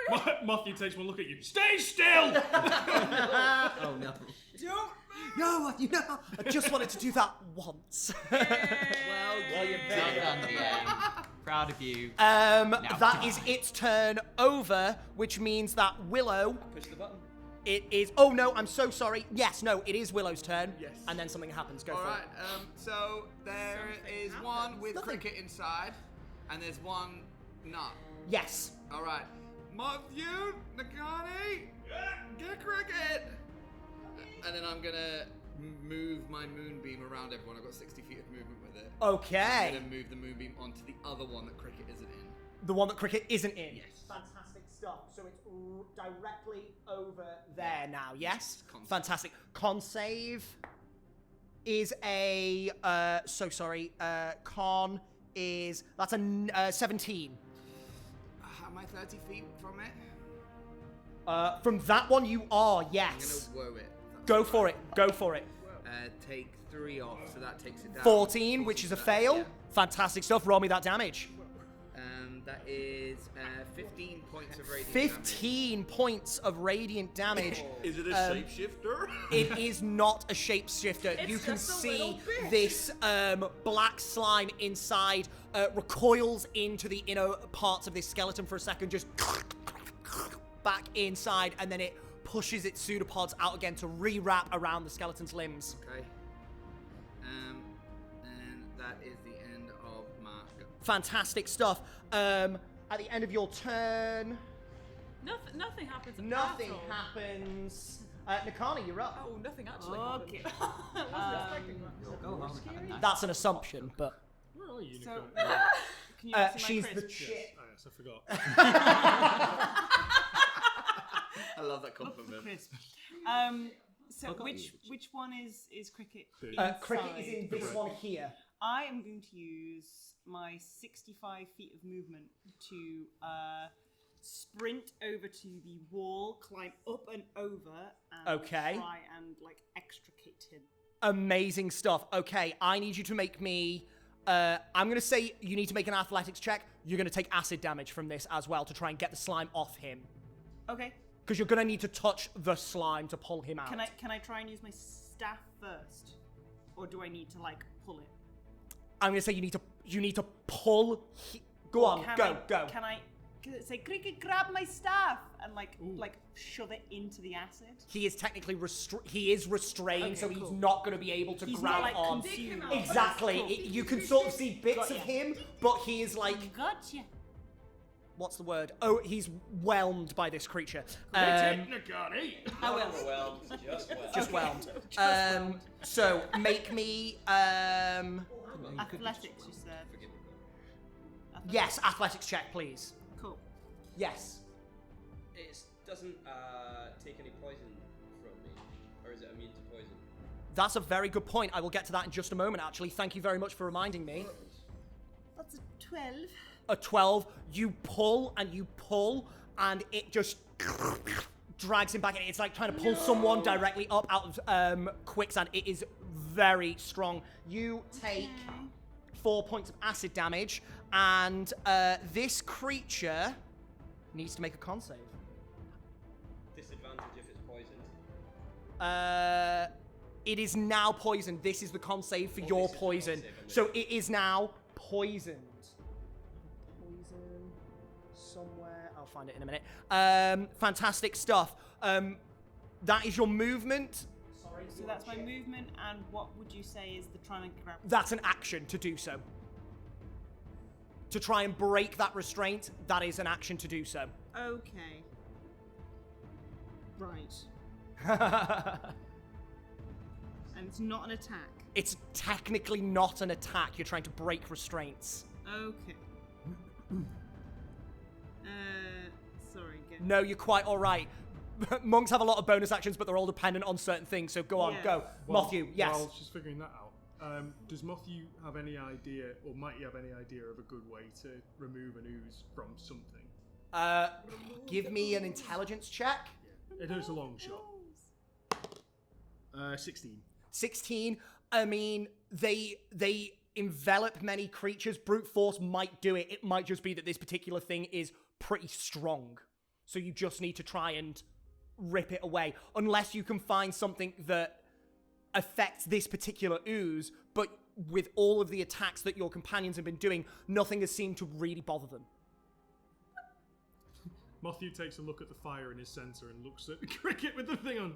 my god! Matthew takes one look at you. Stay still! Oh no. Don't. No, Matthew, no. I just wanted to do that once. Well, you're well done, DM. Proud of you. That is its turn over, which means that Willow... Push the button. It is... Oh, no, I'm so sorry. Yes, no, it is Willow's turn. Yes. And then something happens. Go for Alright, it. so there is one with Cricket inside, and there's one not. Yes. Alright. Matthew, Nakani, get Cricket! And then I'm gonna move my moonbeam around everyone. I've got 60 feet of movement with it. Okay. I'm gonna move the moonbeam onto the other one that Cricket isn't in. The one that Cricket isn't in. Yes. Fantastic stuff. So it's directly over there now, yes? Con save. Fantastic. Con save is a... con is... That's a 17. Am I 30 feet from it? From that one, you are, I'm yes. gonna woe it. Go for it. Go for it. Take 3 off, so that takes it down. 14, which is a that- fail. yeah. Fantastic stuff. Roll me that damage. That is 15 points of radiant 15 points of radiant damage. Is it a shapeshifter? It is not a shapeshifter. It's You can just a see little bitch. this black slime inside recoils into the inner parts of this skeleton for a second, just back inside, and then it pushes its pseudopods out again to rewrap around the skeleton's limbs. Okay. And that is the end of my go. Fantastic stuff. At the end of your turn, Nothing happens. nothing at all. happens. Nakani, you're up. Oh, nothing actually. Okay. Happened. I wasn't expecting that. Go home. and have a nice That's an assumption, but Where are you, So, Nicole? can you see my she's crisps? the chick. Oh, yes, I forgot. I love that compliment. Crisp. So which one is Cricket? Cricket is in this one here. I am going to use my 65 feet of movement to sprint over to the wall, climb up and over, and try and like extricate him. Amazing stuff. Okay, I need you to make me. I'm going to say you need to make an athletics check. You're going to take acid damage from this as well to try and get the slime off him. Okay. Because you're going to need to touch the slime to pull him out. Can I try and use my staff first, or do I need to like pull it? I'm going to say you need to pull. Go on, go. Can I say, Cricket, grab my staff, and like shove it into the acid? He is technically restrained, Okay, so he's cool. not going to be able to He's grab not, like, on. consumed. Exactly. Cool. You can sort of see bits Got of ya. him, but he is like. Gotcha. What's the word? Oh, he's whelmed by this creature. Overwhelmed, just well. Just whelmed. So make me. Athletics, you said. Yes, athletics check, please. Cool. Yes. It doesn't take any poison from me, or is it immune to poison? That's a very good point. I will get to that in just a moment, actually. Thank you very much for reminding me. That's a 12. A 12. You pull, and it just drags him back in. It's like trying to pull someone directly up out of quicksand. It is very strong. You take 4 points of acid damage, and this creature needs to make a con save. Disadvantage if it's poisoned. It is now poisoned. This is the con save for your this is the con poison. save, I'm So it is now poisoned. Poison somewhere. I'll find it in a minute. Fantastic stuff. That is your movement. Sorry. So that's my movement, and what would you say is the trying to grab? That's an action to do so. To try and break that restraint, that is an action to do so. Okay. Right. And it's not an attack. It's technically not an attack. You're trying to break restraints. Okay. Sorry. No, you're quite all right. Monks have a lot of bonus actions, but they're all dependent on certain things. So go on, Yeah. go. Matthew, yes. While she's figuring that out, does Matthew have any idea, or might he have any idea of a good way to remove an ooze from something? Give me an intelligence check. It is a long shot. 16. 16. I mean, they envelop many creatures. Brute force might do it. It might just be that this particular thing is pretty strong. So you just need to try and rip it away. Unless you can find something that affects this particular ooze, but with all of the attacks that your companions have been doing, nothing has seemed to really bother them. Matthew takes a look at the fire in his sensor and looks at Cricket with the thing on.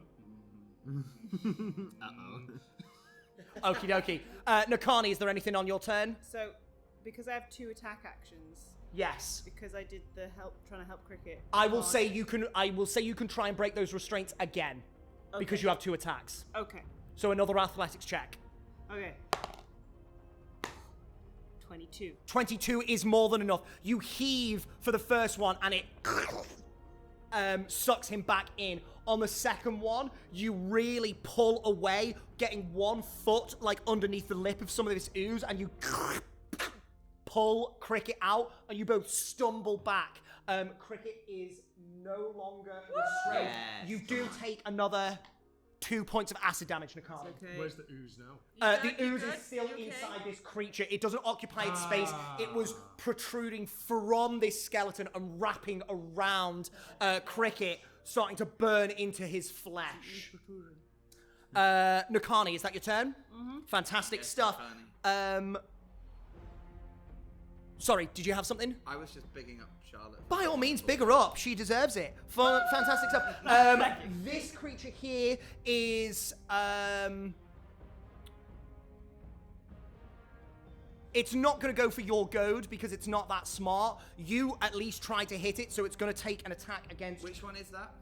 Okie dokie. Nakani, is there anything on your turn? So, because I have 2 attack actions, Yes. because I did the trying to help Cricket. I will say you can try and break those restraints again. Because Okay. you have 2 attacks. Okay. So another athletics check. Okay. 22. 22 is more than enough. You heave for the first one and it sucks him back in. On the second one, you really pull away, getting 1 foot like underneath the lip of some of this ooze, and you pull Cricket out, and you both stumble back. Cricket is no longer restrained. Yes. You do take another 2 points of acid damage, Nakani. Okay. Where's the ooze now? The ooze is still inside this creature. It doesn't occupy its space. It was protruding from this skeleton and wrapping around Cricket, starting to burn into his flesh. Nakani, is that your turn? Mm-hmm. Fantastic stuff. Sorry, did you have something? I was just bigging up Charlotte. By all means, big her up. She deserves it. Fantastic stuff. This creature here is... it's not going to go for your goad because it's not that smart. You at least try to hit it, so it's going to take an attack against... Which one is that?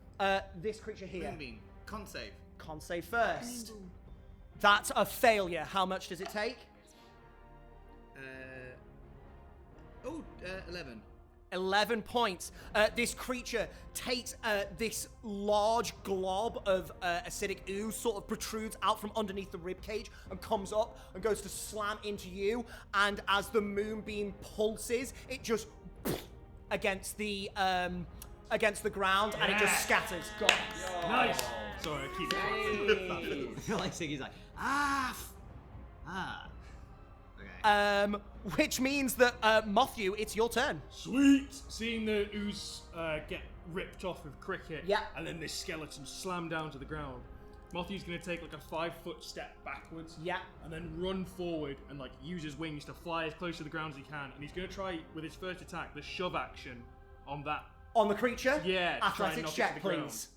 this creature here. Moonbeam. Con save. Con save first. That's a failure. How much does it take? 11. 11 points. This creature takes this large glob of acidic ooze, sort of protrudes out from underneath the ribcage and comes up and goes to slam into you. And as the moonbeam pulses, it just against the ground and it just scatters. God. Nice. Sorry, I keep it. I feel like Siggy's like, Okay. Which means that Matthew, it's your turn. Sweet! Seeing the ooze get ripped off of Cricket, Yeah. and then this skeleton slam down to the ground, Matthew's going to take like a 5-foot step backwards, Yeah. and then run forward and like use his wings to fly as close to the ground as he can, and he's going to try with his first attack the shove action on that. On the creature? Yeah, to try and Athletics knock it check, to the ground. please.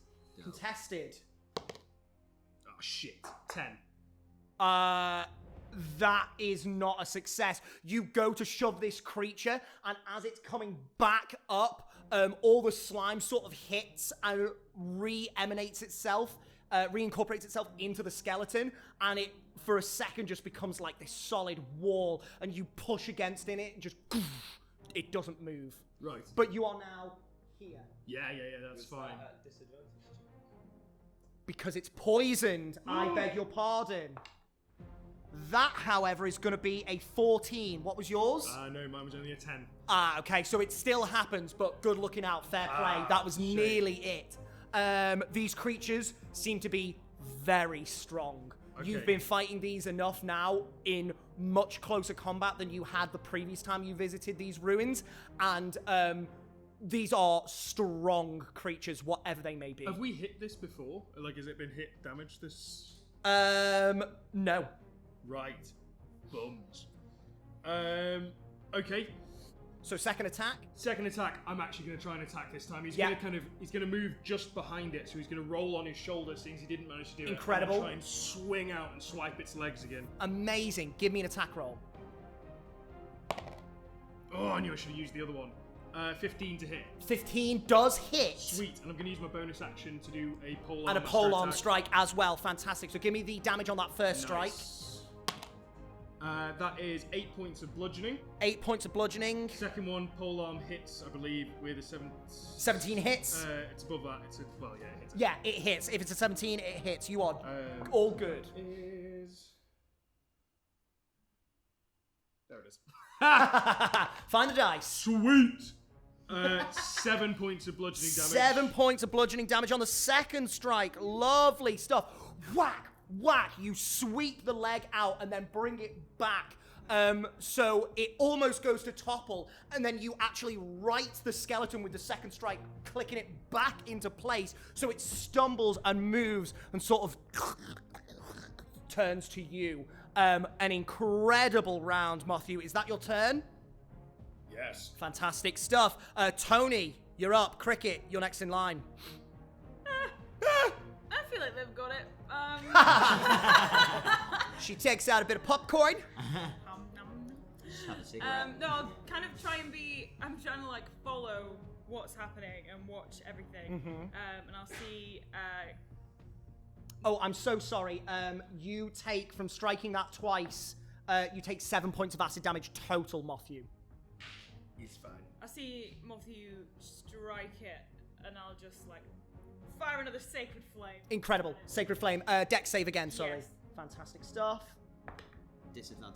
Contested. Oh shit! 10. That is not a success. You go to shove this creature, and as it's coming back up, all the slime sort of hits and reincorporates itself into the skeleton, and it, for a second, just becomes like this solid wall, and you push against it, and just it doesn't move. Right. But you are now here. Yeah, that's fine. Because it's poisoned. I beg your pardon. That, however, is going to be a 14. What was yours? No, mine was only a 10. Okay, so it still happens, but good looking out, fair play. That was shame. nearly it. These creatures seem to be very strong. Okay. You've been fighting these enough now in much closer combat than you had the previous time you visited these ruins, and these are strong creatures, whatever they may be. Have we hit this before? Like, has it been hit, damaged this? No. Right. Bums. Okay. So second attack? Second attack, I'm actually going to try and attack this time. He's Yeah. going to he's going to move just behind it, so he's going to roll on his shoulder since he didn't manage to do Incredible. it. I'm gonna try and swing out and swipe its legs again. Amazing. Give me an attack roll. Oh, I knew I should have used the other one. 15 to hit. 15 does hit. Sweet, and I'm going to use my bonus action to do a pole And a arm pole arm attack. strike as well. Fantastic. So give me the damage on that first strike. Nice. That is 8 points of bludgeoning. 8 points of bludgeoning. Second one, pole arm hits, I believe, with a 17 hits. It's above that. It's well, yeah, it hits. Yeah, it hits. If it's a 17, it hits. You are all good. Is there it is. Find the dice. Sweet. 7 points of bludgeoning damage. 7 points of bludgeoning damage on the second strike. Lovely stuff. Whack, whack. You sweep the leg out and then bring it back. So it almost goes to topple, and then you actually right the skeleton with the second strike, clicking it back into place, so it stumbles and moves and sort of turns to you. An incredible round, Matthew. Is that your turn? Yes. Fantastic stuff. Tony, you're up. Cricket, you're next in line. I feel like they've got it. She takes out a bit of popcorn. Have a cigarette. No, I'll kind of try and be. I'm trying to like follow what's happening and watch everything. And I'll see. Oh, I'm so sorry. You take, from striking that twice, you take 7 points of acid damage total, Matthew. He's fine. I'll see Matthew strike it, and I'll just like fire another sacred flame. Incredible. Sacred Flame. Dex save again, sorry. Yes. Fantastic stuff. Disadvantage.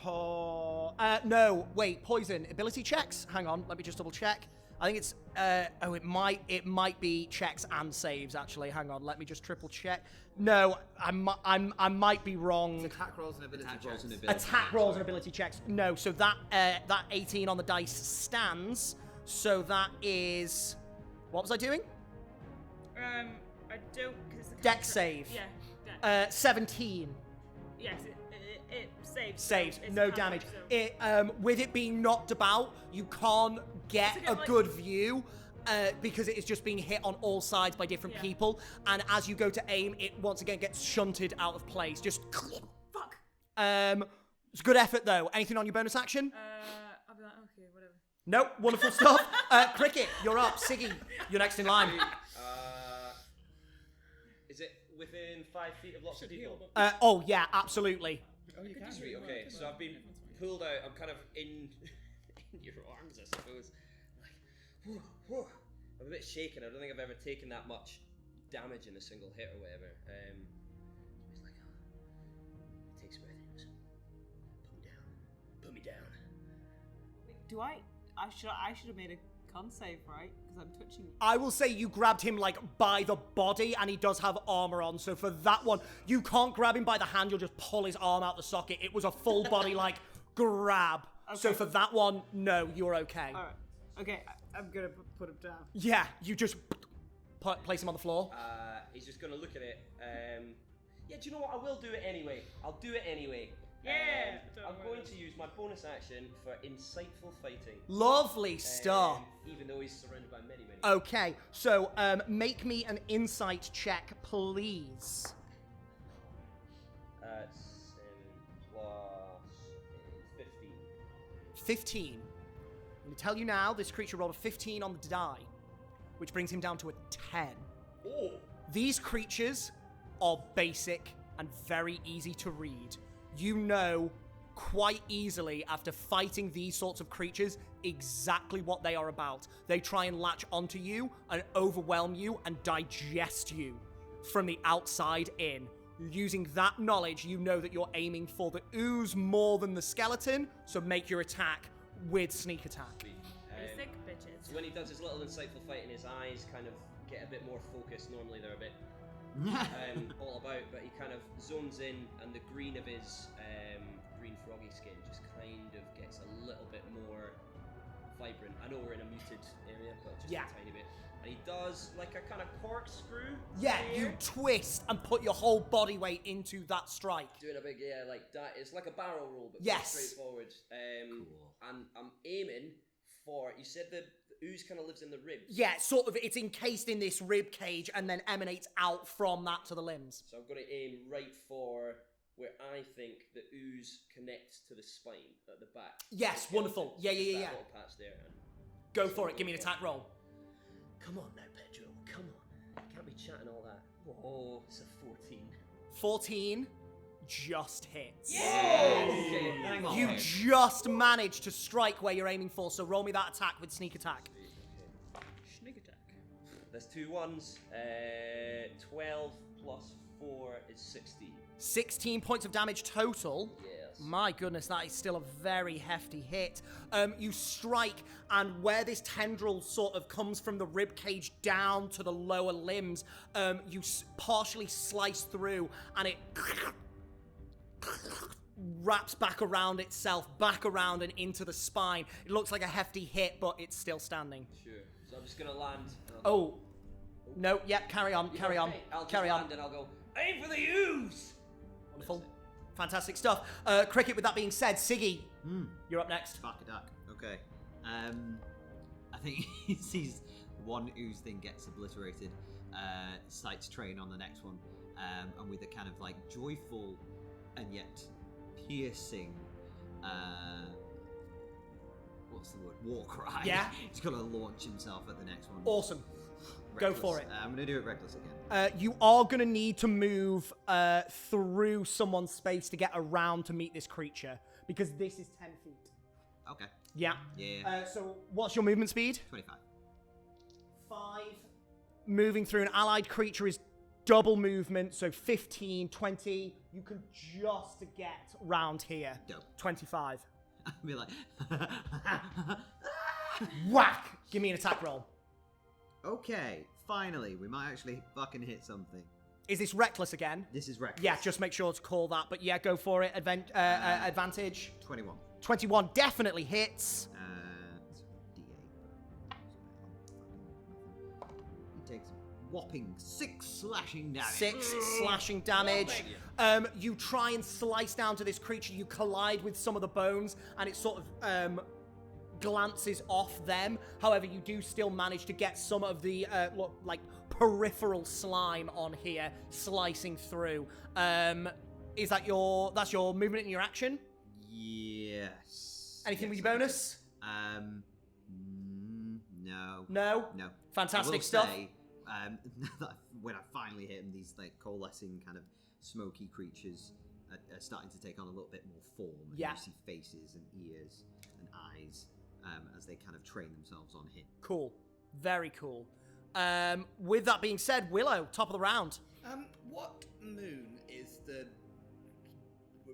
Oh, no, wait, poison. Ability checks? Hang on, let me just double check. I think it's, it might be checks and saves, actually. Hang on, let me just triple check. No, I might be wrong. Attack rolls and ability checks. Attack rolls and ability checks. No, so that 18 on the dice stands. So that is, what was I doing? I don't. Cause it's a Dex save. Yeah. Dex. 17. Yes, it saves. Saves, so it's no a cantrip, damage. so- It, with it being knocked about, you can't get It's like a a, good view because it is just being hit on all sides by different Yeah. people. And as you go to aim, it once again gets shunted out of place. Just Fuck. it's good effort though. Anything on your bonus action? I'll be like, okay, whatever. Nope. Wonderful stuff. Cricket, you're up. Siggy, you're next in line. Is it within 5 feet of lots of people? Oh yeah, absolutely. Sweet, okay, so I've been pulled out. I'm kind of your arms, I suppose. Like, whew, whew. I'm a bit shaken. I don't think I've ever taken that much damage in a single hit or whatever. He's like, he takes a breath and he goes, put me down. Do I should have made a con save, right? Because I'm touching. I will say you grabbed him like by the body, and he does have armor on. So for that one, you can't grab him by the hand. You'll just pull his arm out the socket. It was a full body like grab. Okay. So for that one, no, you're okay. All right. Okay, I'm gonna put him down. Yeah, you just place him on the floor. He's just gonna look at it. Yeah, do you know what? I will do it anyway. I'll do it anyway. Yeah. I'm going to use my bonus action for insightful fighting. Lovely stuff. Even though he's surrounded by many. Okay, so make me an insight check, please. 7 plus 15. 15. I'm going to tell you now, this creature rolled a 15 on the die, which brings him down to a 10. Oh! These creatures are basic and very easy to read. You know quite easily after fighting these sorts of creatures exactly what they are about. They try and latch onto you and overwhelm you and digest you from the outside in. Using that knowledge, you know that you're aiming for the ooze more than the skeleton, so make your attack with sneak attack. Basic bitches. So when he does his little insightful fight and his eyes kind of get a bit more focused, normally they're a bit all about, but he kind of zones in and the green of his green froggy skin just kind of gets a little bit more vibrant. I know we're in a muted area, but just a tiny bit. And he does like a kind of corkscrew. Yeah, you twist and put your whole body weight into that strike. Doing a big, like that. It's like a barrel roll, but straightforward. Cool. And I'm aiming for, you said the ooze kind of lives in the ribs. Yeah, sort of. It's encased in this rib cage and then emanates out from that to the limbs. So I've got to aim right for where I think the ooze connects to the spine at the back. Yes, wonderful. Yeah. That little patch there. And go for it. Give me an attack roll. Come on now, Pedro. Come on. Can't be chatting all that. Oh, it's a 14. 14 just hits. Yeah! You just managed to strike where you're aiming for, so roll me that attack with sneak attack. Sneak attack. There's 2 ones. 12 plus 4 is 16. 16 points of damage total. Yes. My goodness, that is still a very hefty hit. You strike, and where this tendril sort of comes from the rib cage down to the lower limbs, you partially slice through, and it wraps back around itself, back around and into the spine. It looks like a hefty hit, but it's still standing. Sure. So I'm just gonna land. Oh. No, yep, carry on, carry on, I'll just carry on. land and I'll go, aim for the ooze! Wonderful. Fantastic stuff. Cricket, with that being said, Siggy, you're up next. Fuck a duck. Okay. I think he sees one ooze thing gets obliterated, sights train on the next one, and with a kind of like joyful and yet piercing, what's the word? War cry. Yeah. He's gonna launch himself at the next one. Awesome. Go for it. I'm gonna do it reckless again. You are going to need to move through someone's space to get around to meet this creature, because this is 10 feet. Okay. Yeah. Yeah. So what's your movement speed? 25. 5. Moving through an allied creature is double movement, so 15, 20. You can just get round here. Dope. 25. I'll be like, Whack! Give me an attack roll. okay, finally, we might actually fucking hit something. Is this reckless again? This is reckless. Yeah, just make sure to call that. But yeah, go for it. Advantage. 21. 21 definitely hits. D8. He takes whopping 6 slashing damage. 6 slashing damage. You try and slice down to this creature. You collide with some of the bones, and it sort of glances off them. However, you do still manage to get some of the like peripheral slime on here, slicing through. Is that that's your movement and your action? Yes. Anything with your bonus? No. No? No. Fantastic I will stuff. Say, when I finally hit him, these like coalescing kind of smoky creatures are starting to take on a little bit more form. Yeah. You see faces and ears and eyes as they kind of train themselves on him. Cool. Very cool. With that being said, Willow, top of the round. What moon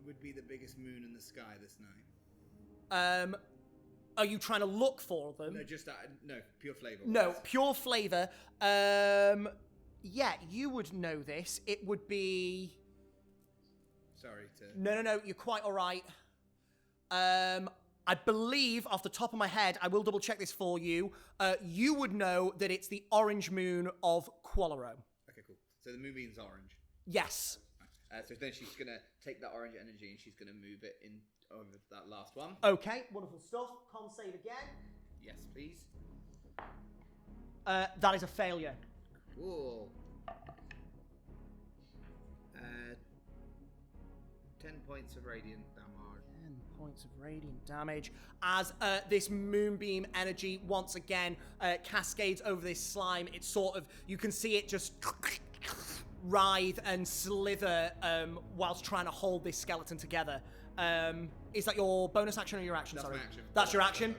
would be the biggest moon in the sky this night? Are you trying to look for them? No, just no pure flavor. No, pure flavor. Yeah, you would know this. It would be. Sorry to. No. You're quite all right. I believe, off the top of my head, I will double check this for you. You would know that it's the orange moon of Qualero. Okay, cool. So the moon means orange. Yes. So then she's gonna take that orange energy and she's gonna move it in over that last one. Okay, wonderful stuff. Con save again. Yes, please. That is a failure. Cool. 10 points of radiant damage. 10 points of radiant damage as this moonbeam energy once again cascades over this slime. It's sort of, you can see it just writhe and slither whilst trying to hold this skeleton together. Is that your bonus action or your action? That's Sorry. my action. That's your action?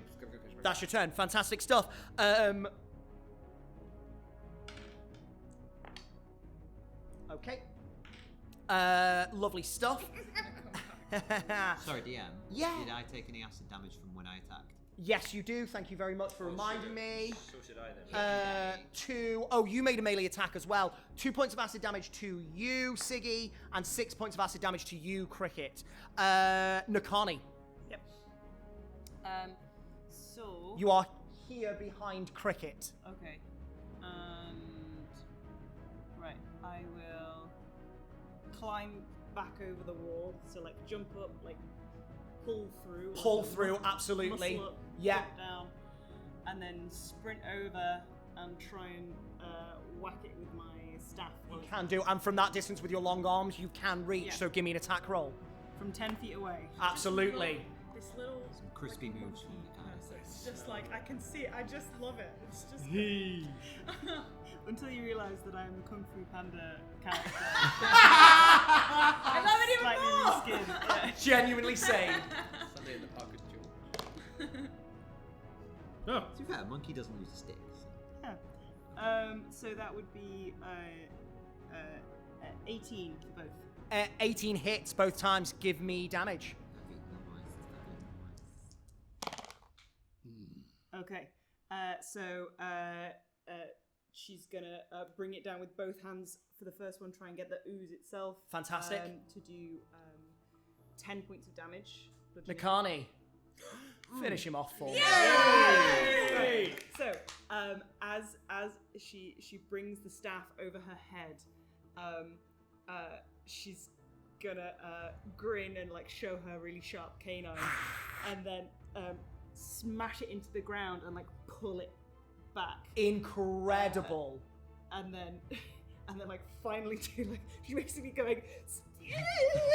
That's your turn. Fantastic stuff. Okay. Lovely stuff. Sorry, DM. Yeah. Did I take any acid damage from when I attacked? Yes, you do. Thank you very much for reminding me. So should I then. Oh, you made a melee attack as well. 2 points of acid damage to you, Siggy, and 6 points of acid damage to you, Cricket. Nakani, Yep. So. you are here behind Cricket. Okay. And. Right, I will climb back over the wall. So, like, jump up, like, pull through. Pull through, absolutely. Muscle up, Yeah. jump down. And then sprint over and try and whack it with my staff. You can do, and from that distance with your long arms, you can reach, Yeah. so give me an attack roll. From 10 feet away. Absolutely. This little Some crispy moves from monkey the kind. person. It's just like, I can see it. I just love it. It's just. Until you realise that I'm a Kung Fu Panda character. I love it Slightly even more! reskinned. Yeah. Genuinely saying. Sunday in the park with Jewel. Oh, To be fair, a monkey doesn't use a stick. So. Yeah. So that would be 18 for both. 18 hits both times. Give me damage. Okay. So she's gonna bring it down with both hands for the first one. Try and get the ooze itself. Fantastic. To do 10 points of damage. Nakani, finish him off for me. Right. So, as she brings the staff over her head, she's gonna grin and like show her really sharp canines, and then smash it into the ground and like pull it back. Incredible. And then like finally do like she's basically going.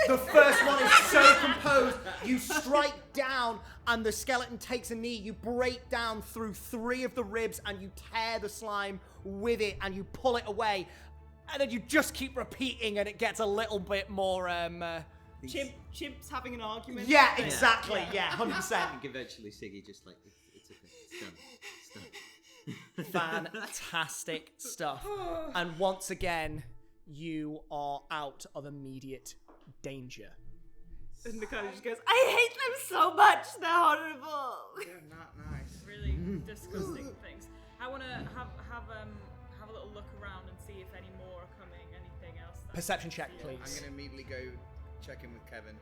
The first one is so composed. You strike down, and the skeleton takes a knee. You break down through 3 of the ribs, and you tear the slime with it, and you pull it away. And then you just keep repeating, and it gets a little bit more. Chimp's having an argument. Yeah, exactly. Yeah, 100%. I think eventually Siggy just like, it's okay. It's done. Fantastic stuff. And once again, you are out of immediate danger. And Nicole just goes, I hate them so much. They're horrible. They're not nice. Really disgusting things. I want to have a little look around and see if any more are coming. Anything else? that Perception I check, feel. I'm please. gonna immediately go check in with Kevin.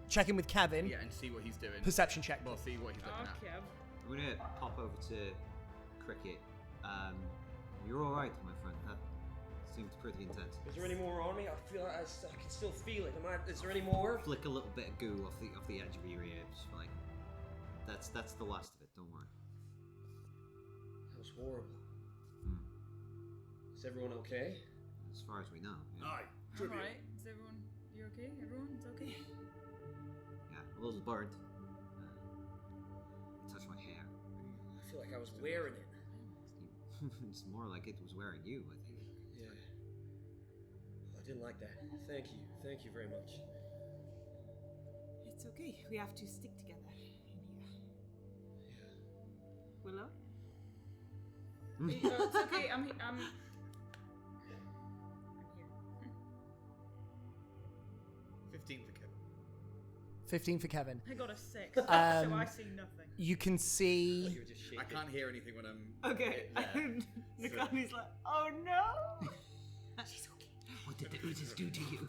Check in with Kevin. Yeah, and see what he's doing. Perception check. Well, see what he's looking at. Okay. I'm gonna pop over to Cricket. You're alright, my friend. That seemed pretty intense. Is there any more on me? I feel like I can still feel it. Is there any more? Flick a little bit of goo off the edge of your ear. Just like that's the last of it. Don't worry. That was horrible. Is everyone okay? As far as we know. Yeah, aye. All right. Is everyone? You okay? Everyone's okay? yeah a little burnt. It touched my hair. I feel like I was wearing it. It's more like it was wearing you, I think. Yeah. I didn't like that. Thank you. Thank you very much. It's okay. We have to stick together in here. Willow? It's okay. I'm here. 15 for Kevin. 15 for Kevin. I got a 6, so I see nothing. You can see. You were just shaking. I can't hear anything when I'm. Okay. Nakani's like, oh no! She's okay. What did the oozes do to you?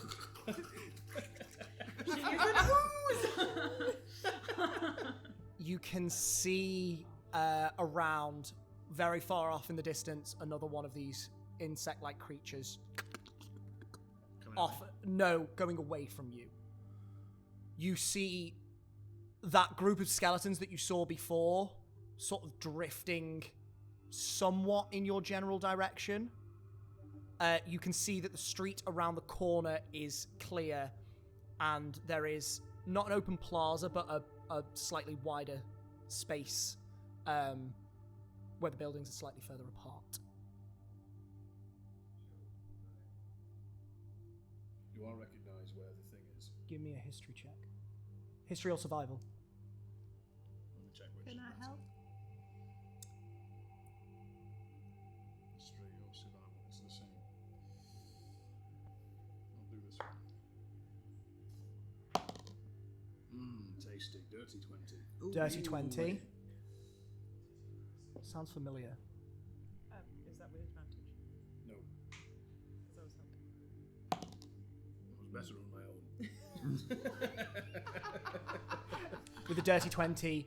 You can see around, very far off in the distance, another one of these insect-like creatures. Going away from you. You see that group of skeletons that you saw before, sort of drifting somewhat in your general direction. You can see that the street around the corner is clear, and there is not an open plaza, but a slightly wider space where the buildings are slightly further apart. Do I recognise where the thing is? Give me a history check. History or survival? Let me check which. Can I help? History or survival, it's the same. I'll do this one. Tasty. Dirty 20. Dirty 20. Sounds familiar. Is that with advantage? No, Because I was helping. I was better on my own. With the Dirty 20,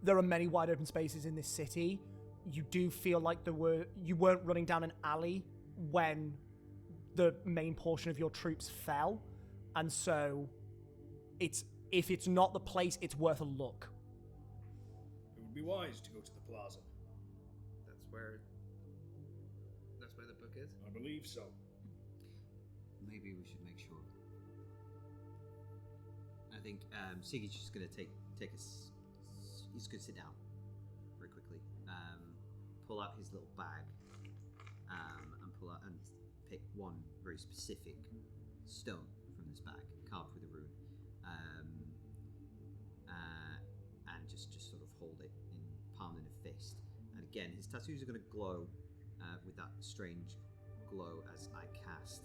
there are many wide open spaces in this city. You do feel like you weren't running down an alley when the main portion of your troops fell, and so if it's not the place, it's worth a look. It would be wise to go to the plaza. That's where the book is. I believe so. Maybe we should make sure. I think Siggy's just going to take us. He's going to sit down very quickly. Pull out his little bag and pick one very specific stone from this bag, carved with a rune, and just sort of hold it in palm in a fist. And again, his tattoos are going to glow with that strange glow as I cast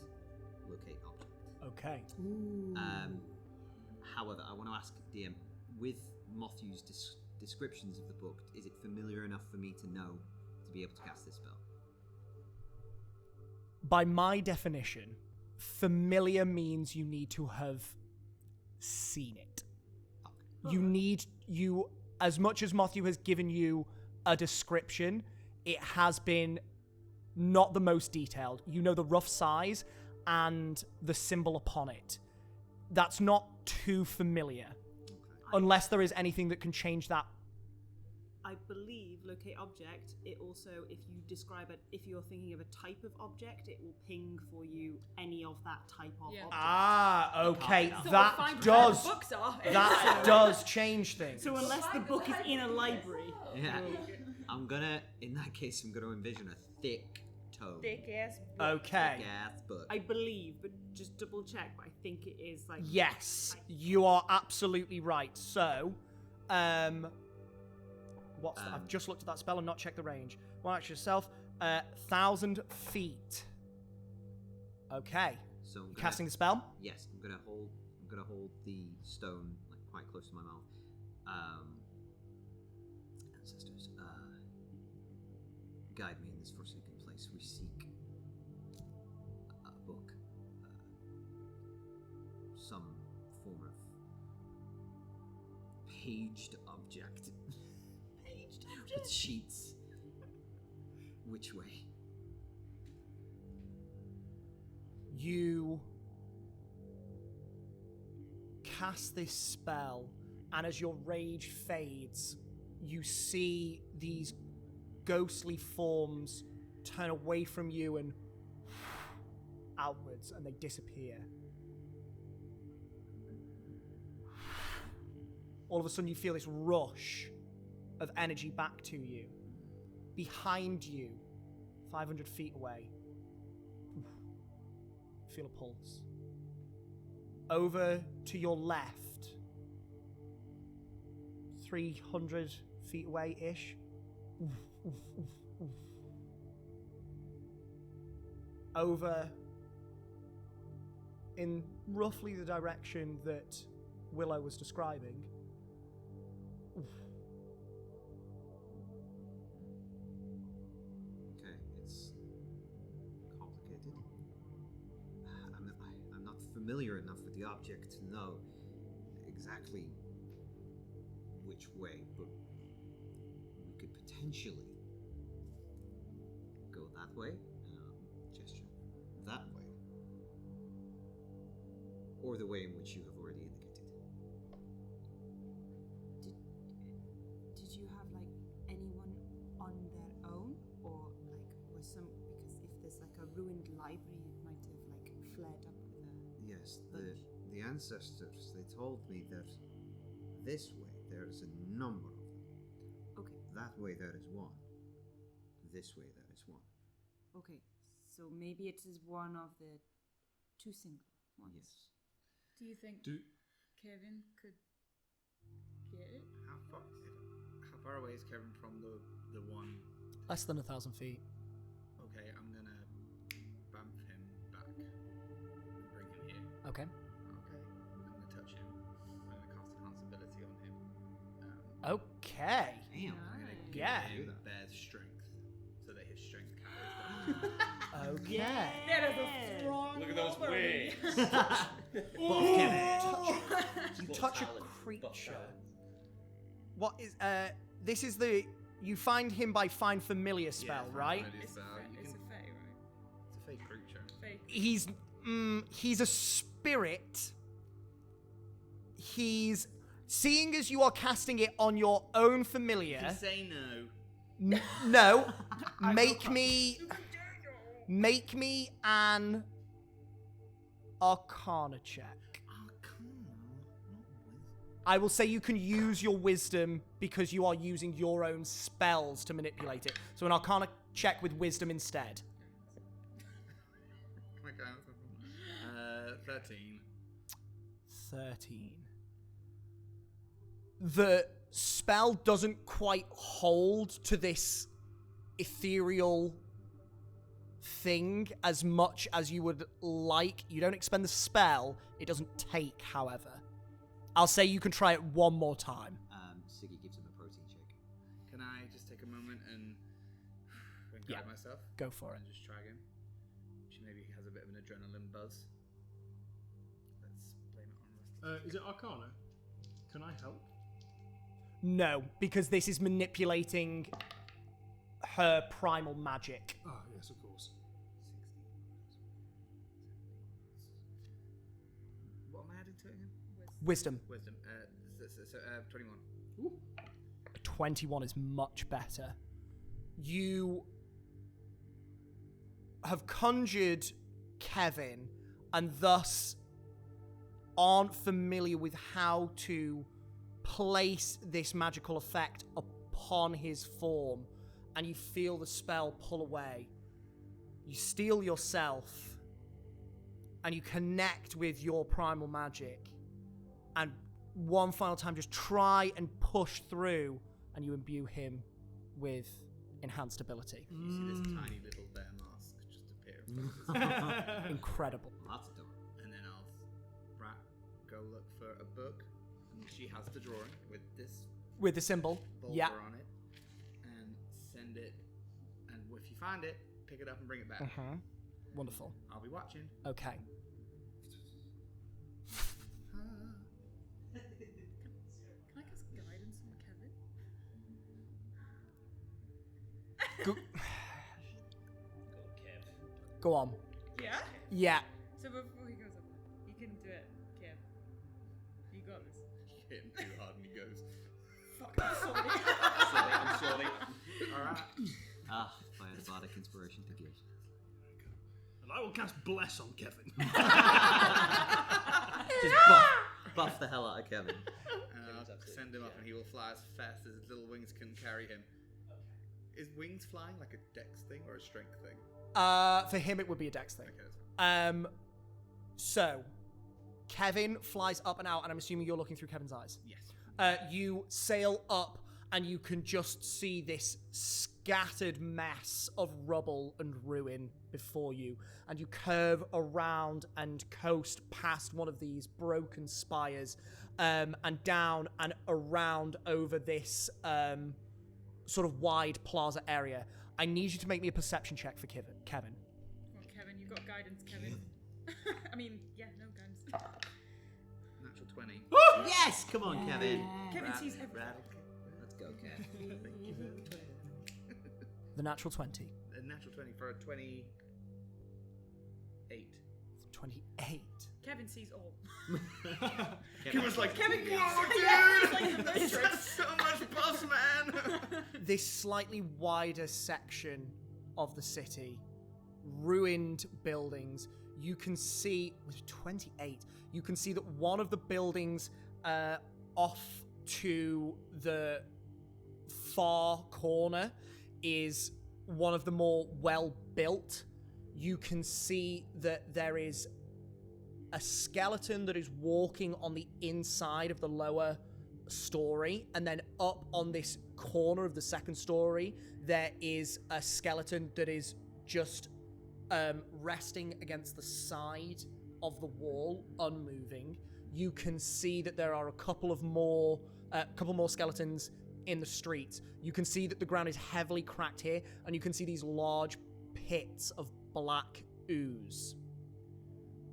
locate object. Okay. However, I want to ask DM, with Matthew's descriptions of the book, is it familiar enough for me to know to be able to cast this spell? By my definition, familiar means you need to have seen it. Okay. As much as Matthew has given you a description, it has been not the most detailed. You know the rough size and the symbol upon it. That's not too familiar. Okay. Unless there is anything that can change that. I believe locate object, it also, if you describe it, if you're thinking of a type of object, it will ping for you any of that type of object. Ah, okay. So we'll That find does where the books are. that does change things. So unless the book is in a library. Yeah. In that case, I'm gonna envision a thick tome. Thick ass book. Okay. Thick ass book. I believe, but just double check, but I think it is like... Yes, you are absolutely right. So, what's that? I've just looked at that spell and not checked the range. Well, actually, yourself, 1,000 feet. Okay. So I'm Casting the spell? Yes, I'm gonna hold the stone like quite close to my mouth. Ancestors, guide me in this forsaken place. We seek a book, some form of paged object. Paged object with sheets. Which way? You cast this spell, and as your rage fades, you see these ghostly forms turn away from you and outwards, and they disappear. All of a sudden, you feel this rush of energy back to you. Behind you, 500 feet away, feel a pulse. Over to your left, 300 feet away-ish. Over in roughly the direction that Willow was describing. Okay, it's complicated. I'm not familiar enough with the object to know exactly which way, but we could potentially go that way, gesture that way, or the way in which you have already indicated. Did you have like anyone on their own, or like was some, because if there's like a ruined library, it might have like flared up with a Yes, bunch. the ancestors, they told me that this way there is a number of them. Okay. That way there is one. This way there is one. Okay, so maybe it is one of the two single ones. Yes. Do you think Kevin could get it? How far away is Kevin from the one? Less than 1,000 feet. Okay, I'm gonna bump him back and bring him here. Okay. Okay, I'm gonna touch him. I'm gonna cast Enhance ability on him. Okay. Damn. I'm gonna give Yeah. him Bear's strength, so that his strength carries them. Okay. That is a strong Look at those roll. wings. You touch a creature. What is this is the you find him by find familiar spell, Yeah, right? familiar It's, spell. You it's can- a fae, right? It's a fake creature. Fae. He's a spirit. He's seeing as you are casting it on your own familiar. Say no. No, make me an Arcana check. Oh, come on. I will say you can use your wisdom because you are using your own spells to manipulate it. So an Arcana check with wisdom instead. Okay. 13. 13. The spell doesn't quite hold to this ethereal thing as much as you would like. You don't expend the spell. It doesn't take, however. I'll say you can try it one more time. Siggy gives him a protein shake. Can I just take a moment and guide Yeah. myself? Go for it. And just try again. She maybe has a bit of an adrenaline buzz. Let's blame it on Rusty. Is it Arcana? Can I help? No, because this is manipulating her primal magic. Oh, yes, of course. 16. What am I adding to it again? Wisdom. Wisdom. 21. 21 is much better. You have conjured Kevin and thus aren't familiar with how to place this magical effect upon his form, and you feel the spell pull away. You steel yourself and you connect with your primal magic, and one final time just try and push through, and you imbue him with enhanced ability. You see this tiny little bear mask just appear in front of his Incredible. Lots of dough. and then I'll go look for a book, and she has the drawing with this With the symbol. boulder Yeah. on it, and send it. And if you find it, pick it up and bring it back. Wonderful. I'll be watching. Okay. Can I cast guidance on Kevin? Go, Go, Kev. go on. Yeah? Yeah. So before he goes up there, you can do it, Kev. You got this. Hit him too hard, and he goes. Fuck, I'm sorry. I'm sorry. All right. Ah, if I had bardic inspiration to give. And I will cast Bless on Kevin. Just buff the hell out of Kevin. And I'll send him up, and he will fly as fast as his little wings can carry him. Is wings flying like a dex thing or a strength thing? For him, it would be a dex thing. Okay, that's fine. So, Kevin flies up and out, and I'm assuming you're looking through Kevin's eyes. Yes. You sail up, and you can just see this scattered mess of rubble and ruin before you. And you curve around and coast past one of these broken spires, and down and around over this sort of wide plaza area. I need you to make me a perception check for Kevin. Come on, Kevin, you've got guidance, Kevin. I mean, yeah, no guidance. Natural 20. Yes! Come on, Kevin. Kevin sees everything. Let's go, Kev. The natural 20. A natural 20 for a 28. 28. Kevin sees all. He was like, Kevin, whoa, yeah, dude! it's like the He's got Matrix. so much buzz, man! This slightly wider section of the city, ruined buildings, you can see, with 28, you can see that one of the buildings off to the far corner is one of the more well-built. You can see that there is a skeleton that is walking on the inside of the lower story, and then up on this corner of the second story, there is a skeleton that is just resting against the side of the wall, unmoving. You can see that there are a couple more skeletons in the street. You can see that the ground is heavily cracked here, and you can see these large pits of black ooze.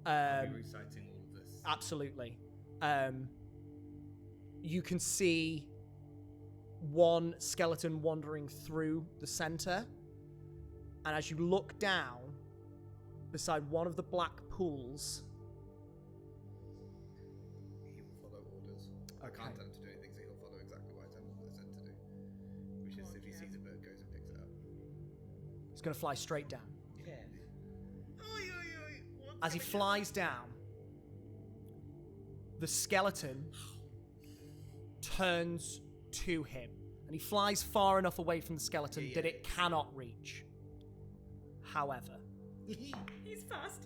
I'll be reciting all of this. Absolutely. You can see one skeleton wandering through the center, and as you look down beside one of the black pools, He will follow orders. I Okay. can't tell him to do anything, so he'll follow exactly what I tell him to do. Which is if he sees a bird, goes and picks it up. he's going to fly straight down. Oi, oi, oi. What's As he flies down, the skeleton turns to him, and he flies far enough away from the skeleton that it cannot reach. However, He's fast,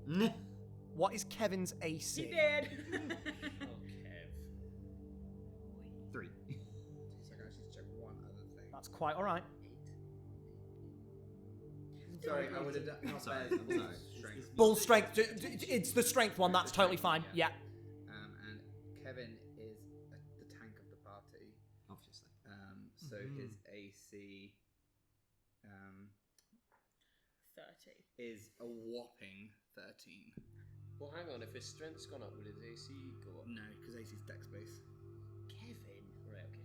right? what is Kevin's AC? He did. Okay. 3. So I can actually check one other thing. That's quite all right. Sorry, I would have done. Not Sorry, bad. I'm sorry. Strength. Bull strength. It's the strength one. That's totally fine. Yeah. And Kevin is the tank of the party. Obviously. So his AC 30. is a whopping 13. Well, hang on. If his strength's gone up, would his AC go up? No, because AC's dex base. Kevin. Right. Okay.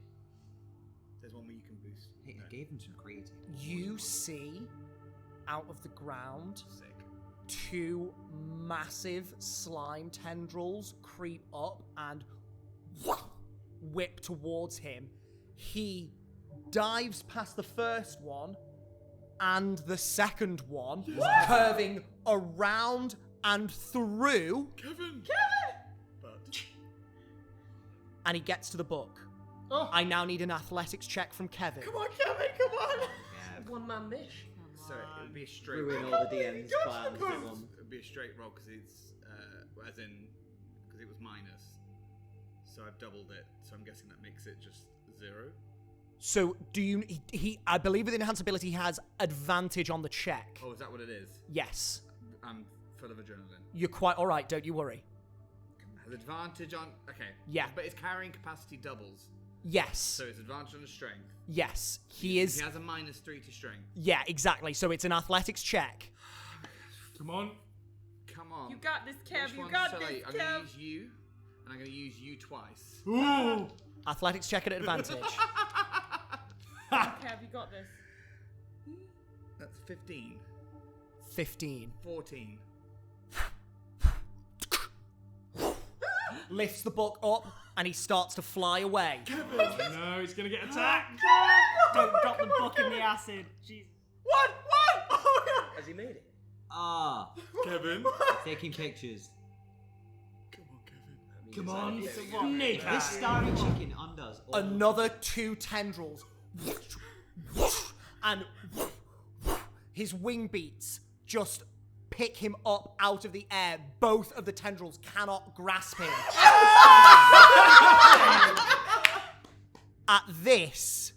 There's one where you can boost. Hey, No. I gave him some creative. You see, out of the ground, Sick. 2 massive slime tendrils creep up and whip towards him. He dives past the first one and the second one, curving around and through, Kevin! But and he gets to the book. I now need an athletics check from Kevin. Come on, Kevin. Come on. Yeah. One man dish. so it would be a straight Ruin roll. all the DM's plans for one. It would be a straight roll because it's as in because it was minus. So I've doubled it. So I'm guessing that makes it just 0. So do you? I believe with enhanced ability he has advantage on the check. Oh, is that what it is? Yes, I'm full of adrenaline. you're quite all right. Don't you worry. Has advantage on. Okay. Yeah. But his carrying capacity doubles. Yes, So it's advantage on the strength. yes, he is. He has a -3 to strength. Yeah, exactly. So it's an athletics check. Come on. Come on. You got this, Kev. Which You one's got so this, late? I'm going Kev. to use you, and I'm going to use you twice. Ooh. Athletics check at advantage. Kev, you got this. That's 15. 15. 14. Lifts the book up and he starts to fly away. Oh, no, he's gonna get attacked. Don't drop the book in the acid. Jeez. What? Has he made it? Ah, Kevin. taking pictures. Come on, Kevin. Come on. Snake. This starry chicken undoes all. Another 2 tendrils. And his wing beats just pick him up out of the air. Both of the tendrils cannot grasp him. At this,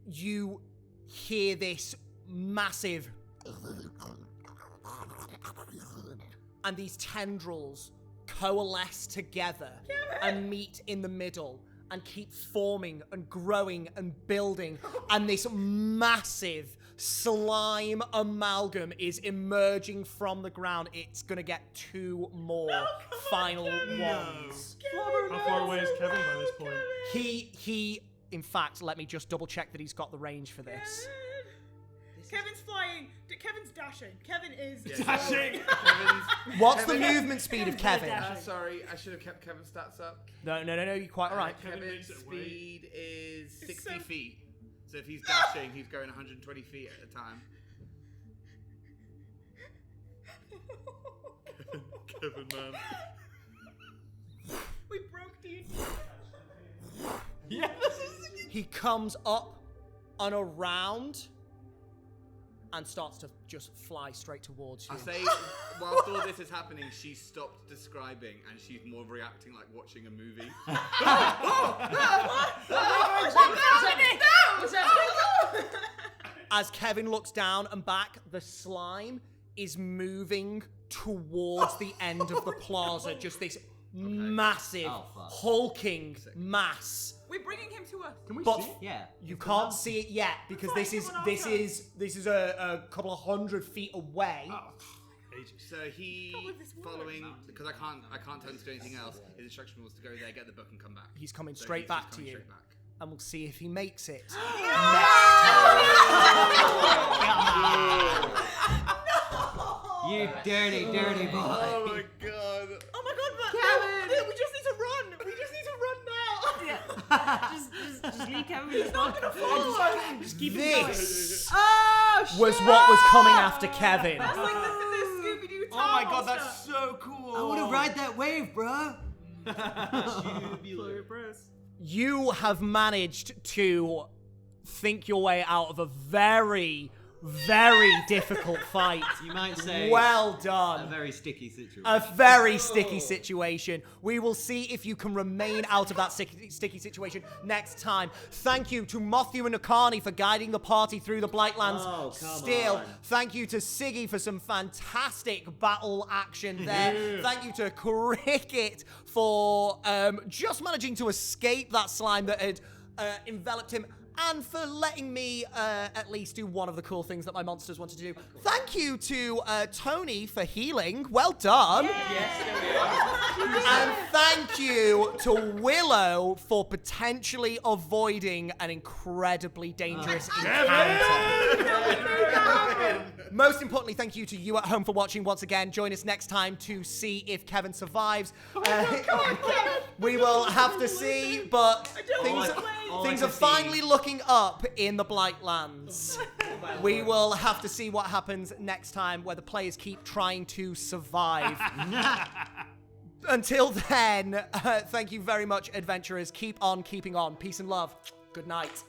you hear this massive... and these tendrils coalesce together and meet in the middle and keep forming and growing and building, and this massive slime amalgam is emerging from the ground. It's gonna get 2 more final ones. How far away is Kevin by this point? He in fact, let me just double check that he's got the range for this. Kevin's flying. Kevin's dashing. Kevin is Dashing. What's the movement speed of Kevin? Sorry, I should have kept Kevin's stats up. No, you're quite alright. Kevin Kevin's makes it away. speed is 60 so- feet. So if he's dashing, he's going 120 feet at a time. Kevin, man. We broke the. Yeah, He comes up and around and starts to just fly straight towards you. I say, whilst all this is happening, she stopped describing and she's more reacting like watching a movie. As Kevin looks down and back, the slime is moving towards the end of the plaza. Just this massive, hulking mass. We're bringing him to us. Can we But see? Yeah. you can't see it yet because this is a couple of 100 feet away. Oh, ages. So he, following, because I can't tell him to do anything else, his instruction was to go there, get the book and come back. He's coming So straight he's back just to coming you. straight back. And we'll see if he makes it. You dirty, dirty boy. Oh my god. Oh my god, but Kevin! We just need to run. We just need to run now. Just leave Kevin. He's not gonna follow. Just keep him going. This Oh, was what was coming after Kevin. That's like the Scooby-Doo Oh my god, that's so cool. I want to ride that wave, bro. You have managed to think your way out of a very, very difficult fight. You might say Well a done. very sticky situation. A very sticky situation. We will see if you can remain out of that sticky situation next time. Thank you to Matthew and Nakani for guiding the party through the Blightlands. Oh, come Still, on. thank you to Siggy for some fantastic battle action there. Thank you to Cricket for just managing to escape that slime that had enveloped him, and for letting me at least do one of the cool things that my monsters wanted to do. Thank you to Tony for healing. Well done. And thank you to Willow for potentially avoiding an incredibly dangerous encounter. Most importantly, thank you to you at home for watching once again. Join us next time to see if Kevin survives. We will have to see, but things are finally looking up in the Blightlands. We will have to see what happens next time, where the players keep trying to survive. Until then, thank you very much, adventurers. Keep on keeping on. Peace and love. Good night.